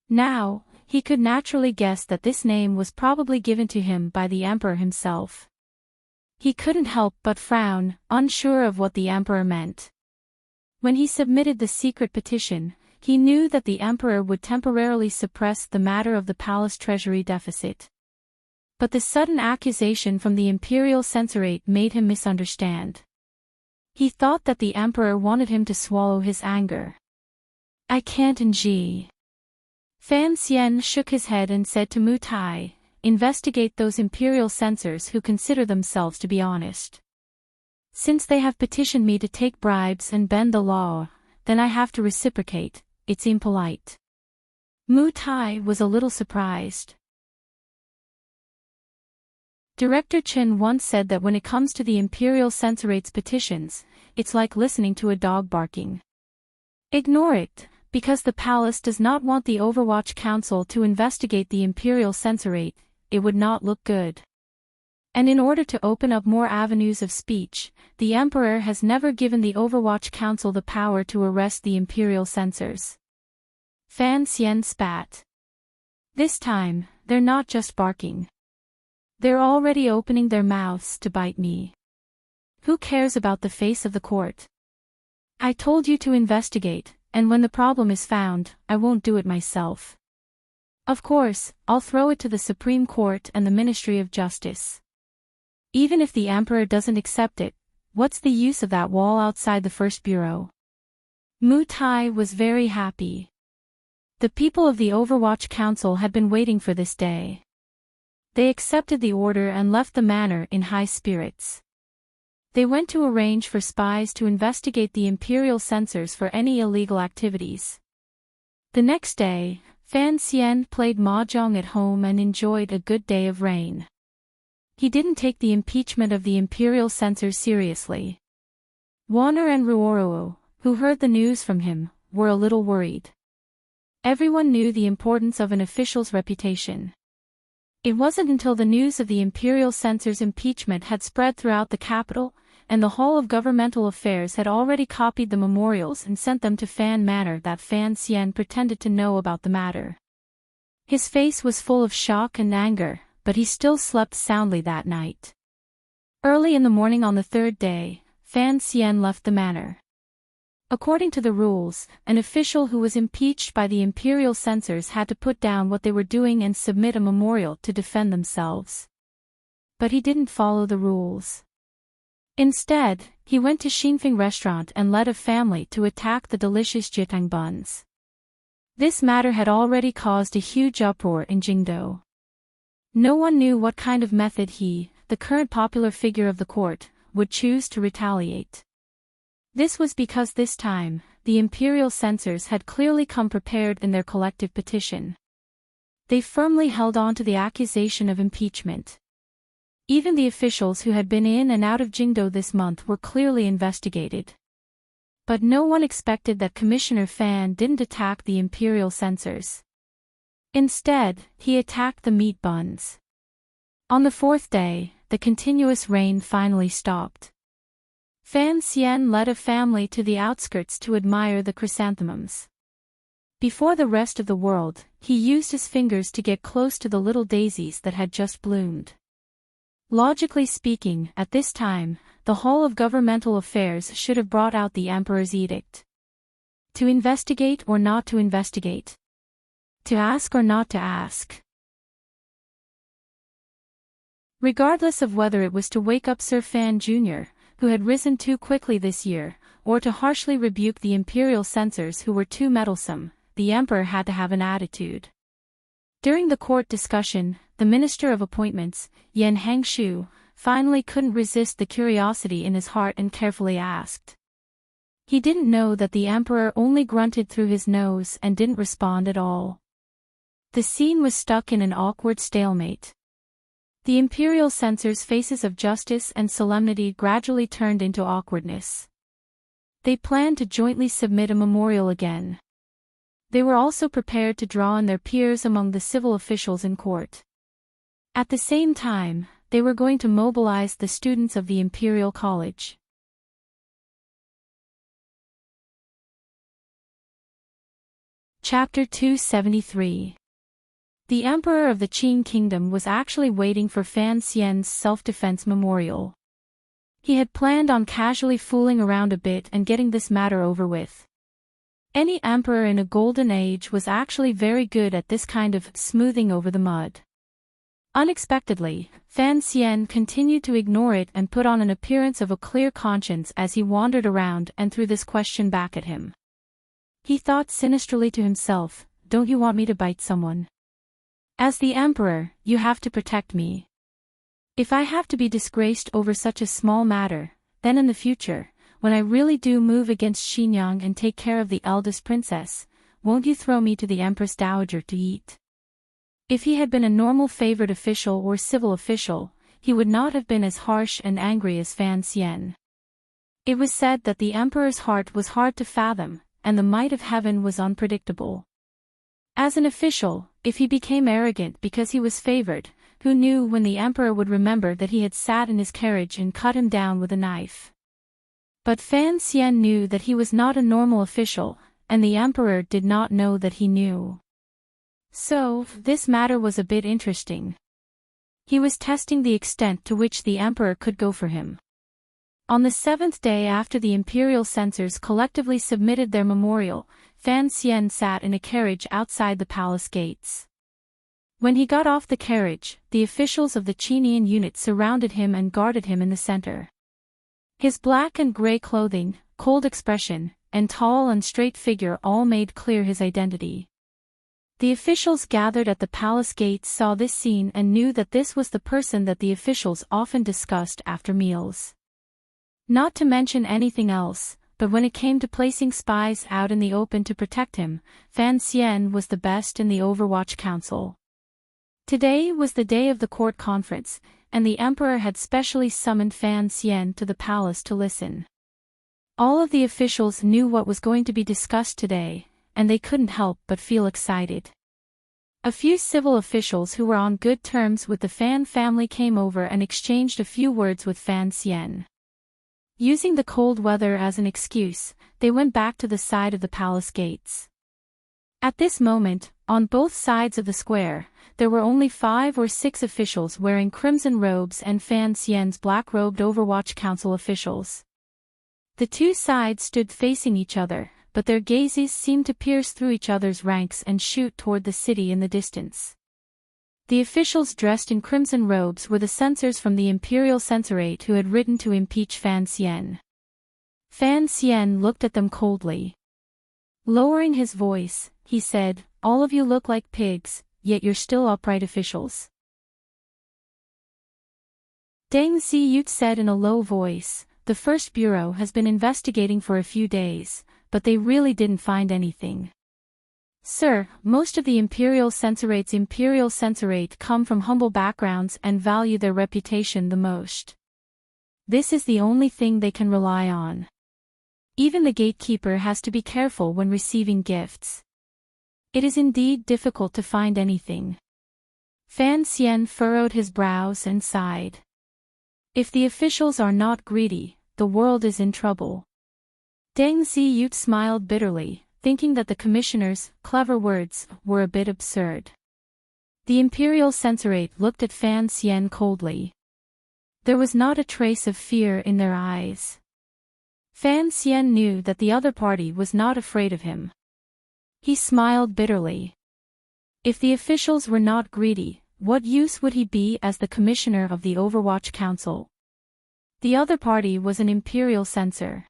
A: Now, he could naturally guess that this name was probably given to him by the emperor himself. He couldn't help but frown, unsure of what the emperor meant. When he submitted the secret petition, he knew that the emperor would temporarily suppress the matter of the palace treasury deficit. But the sudden accusation from the imperial censorate made him misunderstand. He thought that the emperor wanted him to swallow his anger. I can't. Ng. Fan Xian shook his head and said to Mu Tai, investigate those imperial censors who consider themselves to be honest. Since they have petitioned me to take bribes and bend the law, then I have to reciprocate. It's impolite. Mu Tai was a little surprised. Director Chen once said that when it comes to the imperial censorate's petitions, it's like listening to a dog barking. Ignore it, because the palace does not want the Overwatch Council to investigate the imperial censorate, it would not look good. And in order to open up more avenues of speech, the emperor has never given the Overwatch Council the power to arrest the imperial censors. Fan Xian spat. This time, they're not just barking. They're already opening their mouths to bite me. Who cares about the face of the court? I told you to investigate, and when the problem is found, I won't do it myself. Of course, I'll throw it to the Supreme Court and the Ministry of Justice. Even if the emperor doesn't accept it, what's the use of that wall outside the First Bureau? Mu Tai was very happy. The people of the Overwatch Council had been waiting for this day. They accepted the order and left the manor in high spirits. They went to arrange for spies to investigate the imperial censors for any illegal activities. The next day, Fan Xian played mahjong at home and enjoyed a good day of rain. He didn't take the impeachment of the imperial censors seriously. Warner and Ruoruo, who heard the news from him, were a little worried. Everyone knew the importance of an official's reputation. It wasn't until the news of the imperial censors' impeachment had spread throughout the capital, and the Hall of Governmental Affairs had already copied the memorials and sent them to Fan Manor, that Fan Xian pretended to know about the matter. His face was full of shock and anger, but he still slept soundly that night. Early in the morning on the 3rd day, Fan Xian left the manor. According to the rules, an official who was impeached by the imperial censors had to put down what they were doing and submit a memorial to defend themselves. But he didn't follow the rules. Instead, he went to Xinfeng restaurant and led a family to attack the delicious jitang buns. This matter had already caused a huge uproar in Jingdou. No one knew what kind of method he, the current popular figure of the court, would choose to retaliate. This was because this time, the imperial censors had clearly come prepared in their collective petition. They firmly held on to the accusation of impeachment. Even the officials who had been in and out of Jingdou this month were clearly investigated. But no one expected that Commissioner Fan didn't attack the imperial censors. Instead, he attacked the meat buns. On the 4th day, the continuous rain finally stopped. Fan Xian led a family to the outskirts to admire the chrysanthemums. Before the rest of the world, he used his fingers to get close to the little daisies that had just bloomed. Logically speaking, at this time, the Hall of Governmental Affairs should have brought out the emperor's edict. To investigate or not to investigate? To ask or not to ask? Regardless of whether it was to wake up Sir Fan Jr., who had risen too quickly this year, or to harshly rebuke the imperial censors who were too meddlesome, the emperor had to have an attitude. During the court discussion, the Minister of Appointments, Yan Hangshu, finally couldn't resist the curiosity in his heart and carefully asked. He didn't know that the emperor only grunted through his nose and didn't respond at all. The scene was stuck in an awkward stalemate. The imperial censors' faces of justice and solemnity gradually turned into awkwardness. They planned to jointly submit a memorial again. They were also prepared to draw on their peers among the civil officials in court. At the same time, they were going to mobilize the students of the Imperial College. Chapter 273. The Emperor of the Qin Kingdom was actually waiting for Fan Xian's self-defense memorial. He had planned on casually fooling around a bit and getting this matter over with. Any emperor in a golden age was actually very good at this kind of smoothing over the mud. Unexpectedly, Fan Xian continued to ignore it and put on an appearance of a clear conscience as he wandered around and threw this question back at him. He thought sinisterly to himself, "Don't you want me to bite someone? As the emperor, you have to protect me. If I have to be disgraced over such a small matter, then in the future, when I really do move against Xinyang and take care of the eldest princess, won't you throw me to the Empress Dowager to eat?" If he had been a normal favored official or civil official, he would not have been as harsh and angry as Fan Xian. It was said that the emperor's heart was hard to fathom, and the might of heaven was unpredictable. As an official, if he became arrogant because he was favored, who knew when the emperor would remember that he had sat in his carriage and cut him down with a knife? But Fan Xian knew that he was not a normal official, and the emperor did not know that he knew. So, this matter was a bit interesting. He was testing the extent to which the emperor could go for him. On the 7th day after the imperial censors collectively submitted their memorial, Fan Xian sat in a carriage outside the palace gates. When he got off the carriage, the officials of the Qinian unit surrounded him and guarded him in the center. His black and gray clothing, cold expression, and tall and straight figure all made clear his identity. The officials gathered at the palace gates saw this scene and knew that this was the person that the officials often discussed after meals. Not to mention anything else, but when it came to placing spies out in the open to protect him, Fan Xian was the best in the Overwatch Council. Today was the day of the court conference, and the emperor had specially summoned Fan Xian to the palace to listen. All of the officials knew what was going to be discussed today, and they couldn't help but feel excited. A few civil officials who were on good terms with the Fan family came over and exchanged a few words with Fan Xian. Using the cold weather as an excuse, they went back to the side of the palace gates. At this moment, on both sides of the square, there were only 5 or 6 officials wearing crimson robes and Fan Xian's black-robed Overwatch Council officials. The two sides stood facing each other, but their gazes seemed to pierce through each other's ranks and shoot toward the city in the distance. The officials dressed in crimson robes were the censors from the Imperial Censorate who had written to impeach Fan Xian. Fan Xian looked at them coldly. Lowering his voice, he said, "All of you look like pigs, yet you're still upright officials." Deng Ziyut said in a low voice, "The First Bureau has been investigating for a few days, but they really didn't find anything. Sir, most of the Imperial Censorate come from humble backgrounds and value their reputation the most. This is the only thing they can rely on. Even the gatekeeper has to be careful when receiving gifts. It is indeed difficult to find anything." Fan Xian furrowed his brows and sighed. If the officials are not greedy, the world is in trouble. Deng Ziyut smiled bitterly, thinking that the commissioner's clever words were a bit absurd. The Imperial Censorate looked at Fan Xian coldly. There was not a trace of fear in their eyes. Fan Xian knew that the other party was not afraid of him. He smiled bitterly. If the officials were not greedy, what use would he be as the commissioner of the Overwatch Council? The other party was an imperial censor.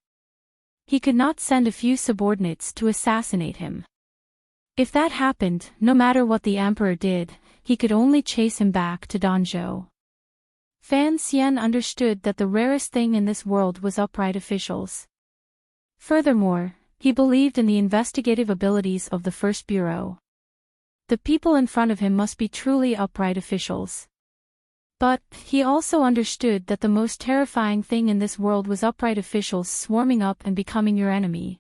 A: He could not send a few subordinates to assassinate him. If that happened, no matter what the emperor did, he could only chase him back to Danzhou. Fan Xian understood that the rarest thing in this world was upright officials. Furthermore, he believed in the investigative abilities of the First Bureau. The people in front of him must be truly upright officials. But, he also understood that the most terrifying thing in this world was upright officials swarming up and becoming your enemy.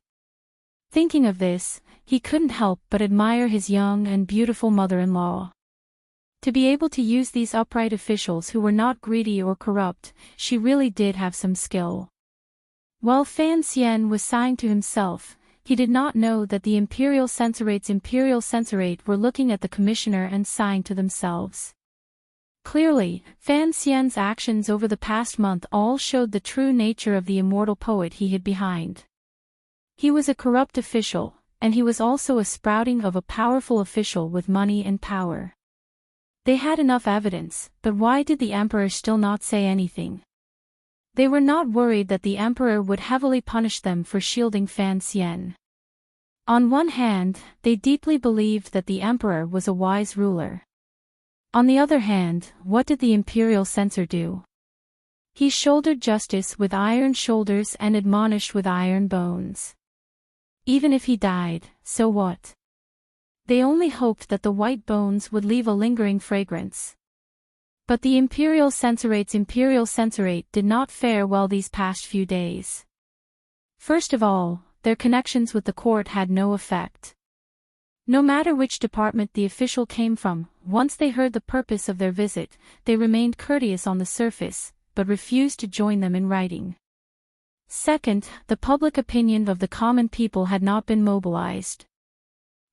A: Thinking of this, he couldn't help but admire his young and beautiful mother-in-law. To be able to use these upright officials who were not greedy or corrupt, she really did have some skill. While Fan Xian was sighing to himself, he did not know that the Imperial Censorate's Imperial Censorate were looking at the commissioner and sighing to themselves. Clearly, Fan Xian's actions over the past month all showed the true nature of the immortal poet he hid behind. He was a corrupt official, and he was also a sprouting of a powerful official with money and power. They had enough evidence, but why did the emperor still not say anything? They were not worried that the emperor would heavily punish them for shielding Fan Xian. On one hand, they deeply believed that the emperor was a wise ruler. On the other hand, what did the imperial censor do? He shouldered justice with iron shoulders and admonished with iron bones. Even if he died, so what? They only hoped that the white bones would leave a lingering fragrance. But the Imperial Censorate's Imperial Censorate did not fare well these past few days. First of all, their connections with the court had no effect. No matter which department the official came from, once they heard the purpose of their visit, they remained courteous on the surface, but refused to join them in writing. Second, the public opinion of the common people had not been mobilized.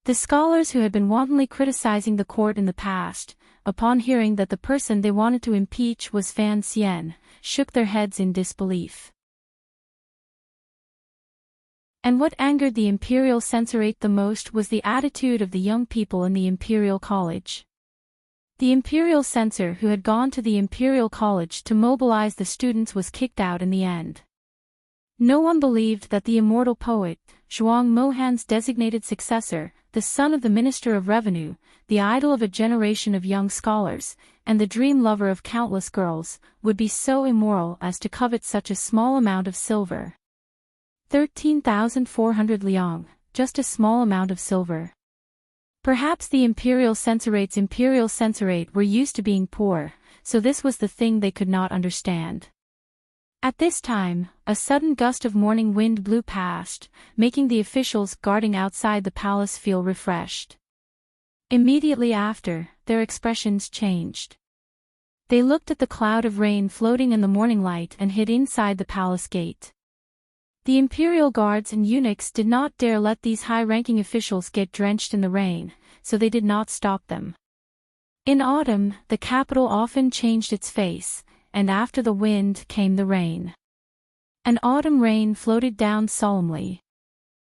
A: The scholars who had been wantonly criticizing the court in the past, upon hearing that the person they wanted to impeach was Fan Xian, shook their heads in disbelief. And what angered the Imperial Censorate the most was the attitude of the young people in the Imperial College. The Imperial Censor who had gone to the Imperial College to mobilize the students was kicked out in the end. No one believed that the immortal poet, Zhuang Mohan's designated successor, the son of the Minister of Revenue, the idol of a generation of young scholars, and the dream lover of countless girls, would be so immoral as to covet such a small amount of silver. 13,400 liang, just a small amount of silver. Perhaps the Imperial Censorate's Imperial Censorate were used to being poor, so this was the thing they could not understand. At this time, a sudden gust of morning wind blew past, making the officials guarding outside the palace feel refreshed. Immediately after, their expressions changed. They looked at the cloud of rain floating in the morning light and hid inside the palace gate. The imperial guards and eunuchs did not dare let these high-ranking officials get drenched in the rain, so they did not stop them. In autumn, the capital often changed its face, and after the wind came the rain. An autumn rain floated down solemnly.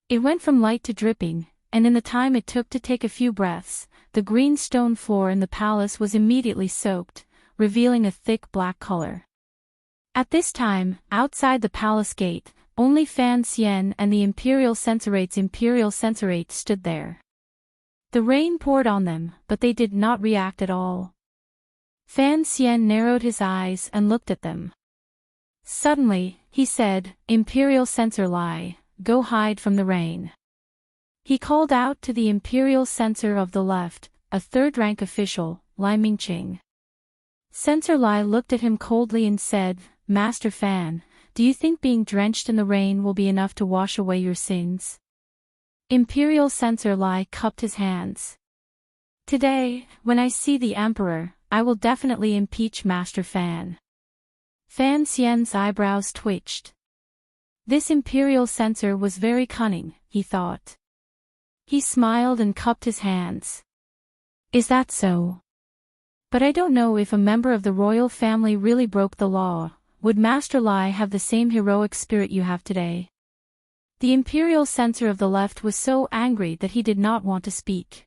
A: It went from light to dripping, and in the time it took to take a few breaths, the green stone floor in the palace was immediately soaked, revealing a thick black color. At this time, outside the palace gate, only Fan Xian and the Imperial Censorate's Imperial Censorate stood there. The rain poured on them, but they did not react at all. Fan Xian narrowed his eyes and looked at them. Suddenly, he said, "Imperial Censor Lai, go hide from the rain." He called out to the Imperial Censor of the left, a third-rank official, Lai Mingqing. Censor Lai looked at him coldly and said, "Master Fan, do you think being drenched in the rain will be enough to wash away your sins?" Imperial Censor Lai cupped his hands. "Today, when I see the Emperor, I will definitely impeach Master Fan." Fan Xian's eyebrows twitched. This Imperial Censor was very cunning, he thought. He smiled and cupped his hands. "Is that so? But I don't know if a member of the royal family really broke the law. would Master Lai have the same heroic spirit you have today? The imperial censor of the left was so angry that he did not want to speak.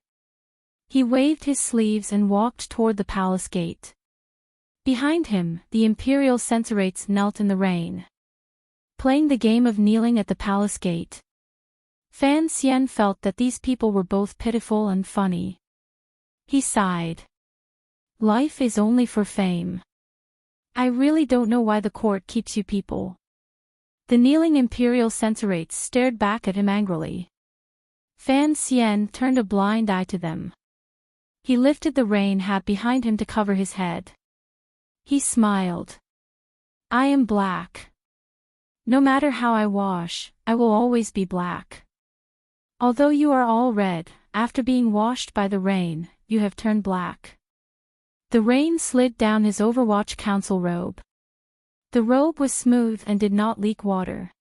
A: He waved his sleeves and walked toward the palace gate. Behind him, the imperial censorates knelt in the rain, playing the game of kneeling at the palace gate. Fan Xian felt that these people were both pitiful and funny. He sighed. Life is only for fame. I really don't know why the court keeps you people. The kneeling imperial censorates stared back at him angrily. Fan Xian turned a blind eye to them. He lifted the rain hat behind him to cover his head. He smiled. I am black. No matter how I wash, I will always be black. Although you are all red, after being washed by the rain, you have turned black. The rain slid down his Overwatch Council robe. The robe was smooth and did not leak water.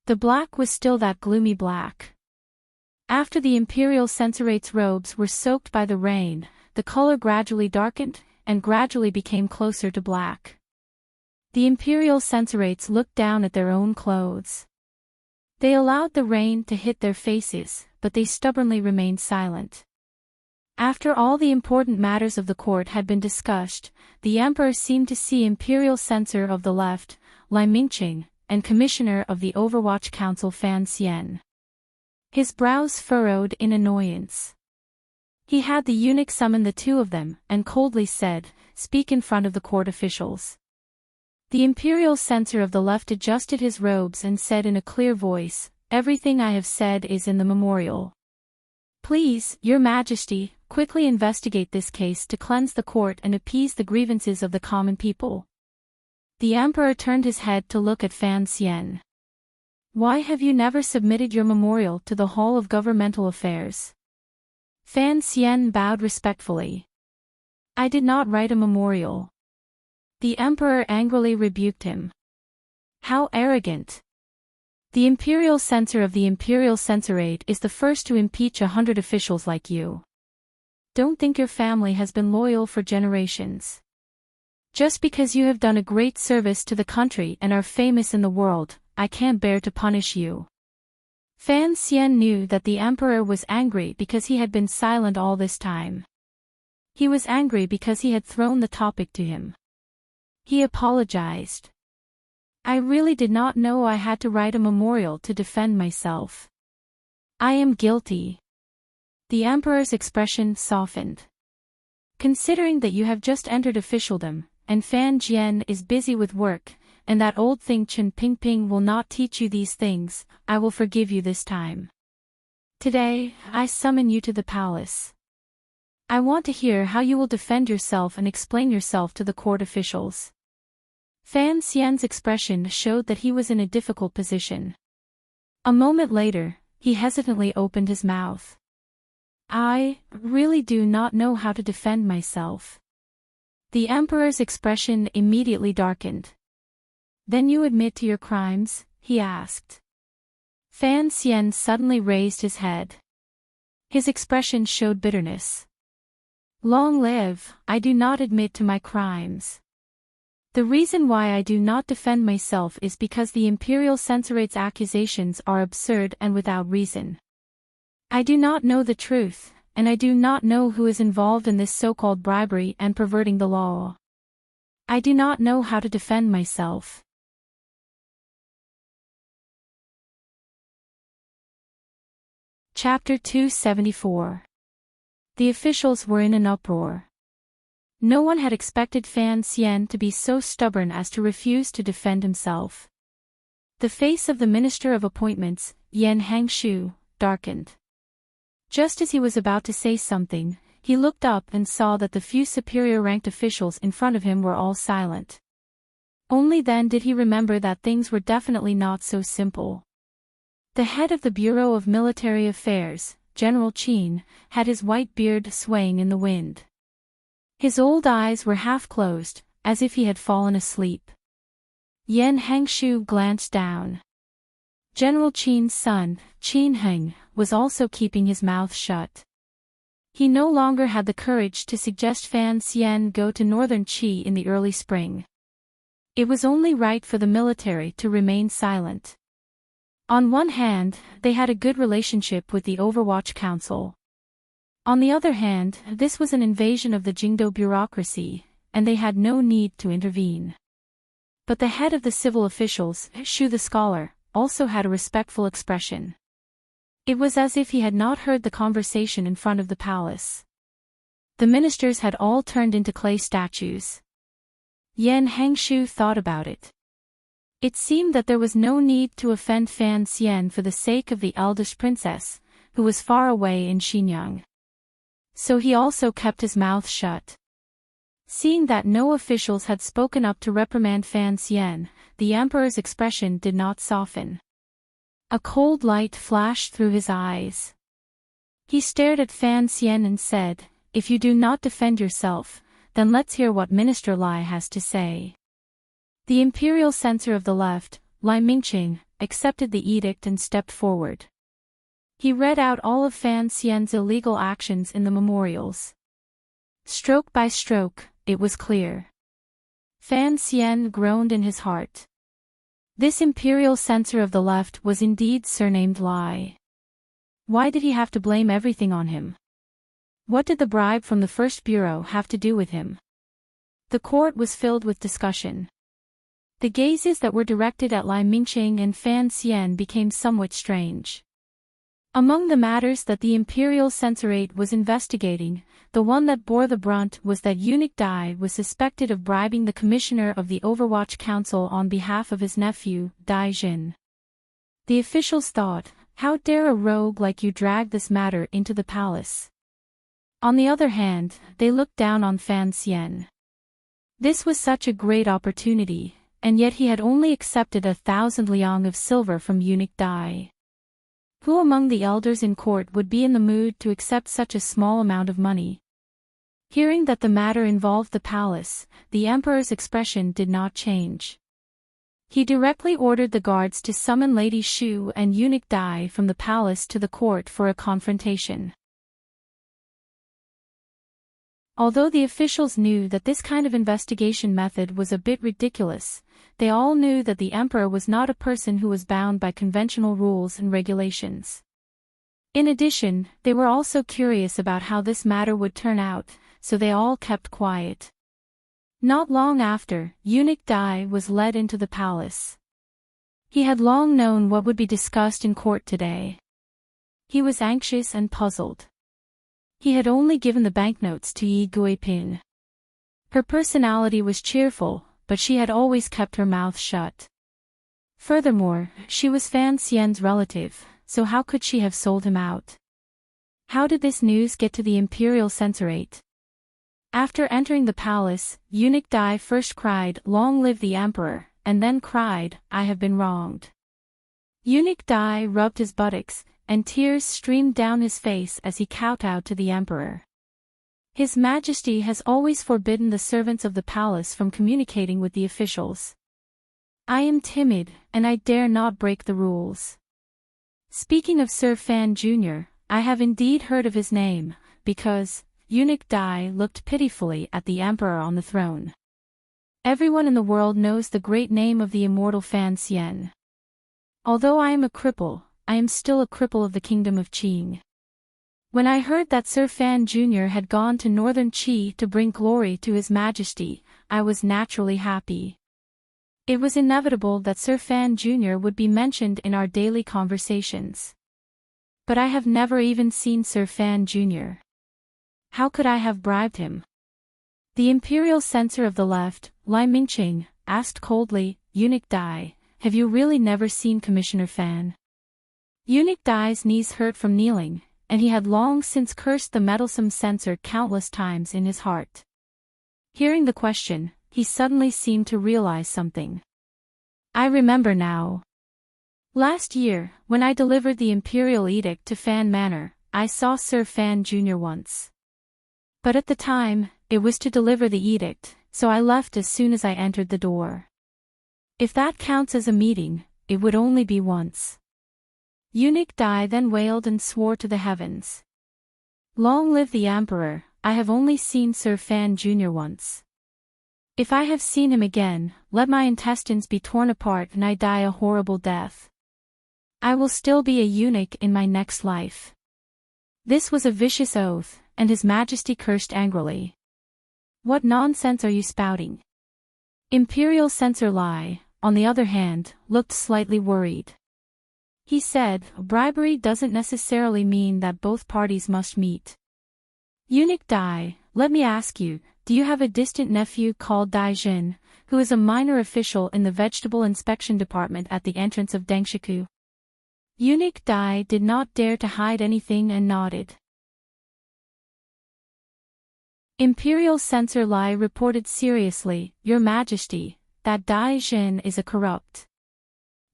A: The black was still that gloomy black. After the imperial censorate's robes were soaked by the rain, the color gradually darkened and gradually became closer to black. The imperial censorates looked down at their own clothes. They allowed the rain to hit their faces, but they stubbornly remained silent. After all the important matters of the court had been discussed, the emperor seemed to see imperial censor of the left, Lai Mingqing, and commissioner of the Overwatch Council Fan Xian. His brows furrowed in annoyance. He had the eunuch summon the two of them, and coldly said, "Speak in front of the court officials." The imperial censor of the left adjusted his robes and said in a clear voice, "Everything I have said is in the memorial. Please, Your Majesty, quickly investigate this case to cleanse the court and appease the grievances of the common people." The emperor turned his head to look at Fan Xian. Why have you never submitted your memorial to the Hall of Governmental Affairs? Fan Xian bowed respectfully. I did not write a memorial. The emperor angrily rebuked him. How arrogant! The imperial censor of the imperial censorate is the first to impeach 100 officials like you. Don't think your family has been loyal for generations. Just because you have done a great service to the country and are famous in the world, I can't bear to punish you. Fan Xian knew that the emperor was angry because he had been silent all this time. He was angry because he had thrown the topic to him. He apologized. I really did not know I had to write a memorial to defend myself. I am guilty. The emperor's expression softened. Considering that you have just entered officialdom, and Fan Jian is busy with work, and that old thing Chen Pingping will not teach you these things, I will forgive you this time. Today, I summon you to the palace. I want to hear how you will defend yourself and explain yourself to the court officials. Fan Xian's expression showed that he was in a difficult position. A moment later, he hesitantly opened his mouth. I really do not know how to defend myself. The emperor's expression immediately darkened. Then you admit to your crimes? He asked. Fan Xian suddenly raised his head. His expression showed bitterness. Long live, I do not admit to my crimes. The reason why I do not defend myself is because the imperial censorate's accusations are absurd and without reason. I do not know the truth, and I do not know who is involved in this so-called bribery and perverting the law. I do not know how to defend myself. Chapter 274. The officials were in an uproar. No one had expected Fan Xian to be so stubborn as to refuse to defend himself. The face of the Minister of Appointments, Yan Hangshu, darkened. Just as he was about to say something, he looked up and saw that the few superior-ranked officials in front of him were all silent. Only then did he remember that things were definitely not so simple. The head of the Bureau of Military Affairs, General Qin, had his white beard swaying in the wind. His old eyes were half closed, as if he had fallen asleep. Yan Hangshu glanced down. General Qin's son, Qin Heng, was also keeping his mouth shut. He no longer had the courage to suggest Fan Xian go to northern Qi in the early spring. It was only right for the military to remain silent. On one hand, they had a good relationship with the Overwatch Council. On the other hand, this was an invasion of the Jingdo bureaucracy, and they had no need to intervene. But the head of the civil officials, Shu the scholar, also had a respectful expression. It was as if he had not heard the conversation in front of the palace. The ministers had all turned into clay statues. Yan Hangshu thought about it. It seemed that there was no need to offend Fan Xian for the sake of the eldest princess, who was far away in Xinjiang. So he also kept his mouth shut. Seeing that no officials had spoken up to reprimand Fan Xian, the emperor's expression did not soften. A cold light flashed through his eyes. He stared at Fan Xian and said, "If you do not defend yourself, then let's hear what Minister Lai has to say." The imperial censor of the left, Lai Mingqing, accepted the edict and stepped forward. He read out all of Fan Xian's illegal actions in the memorials. Stroke by stroke, it was clear. Fan Xian groaned in his heart. This imperial censor of the left was indeed surnamed Lai. Why did he have to blame everything on him? What did the bribe from the first bureau have to do with him? The court was filled with discussion. The gazes that were directed at Lai Mingqing and Fan Xian became somewhat strange. Among the matters that the imperial censorate was investigating, the one that bore the brunt was that eunuch Dai was suspected of bribing the commissioner of the Overwatch Council on behalf of his nephew, Dai Jin. The officials thought, "How dare a rogue like you drag this matter into the palace?" On the other hand, they looked down on Fan Xian. This was such a great opportunity, and yet he had only accepted 1,000 liang of silver from eunuch Dai. Who among the elders in court would be in the mood to accept such a small amount of money? Hearing that the matter involved the palace, the emperor's expression did not change. He directly ordered the guards to summon Lady Shu and eunuch Dai from the palace to the court for a confrontation. Although the officials knew that this kind of investigation method was a bit ridiculous, they all knew that the emperor was not a person who was bound by conventional rules and regulations. In addition, they were also curious about how this matter would turn out, so they all kept quiet. Not long after, eunuch Dai was led into the palace. He had long known what would be discussed in court today. He was anxious and puzzled. He had only given the banknotes to Yi Guiping. Her personality was cheerful, but she had always kept her mouth shut. Furthermore, she was Fan Xian's relative, so how could she have sold him out? How did this news get to the imperial censorate? After entering the palace, eunuch Dai first cried, "Long live the emperor," and then cried, "I have been wronged." Eunuch Dai rubbed his buttocks, and tears streamed down his face as he kowtowed to the emperor. His Majesty has always forbidden the servants of the palace from communicating with the officials. I am timid, and I dare not break the rules. Speaking of Sir Fan Jr., I have indeed heard of his name, because, eunuch Dai looked pitifully at the emperor on the throne. Everyone in the world knows the great name of the immortal Fan Xian. Although I am a cripple, I am still a cripple of the kingdom of Qing. When I heard that Sir Fan Jr. had gone to northern Qi to bring glory to His Majesty, I was naturally happy. It was inevitable that Sir Fan Jr. would be mentioned in our daily conversations. But I have never even seen Sir Fan Jr. How could I have bribed him? The imperial censor of the left, Lai Mingqing, asked coldly, "Eunuch Dai, have you really never seen Commissioner Fan?" Eunuch Dai's knees hurt from kneeling, and he had long since cursed the meddlesome censor countless times in his heart. Hearing the question, he suddenly seemed to realize something. I remember now. Last year, when I delivered the imperial edict to Fan Manor, I saw Sir Fan Jr. once. But at the time, it was to deliver the edict, so I left as soon as I entered the door. If that counts as a meeting, it would only be once. Eunuch Dai then wailed and swore to the heavens. Long live the Emperor, I have only seen Sir Fan Jr. once. If I have seen him again, let my intestines be torn apart and I die a horrible death. I will still be a eunuch in my next life. This was a vicious oath, and His Majesty cursed angrily. What nonsense are you spouting? Imperial Censor Lai, on the other hand, looked slightly worried. He said, bribery doesn't necessarily mean that both parties must meet. Eunuch Dai, let me ask you, do you have a distant nephew called Dai Jin, who is a minor official in the Vegetable Inspection Department at the entrance of Dengshiku? Eunuch Dai did not dare to hide anything and nodded. Imperial Censor Lai reported seriously, Your Majesty, that Dai Jin is a corrupt.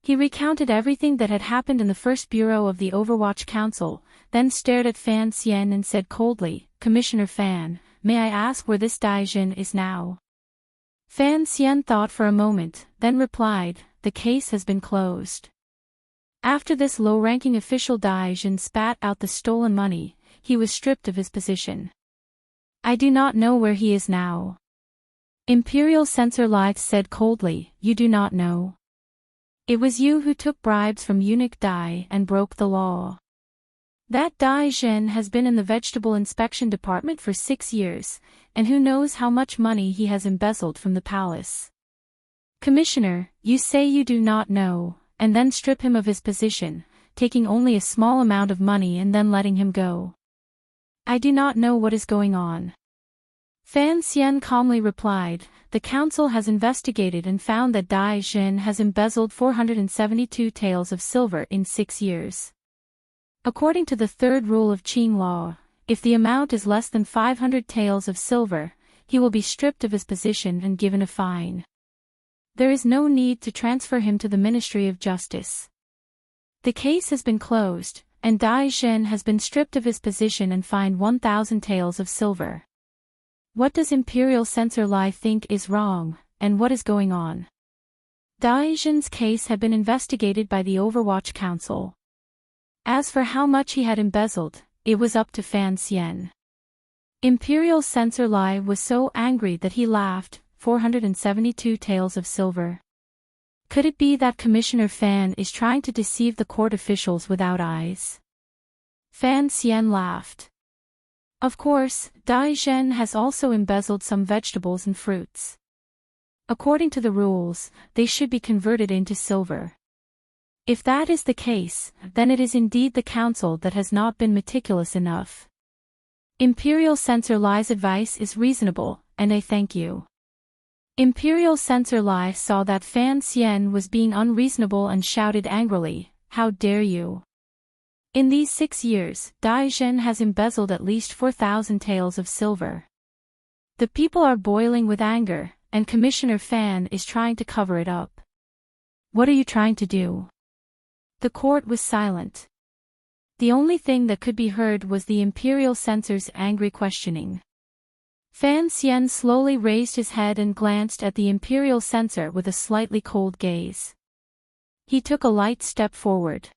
A: He recounted everything that had happened in the first bureau of the Overwatch Council, then stared at Fan Xian and said coldly, Commissioner Fan, may I ask where this Dai Jin is now? Fan Xian thought for a moment, then replied, the case has been closed. After this low-ranking official Dai Jin spat out the stolen money, he was stripped of his position. I do not know where he is now. Imperial Censor Lai said coldly, You do not know. It was you who took bribes from Eunuch Dai and broke the law. That Dai Jin has been in the Vegetable Inspection Department for 6 years, and who knows how much money he has embezzled from the palace. Commissioner, you say you do not know, and then strip him of his position, taking only a small amount of money and then letting him go. I do not know what is going on. Fan Xian calmly replied, the council has investigated and found that Dai Jin has embezzled 472 taels of silver in 6 years. According to the third rule of Qing law, if the amount is less than 500 taels of silver, he will be stripped of his position and given a fine. There is no need to transfer him to the Ministry of Justice. The case has been closed, and Dai Jin has been stripped of his position and fined 1,000 taels of silver. What does Imperial Censor Lai think is wrong, and what is going on? Dai Jin's case had been investigated by the Overwatch Council. As for how much he had embezzled, it was up to Fan Xian. Imperial Censor Lai was so angry that he laughed, 472 taels of silver. Could it be that Commissioner Fan is trying to deceive the court officials without eyes? Fan Xian laughed. Of course, Dai Jin has also embezzled some vegetables and fruits. According to the rules, they should be converted into silver. If that is the case, then it is indeed the council that has not been meticulous enough. Imperial Censor Lai's advice is reasonable, and I thank you. Imperial Censor Lai saw that Fan Xian was being unreasonable and shouted angrily, How dare you! In these 6 years, Dai Jin has embezzled at least 4,000 taels of silver. The people are boiling with anger, and Commissioner Fan is trying to cover it up. What are you trying to do? The court was silent. The only thing that could be heard was the Imperial Censor's angry questioning. Fan Xian slowly raised his head and glanced at the Imperial Censor with a slightly cold gaze. He took a light step forward.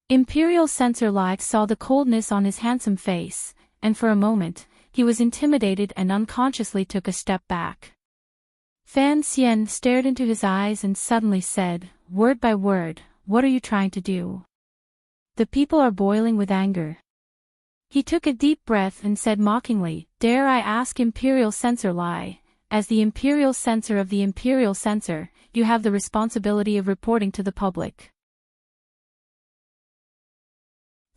A: Imperial Censor Lai saw the coldness on his handsome face, and for a moment, he was intimidated and unconsciously took a step back. Fan Xian stared into his eyes and suddenly said, word by word, What are you trying to do? The people are boiling with anger. He took a deep breath and said mockingly, Dare I ask Imperial Censor Lai, as the Imperial Censor of the Imperial Censor, you have the responsibility of reporting to the public.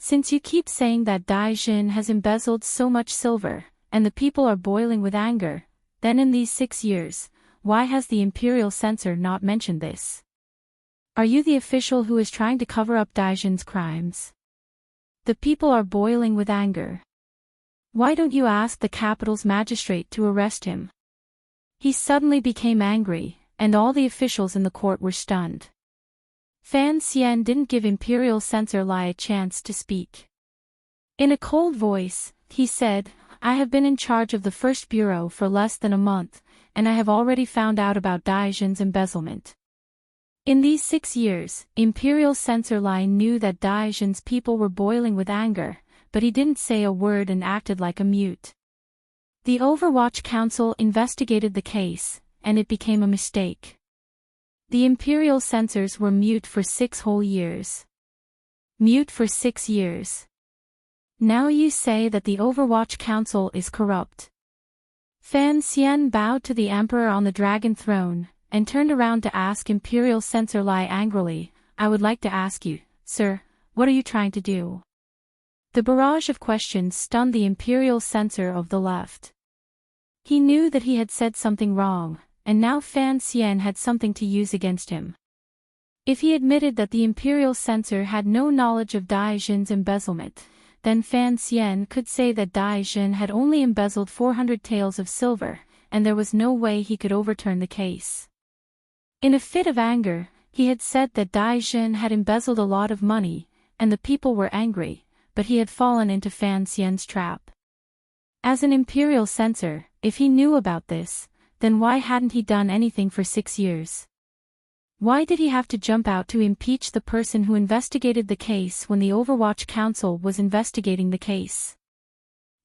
A: Since you keep saying that Dai Jin has embezzled so much silver, and the people are boiling with anger, then in these 6 years, why has the Imperial Censor not mentioned this? Are you the official who is trying to cover up Dai Jin's crimes? The people are boiling with anger. Why don't you ask the capital's magistrate to arrest him? He suddenly became angry, and all the officials in the court were stunned. Fan Xian didn't give Imperial Censor Lai a chance to speak. In a cold voice, he said, I have been in charge of the first bureau for less than a month, and I have already found out about Dai Jin's embezzlement. In these 6 years, Imperial Censor Lai knew that Dai Jin's people were boiling with anger, but he didn't say a word and acted like a mute. The Overwatch Council investigated the case, and it became a mistake. The Imperial censors were mute for 6 whole years. Mute for 6 years. Now you say that the Overwatch Council is corrupt. Fan Xian bowed to the Emperor on the dragon throne, and turned around to ask Imperial Censor Lai angrily, I would like to ask you, sir, what are you trying to do? The barrage of questions stunned the Imperial Censor of the left. He knew that he had said something wrong, and now Fan Xian had something to use against him. If he admitted that the Imperial Censor had no knowledge of Dai Jin's embezzlement, then Fan Xian could say that Dai Jin had only embezzled 400 taels of silver, and there was no way he could overturn the case. In a fit of anger, he had said that Dai Jin had embezzled a lot of money, and the people were angry, but he had fallen into Fan Xian's trap. As an Imperial Censor, if he knew about this, then why hadn't he done anything for 6 years? Why did he have to jump out to impeach the person who investigated the case when the Overwatch Council was investigating the case?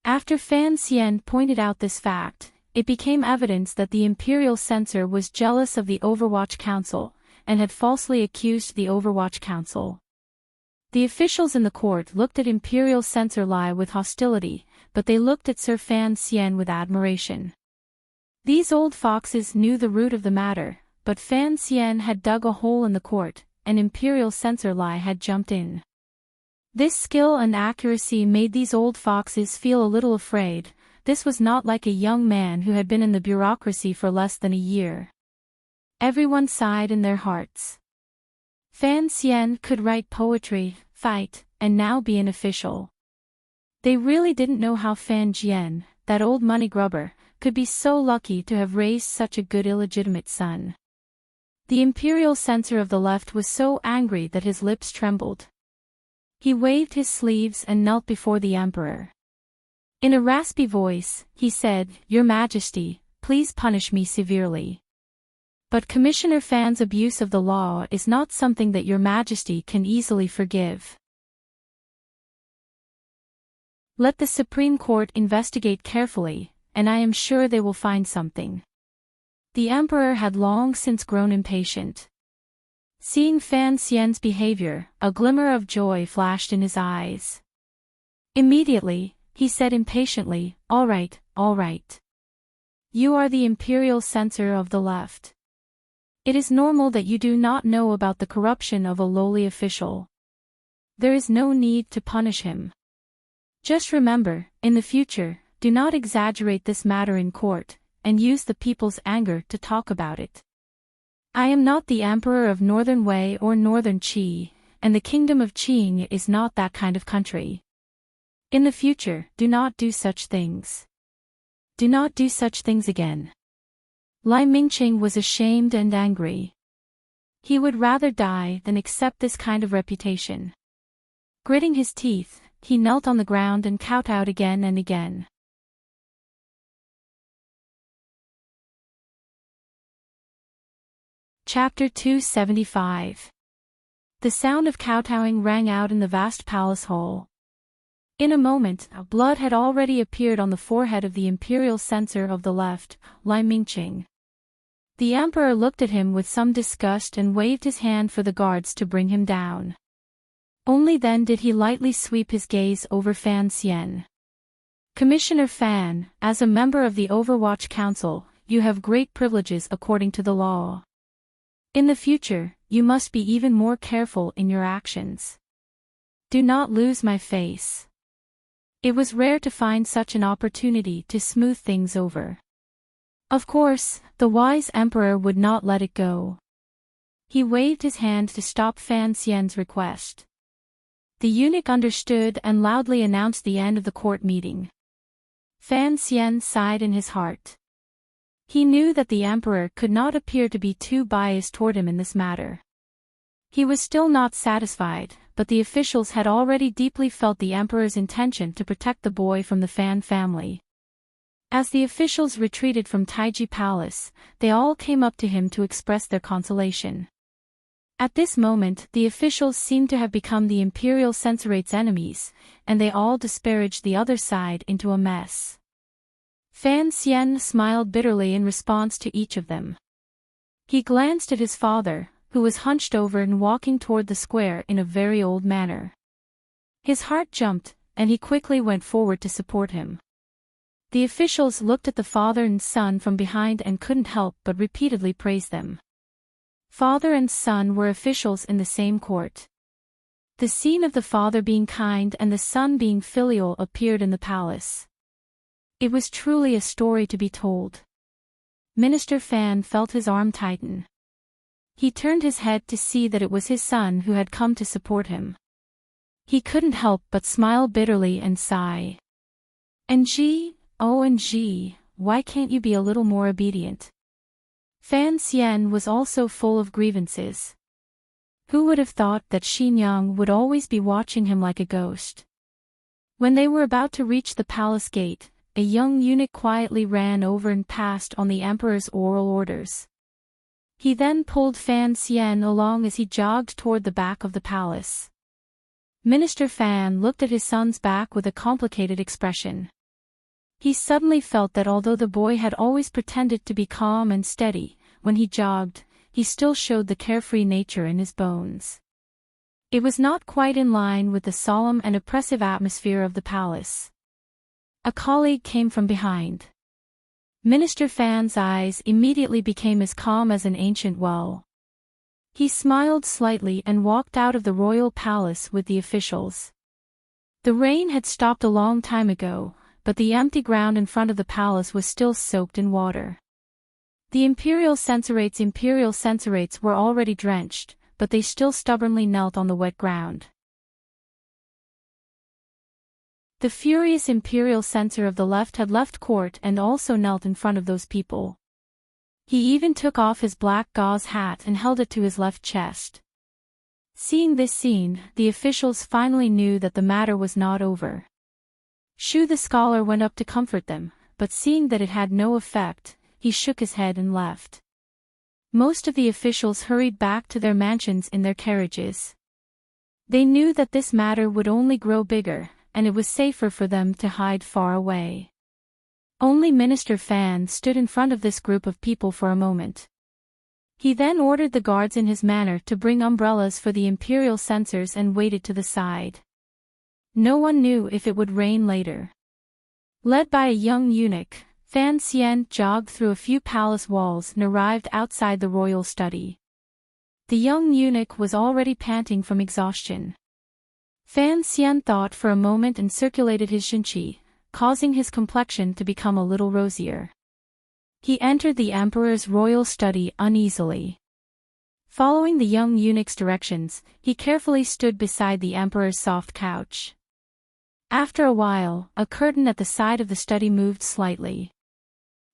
A: After Fan Xian pointed out this fact, it became evidence that the Imperial Censor was jealous of the Overwatch Council, and had falsely accused the Overwatch Council. The officials in the court looked at Imperial Censor Lai with hostility, but they looked at Sir Fan Xian with admiration. These old foxes knew the root of the matter, but Fan Xian had dug a hole in the court, and Imperial Censor Lai had jumped in. This skill and accuracy made these old foxes feel a little afraid. This was not like a young man who had been in the bureaucracy for less than a year. Everyone sighed in their hearts. Fan Xian could write poetry, fight, and now be an official. They really didn't know how Fan Jian, that old money grubber, could be so lucky to have raised such a good illegitimate son. The Imperial Censor of the left was so angry that his lips trembled. He waved his sleeves and knelt before the Emperor. In a raspy voice, he said, Your Majesty, please punish me severely. But Commissioner Fan's abuse of the law is not something that Your Majesty can easily forgive. Let the Supreme Court investigate carefully, and I am sure they will find something. The Emperor had long since grown impatient. Seeing Fan Xian's behavior, a glimmer of joy flashed in his eyes. Immediately, he said impatiently, All right, all right. You are the Imperial Censor of the left. It is normal that you do not know about the corruption of a lowly official. There is no need to punish him. Just remember, in the future, do not exaggerate this matter in court, and use the people's anger to talk about it. I am not the Emperor of Northern Wei or Northern Qi, and the Kingdom of Qing is not that kind of country. In the future, do not do such things. Do not do such things again. Lai Mingqing was ashamed and angry. He would rather die than accept this kind of reputation. Gritting his teeth, he knelt on the ground and kowtowed again and again. Chapter 275. The sound of kowtowing rang out in the vast palace hall. In a moment, blood had already appeared on the forehead of the Imperial Censor of the left, Lai Mingqing. The Emperor looked at him with some disgust and waved his hand for the guards to bring him down. Only then did he lightly sweep his gaze over Fan Xian. Commissioner Fan, as a member of the Overwatch Council, you have great privileges according to the law. In the future, you must be even more careful in your actions. Do not lose my face. It was rare to find such an opportunity to smooth things over. Of course, the wise Emperor would not let it go. He waved his hand to stop Fan Xian's request. The eunuch understood and loudly announced the end of the court meeting. Fan Xian sighed in his heart. He knew that the Emperor could not appear to be too biased toward him in this matter. He was still not satisfied, but the officials had already deeply felt the Emperor's intention to protect the boy from the Fan family. As the officials retreated from Taiji Palace, they all came up to him to express their consolation. At this moment, the officials seemed to have become the Imperial Censorate's enemies, and they all disparaged the other side into a mess. Fan Xian smiled bitterly in response to each of them. He glanced at his father, who was hunched over and walking toward the square in a very old manner. His heart jumped, and he quickly went forward to support him. The officials looked at the father and son from behind and couldn't help but repeatedly praise them. Father and son were officials in the same court. The scene of the father being kind and the son being filial appeared in the palace. It was truly a story to be told. Minister Fan felt his arm tighten. He turned his head to see that it was his son who had come to support him. He couldn't help but smile bitterly and sigh. "NG, oh NG, why can't you be a little more obedient?" Fan Xian was also full of grievances. Who would have thought that Xinjiang would always be watching him like a ghost? When they were about to reach the palace gate, a young eunuch quietly ran over and passed on the emperor's oral orders. He then pulled Fan Xian along as he jogged toward the back of the palace. Minister Fan looked at his son's back with a complicated expression. He suddenly felt that although the boy had always pretended to be calm and steady, when he jogged, he still showed the carefree nature in his bones. It was not quite in line with the solemn and oppressive atmosphere of the palace. A colleague came from behind. Minister Fan's eyes immediately became as calm as an ancient well. He smiled slightly and walked out of the royal palace with the officials. The rain had stopped a long time ago, but the empty ground in front of the palace was still soaked in water. The Imperial Censorates were already drenched, but they still stubbornly knelt on the wet ground. The furious Imperial Censor of the left had left court and also knelt in front of those people. He even took off his black gauze hat and held it to his left chest. Seeing this scene, the officials finally knew that the matter was not over. Shu the scholar went up to comfort them, but seeing that it had no effect, he shook his head and left. Most of the officials hurried back to their mansions in their carriages. They knew that this matter would only grow bigger, and it was safer for them to hide far away. Only Minister Fan stood in front of this group of people for a moment. He then ordered the guards in his manner to bring umbrellas for the Imperial censors and waited to the side. No one knew if it would rain later. Led by a young eunuch, Fan Xian jogged through a few palace walls and arrived outside the royal study. The young eunuch was already panting from exhaustion. Fan Xian thought for a moment and circulated his xinqi, causing his complexion to become a little rosier. He entered the emperor's royal study uneasily. Following the young eunuch's directions, he carefully stood beside the emperor's soft couch. After a while, a curtain at the side of the study moved slightly.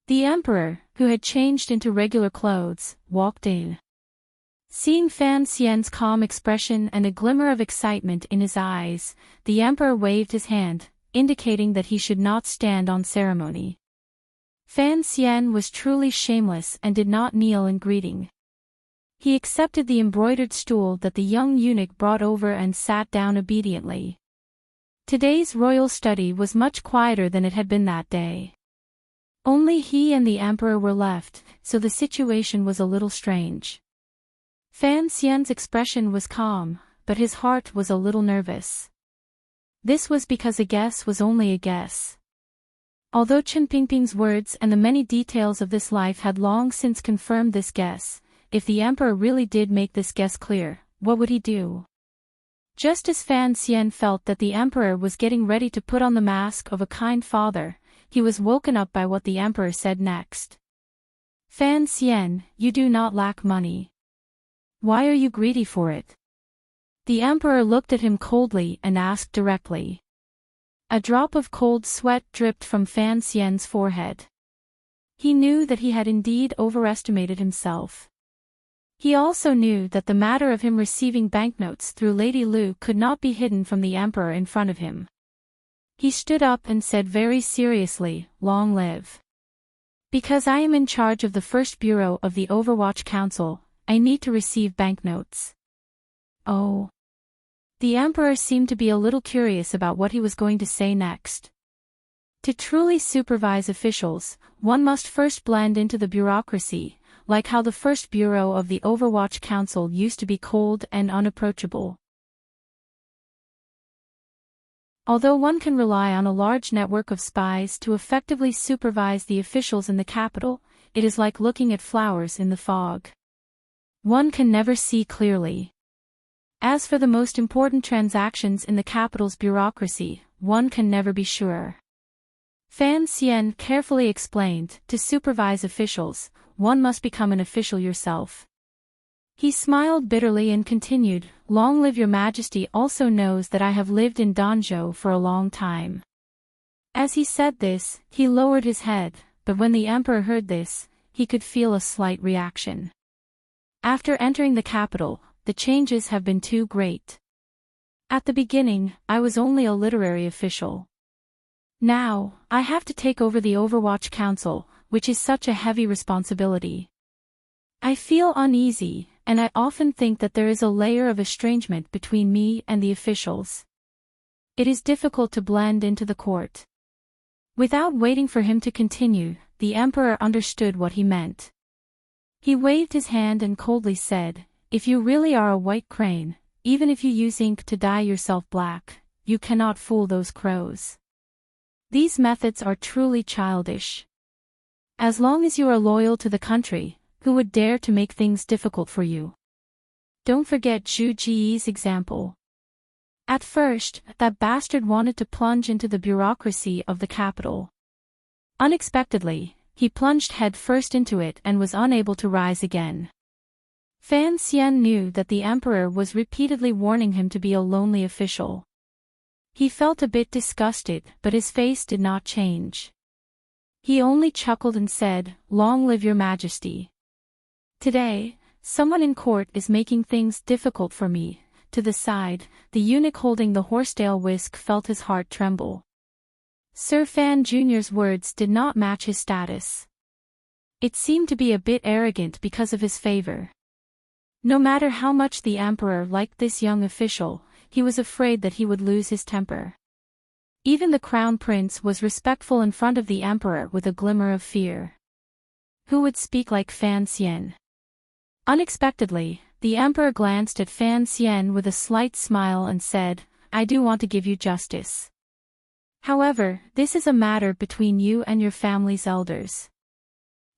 A: The emperor, who had changed into regular clothes, walked in. Seeing Fan Xian's calm expression and a glimmer of excitement in his eyes, the emperor waved his hand, indicating that he should not stand on ceremony. Fan Xian was truly shameless and did not kneel in greeting. He accepted the embroidered stool that the young eunuch brought over and sat down obediently. Today's royal study was much quieter than it had been that day. Only he and the emperor were left, so the situation was a little strange. Fan Xian's expression was calm, but his heart was a little nervous. This was because a guess was only a guess. Although Chen Pingping's words and the many details of this life had long since confirmed this guess, if the emperor really did make this guess clear, what would he do? Just as Fan Xian felt that the emperor was getting ready to put on the mask of a kind father, he was woken up by what the emperor said next. Fan Xian, you do not lack money. Why are you greedy for it? The emperor looked at him coldly and asked directly. A drop of cold sweat dripped from Fan Xian's forehead. He knew that he had indeed overestimated himself. He also knew that the matter of him receiving banknotes through Lady Lu could not be hidden from the emperor in front of him. He stood up and said very seriously, "Long live. Because I am in charge of the first bureau of the Overwatch Council, I need to receive banknotes. Oh. The emperor seemed to be a little curious about what he was going to say next. To truly supervise officials, one must first blend into the bureaucracy, like how the first bureau of the Overwatch Council used to be cold and unapproachable. Although one can rely on a large network of spies to effectively supervise the officials in the capital, it is like looking at flowers in the fog. One can never see clearly. As for the most important transactions in the capital's bureaucracy, one can never be sure. Fan Xian carefully explained, to supervise officials, one must become an official yourself. He smiled bitterly and continued, "Long live your majesty also knows that I have lived in Danzhou for a long time." As he said this, he lowered his head, but when the emperor heard this, he could feel a slight reaction. After entering the capital, the changes have been too great. At the beginning, I was only a literary official. Now, I have to take over the Overwatch Council, which is such a heavy responsibility. I feel uneasy, and I often think that there is a layer of estrangement between me and the officials. It is difficult to blend into the court. Without waiting for him to continue, the emperor understood what he meant. He waved his hand and coldly said, "If you really are a white crane, even if you use ink to dye yourself black, you cannot fool those crows. These methods are truly childish. As long as you are loyal to the country, who would dare to make things difficult for you? Don't forget Zhu Ji's example. At first, that bastard wanted to plunge into the bureaucracy of the capital. Unexpectedly, he plunged head first into it and was unable to rise again." Fan Xian knew that the emperor was repeatedly warning him to be a lonely official. He felt a bit disgusted, but his face did not change. He only chuckled and said, "Long live your majesty. Today, someone in court is making things difficult for me." To the side, the eunuch holding the horsetail whisk felt his heart tremble. Sir Fan Jr.'s words did not match his status. It seemed to be a bit arrogant because of his favor. No matter how much the emperor liked this young official, he was afraid that he would lose his temper. Even the crown prince was respectful in front of the emperor with a glimmer of fear. Who would speak like Fan Xian? Unexpectedly, the emperor glanced at Fan Xian with a slight smile and said, "I do want to give you justice. However, this is a matter between you and your family's elders.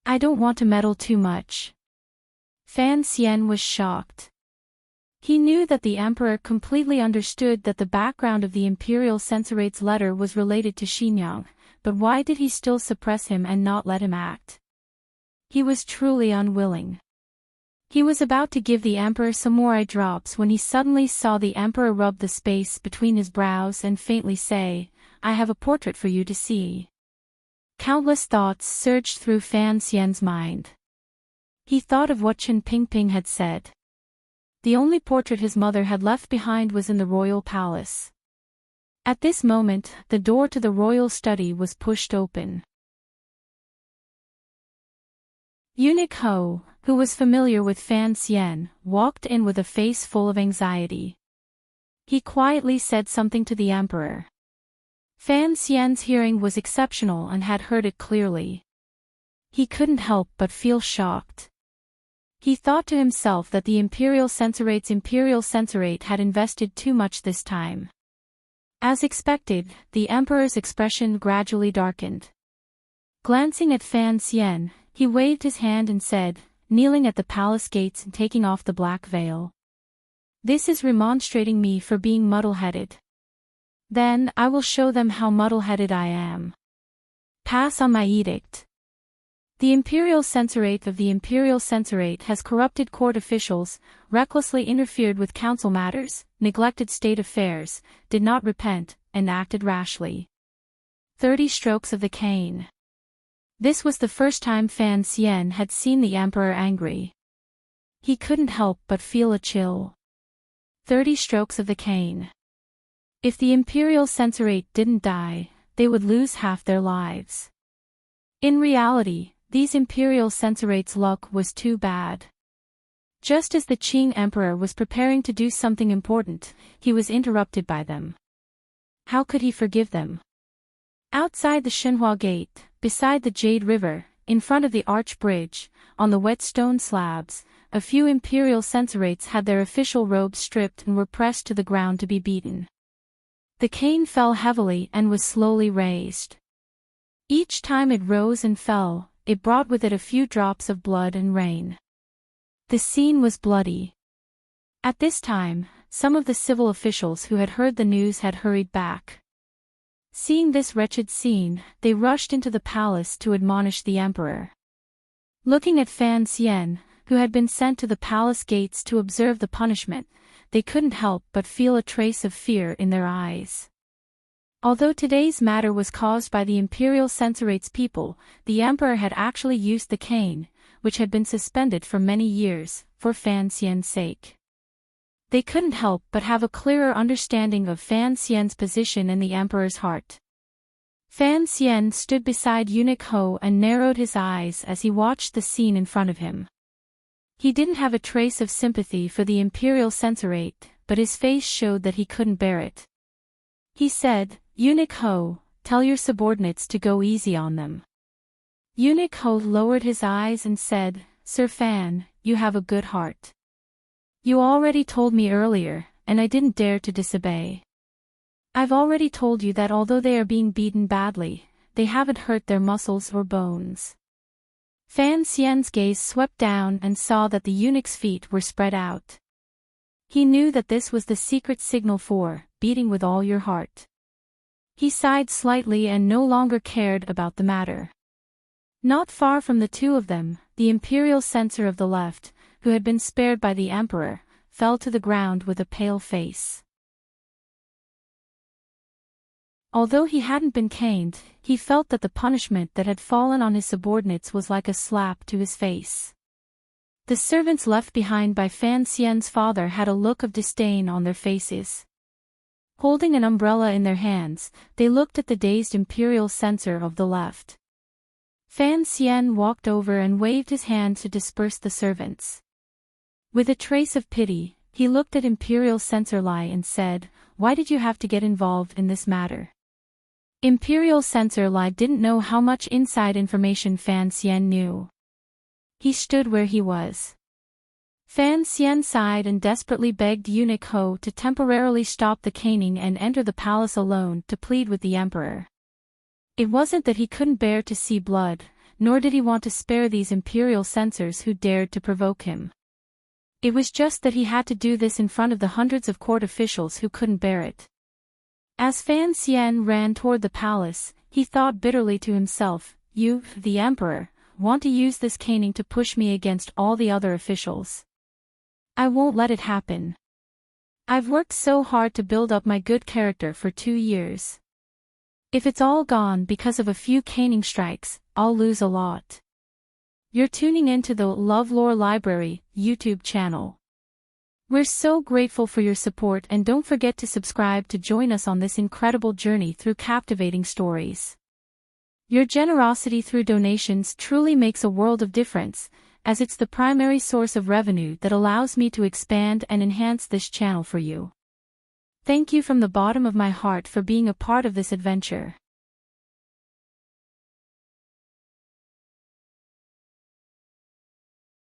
A: I don't want to meddle too much." Fan Xian was shocked. He knew that the emperor completely understood that the background of the imperial censorate's letter was related to Xinjiang, but why did he still suppress him and not let him act? He was truly unwilling. He was about to give the emperor some more eye drops when he suddenly saw the emperor rub the space between his brows and faintly say, "I have a portrait for you to see." Countless thoughts surged through Fan Xian's mind. He thought of what Chen Pingping had said. The only portrait his mother had left behind was in the royal palace. At this moment, the door to the royal study was pushed open. Eunuch Ho, who was familiar with Fan Xian, walked in with a face full of anxiety. He quietly said something to the emperor. Fan Xian's hearing was exceptional and had heard it clearly. He couldn't help but feel shocked. He thought to himself that the imperial censorate had invested too much this time. As expected, the emperor's expression gradually darkened. Glancing at Fan Xian, he waved his hand and said, kneeling at the palace gates and taking off the black veil, "This is remonstrating me for being muddle-headed. Then I will show them how muddle-headed I am. Pass on my edict." The imperial censorate has corrupted court officials, recklessly interfered with council matters, neglected state affairs, did not repent, and acted rashly. 30 strokes of the cane. This was the first time Fan Xian had seen the emperor angry. He couldn't help but feel a chill. 30 strokes of the cane. If the imperial censorate didn't die, they would lose half their lives. In reality, these imperial censorate's luck was too bad. Just as the Qing emperor was preparing to do something important, he was interrupted by them. How could he forgive them? Outside the Shenhua Gate, beside the Jade River, in front of the arch bridge, on the wet stone slabs, a few imperial censorites had their official robes stripped and were pressed to the ground to be beaten. The cane fell heavily and was slowly raised. Each time it rose and fell, it brought with it a few drops of blood and rain. The scene was bloody. At this time, some of the civil officials who had heard the news had hurried back. Seeing this wretched scene, they rushed into the palace to admonish the emperor. Looking at Fan Xian, who had been sent to the palace gates to observe the punishment, they couldn't help but feel a trace of fear in their eyes. Although today's matter was caused by the imperial censorites people, the emperor had actually used the cane, which had been suspended for many years, for Fan Xian's sake. They couldn't help but have a clearer understanding of Fan Xian's position in the emperor's heart. Fan Xian stood beside Eunuch Ho and narrowed his eyes as he watched the scene in front of him. He didn't have a trace of sympathy for the imperial censorate, but his face showed that he couldn't bear it. He said, "Eunuch Ho, tell your subordinates to go easy on them." Eunuch Ho lowered his eyes and said, "Sir Fan, you have a good heart. You already told me earlier, and I didn't dare to disobey. I've already told you that although they are being beaten badly, they haven't hurt their muscles or bones." Fan Xian's gaze swept down and saw that the eunuch's feet were spread out. He knew that this was the secret signal for beating with all your heart. He sighed slightly and no longer cared about the matter. Not far from the two of them, the imperial censor of the left, who had been spared by the emperor, fell to the ground with a pale face. Although he hadn't been caned, he felt that the punishment that had fallen on his subordinates was like a slap to his face. The servants left behind by Fan Xian's father had a look of disdain on their faces. Holding an umbrella in their hands, they looked at the dazed imperial censor of the left. Fan Xian walked over and waved his hand to disperse the servants. With a trace of pity, he looked at Imperial Censor Lai and said, "Why did you have to get involved in this matter?" Imperial Censor Lai didn't know how much inside information Fan Xian knew. He stood where he was. Fan Xian sighed and desperately begged Eunuch Ho to temporarily stop the caning and enter the palace alone to plead with the emperor. It wasn't that he couldn't bear to see blood, nor did he want to spare these imperial censors who dared to provoke him. It was just that he had to do this in front of the hundreds of court officials who couldn't bear it. As Fan Xian ran toward the palace, he thought bitterly to himself, "You, the emperor, want to use this caning to push me against all the other officials. I won't let it happen. I've worked so hard to build up my good character for 2 years. If it's all gone because of a few caning strikes, I'll lose a lot." You're tuning into the LoveLore Library YouTube channel. We're so grateful for your support, and don't forget to subscribe to join us on this incredible journey through captivating stories. Your generosity through donations truly makes a world of difference, as it's the primary source of revenue that allows me to expand and enhance this channel for you. Thank you from the bottom of my heart for being a part of this adventure.